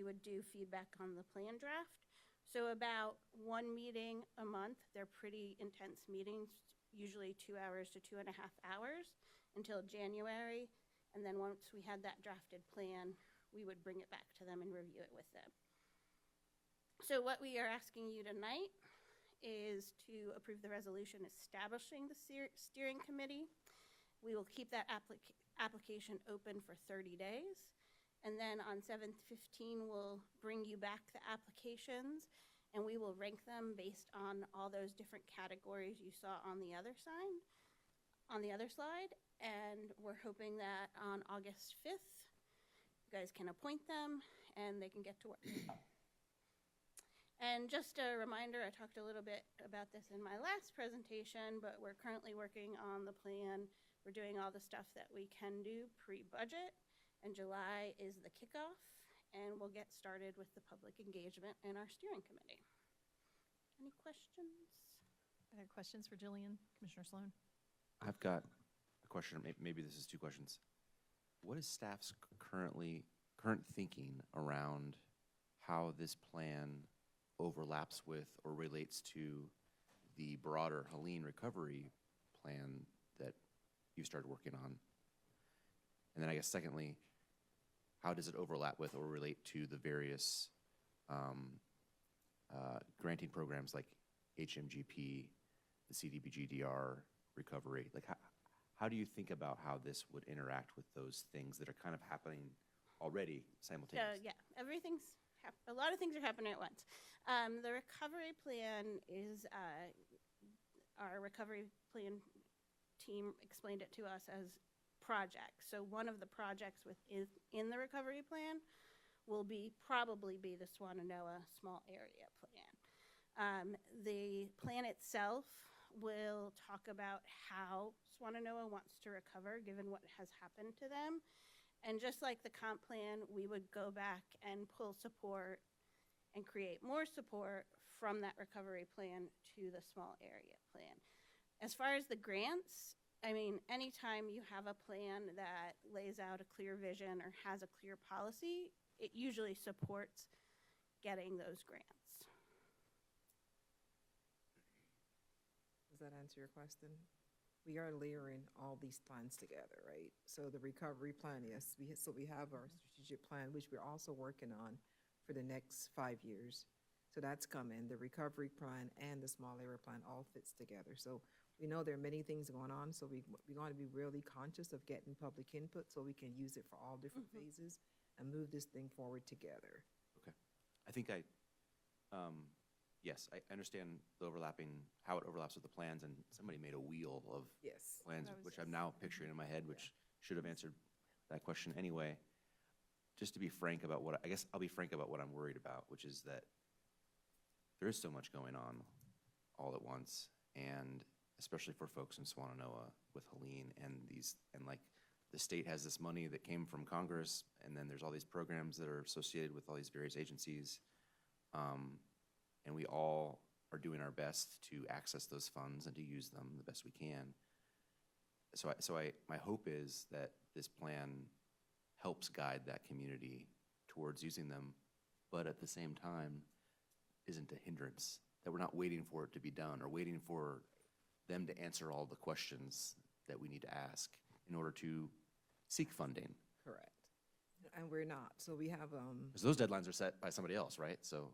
would do feedback on the plan draft. So about one meeting a month. They're pretty intense meetings, usually 2 hours to 2.5 hours until January, and then once we had that drafted plan, we would bring it back to them and review it with them. So what we are asking you tonight is to approve the resolution establishing the steering committee. We will keep that application open for 30 days. And then on 7/15, we'll bring you back the applications, and we will rank them based on all those different categories you saw on the other slide. And we're hoping that on August 5th, you guys can appoint them and they can get to work. And just a reminder, I talked a little bit about this in my last presentation, but we're currently working on the plan. We're doing all the stuff that we can do pre-budget, and July is the kickoff, and we'll get started with the public engagement in our steering committee. Any questions? Other questions for Jillian? Commissioner Sloan? I've got a question, maybe this is two questions. What is staff's current thinking around how this plan overlaps with or relates to the broader Helene recovery plan that you started working on? And then I guess secondly, how does it overlap with or relate to the various granting programs like HMGP, the CDBG-DR recovery? Like how do you think about how this would interact with those things that are kind of happening already simultaneously? Yeah, a lot of things are happening at once. The recovery plan is, our recovery plan team explained it to us as projects. So one of the projects in the recovery plan will probably be the Swananoa Small Area Plan. The plan itself will talk about how Swananoa wants to recover given what has happened to them. And just like the comp plan, we would go back and pull support and create more support from that recovery plan to the small area plan. As far as the grants, I mean, anytime you have a plan that lays out a clear vision or has a clear policy, it usually supports getting those grants. Does that answer your question? We are layering all these plans together, right? So the recovery plan, yes, we have our strategic plan, which we're also working on for the next 5 years. So that's coming. The recovery plan and the small area plan all fits together. So we know there are many things going on, so we want to be really conscious of getting public input so we can use it for all different phases and move this thing forward together. Okay. I think yes, I understand the how it overlaps with the plans, and somebody made a wheel of Yes. plans, which I'm now picturing in my head, which should have answered that question anyway. Just to be frank about I guess I'll be frank about what I'm worried about, which is that there is so much going on all at once, and especially for folks in Swananoa with Helene and like the state has this money that came from Congress, and then there's all these programs that are associated with all these various agencies. And we all are doing our best to access those funds and to use them the best we can. So my hope is that this plan helps guide that community towards using them, but at the same time isn't a hindrance, that we're not waiting for it to be done or waiting for them to answer all the questions that we need to ask in order to seek funding. Correct. And we're not. So we have Because those deadlines are set by somebody else, right? So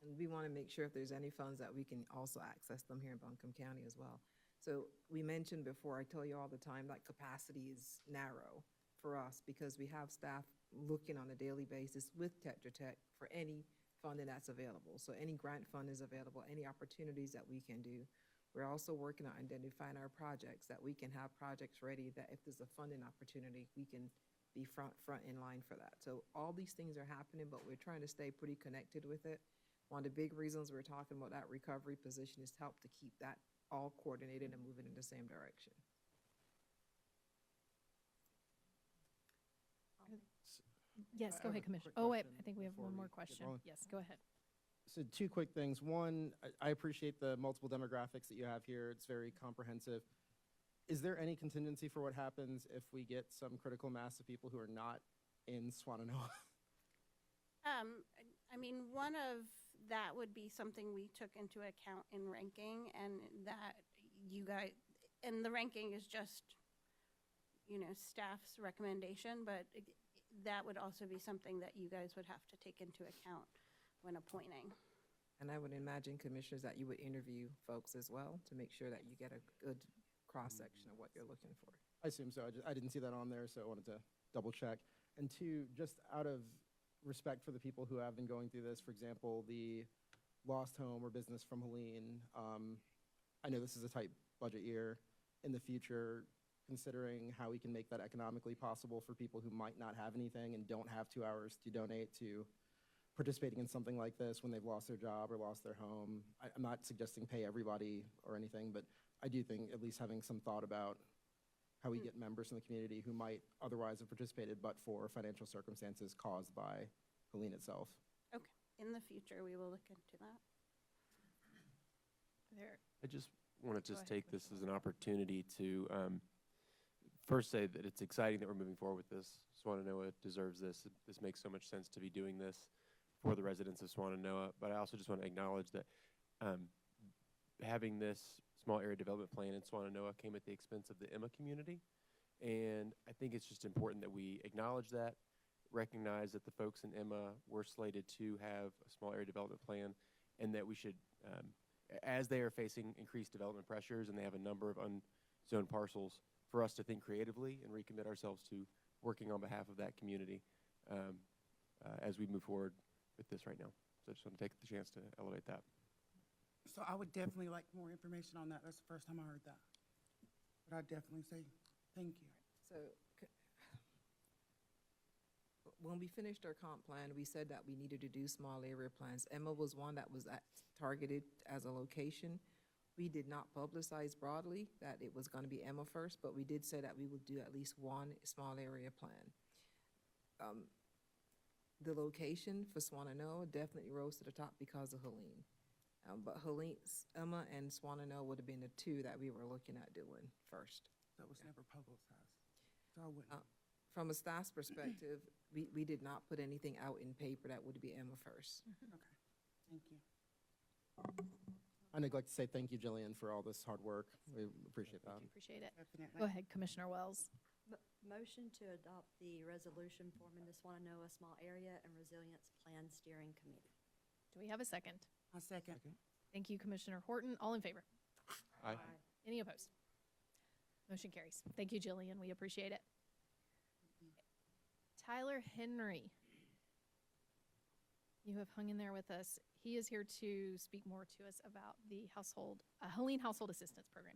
and we want to make sure if there's any funds that we can also access them here in Buncombe County as well. So we mentioned before, I tell you all the time, that capacity is narrow for us because we have staff looking on a daily basis with Tetra Tech for any funding that's available. So any grant fund is available, any opportunities that we can do. We're also working on identifying our projects, that we can have projects ready, that if there's a funding opportunity, we can be front in line for that. So all these things are happening, but we're trying to stay pretty connected with it. One of the big reasons we're talking about that recovery position is to help to keep that all coordinated and moving in the same direction. Yes, go have ahead, a Commissioner. quick Oh, wait, question I think we have before one we more get question. rolling. Yes, go ahead. So 2 quick things. One, I appreciate the multiple demographics that you have here. It's very comprehensive. Is there any contingency for what happens if we get some critical mass of people who are not in Swananoa? I mean, one of that would be something we took into account in ranking, and that you guys, and the ranking is just, staff's recommendation, but that would also be something that you guys would have to take into account when appointing. And I would imagine, commissioners, that you would interview folks as well to make sure that you get a good cross-section of what you're looking for. I assume so. I didn't see that on there, so I wanted to double check. And 2, just out of respect for the people who have been going through this, for example, the lost home or business from Helene, I know this is a tight budget year. In the future, considering how we can make that economically possible for people who might not have anything and don't have 2 hours to donate to participating in something like this when they've lost their job or lost their home. I'm not suggesting pay everybody or anything, but I do think at least having some thought about how we get members in the community who might otherwise have participated but for financial circumstances caused by Helene itself. Okay, in the future, we will look into that. I just want to take this as an opportunity to first say that it's exciting that we're moving forward with this. Swananoa deserves this. This makes so much sense to be doing this for the residents of Swananoa. But I also just want to acknowledge that having this small area development plan in Swananoa came at the expense of the Emma community. And I think it's just important that we acknowledge that, recognize that the folks in Emma were slated to have a small area development plan, and that we should, as they are facing increased development pressures and they have a number of unzoned parcels, for us to think creatively and recommit ourselves to working on behalf of that community as we move forward with this right now. So I just want to take the chance to elevate that. So I would definitely like more information on that. That's the first time I heard that. But I'd definitely say thank you. So when we finished our comp plan, we said that we needed to do small area plans. Emma was one that was targeted as a location. We did not publicize broadly that it was going to be Emma first, but we did say that we would do at least one small area plan. The location for Swanano definitely rose to the top because of Helene. But Emma and Swanano would have been the two that we were looking at doing first. That was never publicized, so I wouldn't. From a staff's perspective, we did not put anything out in paper that would be Emma first. Okay, thank you. I'd like to say thank you, Jillian, for all this hard work. We appreciate that. Appreciate it. Definitely. Go ahead, Commissioner Wells. Motion to adopt the resolution forming the Swannanoa Small Area and Resilience Plan Steering Committee. Do we have a second? A second. Thank you, Commissioner Horton. All in favor? Aye. Any opposed? Motion carries. Thank you, Jillian. We appreciate it. Tyler Henry. You have hung in there with us. He is here to speak more to us about the Helene Household Assistance Program.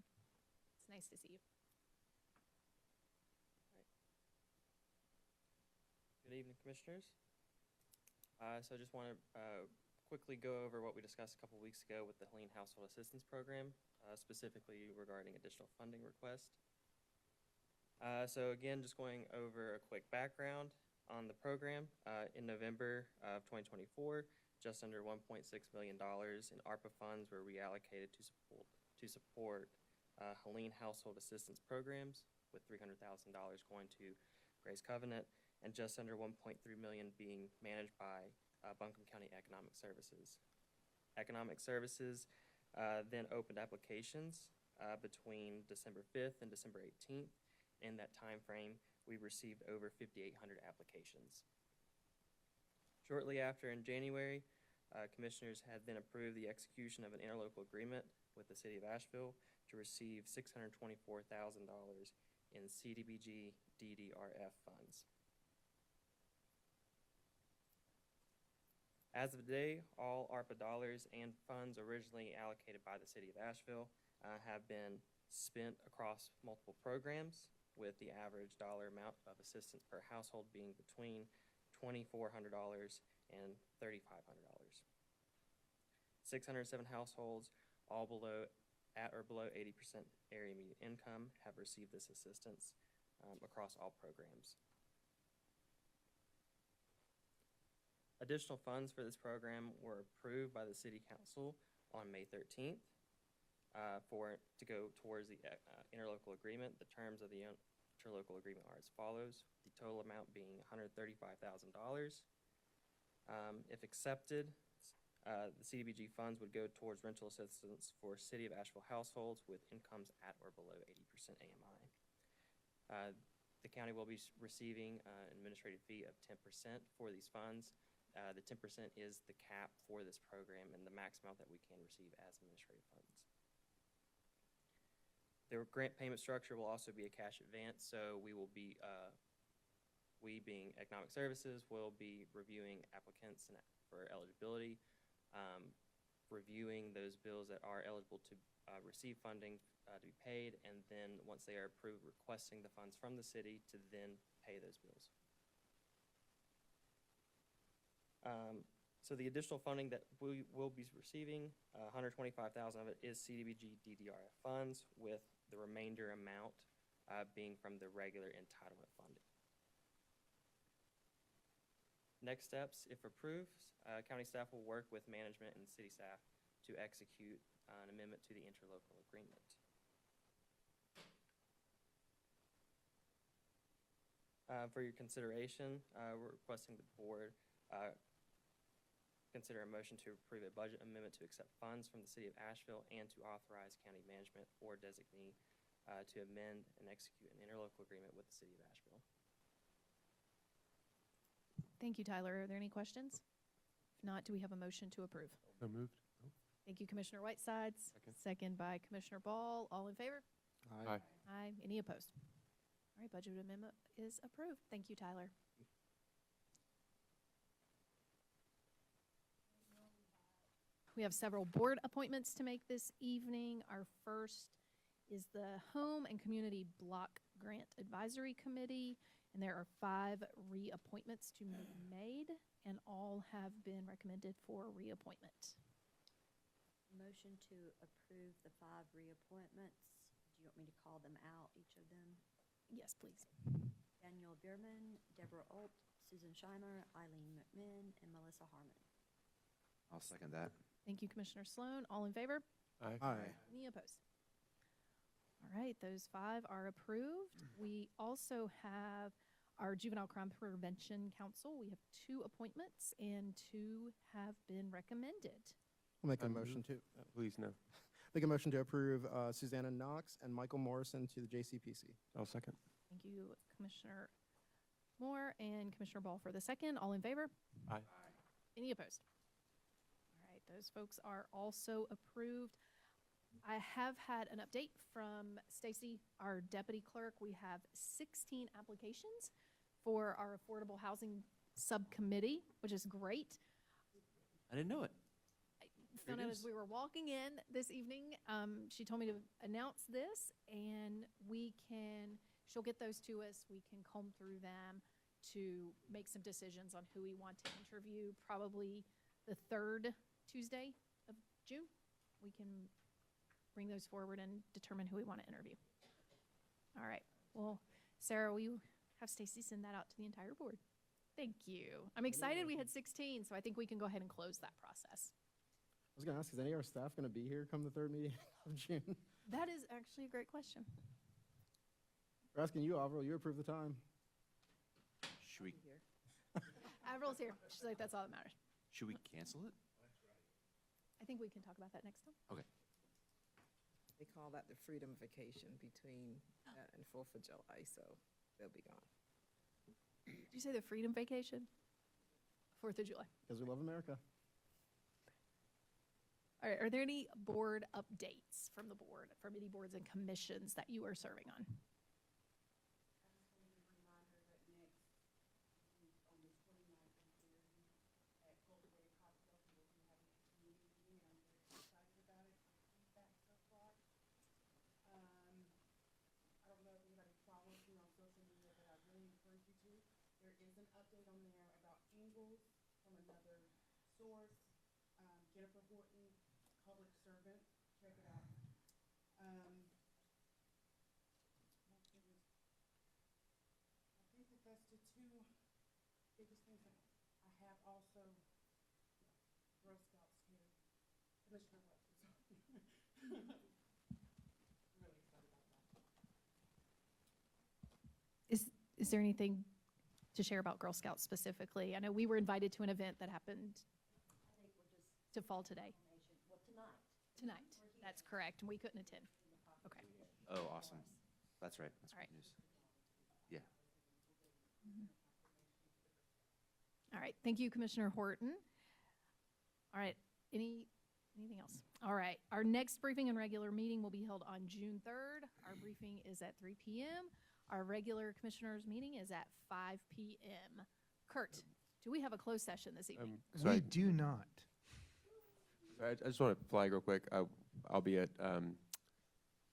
It's nice to see you. Good evening, Commissioners. So I just want to quickly go over what we discussed a couple weeks ago with the Helene Household Assistance Program, specifically regarding additional funding request. So again, just going over a quick background on the program. In November of 2024, just under $1.6 million in ARPA funds were reallocated to support Helene Household Assistance Programs, with $300,000 going to Grace Covenant, and just under $1.3 million being managed by Buncombe County Economic Services. Economic Services then opened applications between December 5th and December 18th. In that time frame, we received over 5,800 applications. Shortly after, in January, Commissioners had then approved the execution of an interlocal agreement with the City of Asheville to receive $624,000 in CDBG DDRF funds. As of today, all ARPA dollars and funds originally allocated by the City of Asheville have been spent across multiple programs, with the average dollar amount of assistance per household being between $2,400 and $3,500. 607 households, all at or below 80% area median income, have received this assistance across all programs. Additional funds for this program were approved by the City Council on May 13th to go towards the interlocal agreement. The terms of the interlocal agreement are as follows: the total amount being $135,000. If accepted, the CDBG funds would go towards rental assistance for City of Asheville households with incomes at or below 80% AMI. The county will be receiving an administrative fee of 10% for these funds. The 10% is the cap for this program and the max amount that we can receive as administrative funds. The grant payment structure will also be a cash advance, so we will be, we being Economic Services, will be reviewing applicants for eligibility, reviewing those bills that are eligible to receive funding to be paid, and then once they are approved, requesting the funds from the city to then pay those bills. So the additional funding that we will be receiving, $125,000 of it is CDBG DDRF funds, with the remainder amount being from the regular entitlement funding. Next steps, if approved, county staff will work with management and city staff to execute an amendment to the interlocal agreement. For your consideration, we're requesting the board consider a motion to approve a budget amendment to accept funds from the City of Asheville and to authorize county management or designee to amend and execute an interlocal agreement with the City of Asheville. Thank you, Tyler. Are there any questions? If not, do we have a motion to approve? So moved. Thank you, Commissioner Whitesides. Second by Commissioner Ball. All in favor? Aye. Aye. Any opposed? All right, budget amendment is approved. Thank you, Tyler. We have several board appointments to make this evening. Our first is the Home and Community Block Grant Advisory Committee. And there are 5 reappointments to be made, and all have been recommended for reappointment. Motion to approve the 5 reappointments. Do you want me to call them out, each of them? Yes, please. Daniel Bierman, Deborah Alt, Susan Scheimer, Eileen McMinn, and Melissa Harmon. I'll second that. Thank you, Commissioner Sloan. All in favor? Aye. Aye. Any opposed? All right, those 5 are approved. We also have our Juvenile Crime Prevention Council. We have 2 appointments and 2 have been recommended. I'll make a I motion move. to, Please, no. make a motion to approve Susanna Knox and Michael Morrison to the JCPC. I'll second. Thank you, Commissioner Moore and Commissioner Ball for the second. All in favor? Aye. Any opposed? All right, those folks are also approved. I have had an update from Stacy, our deputy clerk. We have 16 applications for our affordable housing subcommittee, which is great. I didn't know it. Found Great out news. as we were walking in this evening. She told me to announce this, and she'll get those to us. We can comb through them to make some decisions on who we want to interview. Probably the 3rd Tuesday of June, we can bring those forward and determine who we want to interview. All right. Well, Sarah, will you have Stacy send that out to the entire board? Thank you. I'm excited we had 16, so I think we can go ahead and close that process. I was going to ask, is any of our staff going to be here come the 3rd meeting of June? That is actually a great question. We're asking you, Avril. You approve the time. Should we, Avril's here. She's like, that's all that matters. should we cancel it? I think we can talk about that next time. Okay. They call that the freedom vacation between that and 4th of July, so they'll be gone. Did you say the freedom vacation? 4th of July. Because we love America. All right, are there any board updates from the board, from any boards and commissions that you are serving on? I don't know if anybody follows me on social media, but I really encourage you to. There is an update on there about Ingalls from another source. Jennifer Horton, public servant, check it out. I think that that's the 2 biggest things that I have. Also, Girl Scouts here, Commissioner Webb, sorry. Really excited about that. Is there anything to share about Girl Scouts specifically? I know we were invited to an event that happened to fall today. Well, tonight. Tonight, that's correct, and we couldn't attend. Okay. Oh, awesome. That's right. That's All right. great news. Yeah. All right, thank you, Commissioner Horton. All right, anything else? All right, our next briefing and regular meeting will be held on June 3rd. Our briefing is at 3 p.m. Our regular commissioners meeting is at 5 p.m. Kurt, do we have a closed session this evening? So We do not. I just want to flag real quick. I'll be at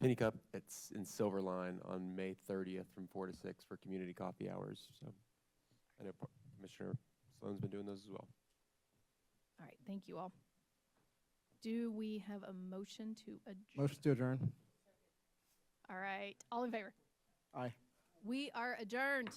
Penny Cup. It's in Silverline on May 30th from 4 to 6 for community coffee hours. So I know Commissioner Sloan's been doing those as well. All right, thank you all. Do we have a motion to adjourn? Motion to adjourn. All right, all in favor? Aye. We are adjourned.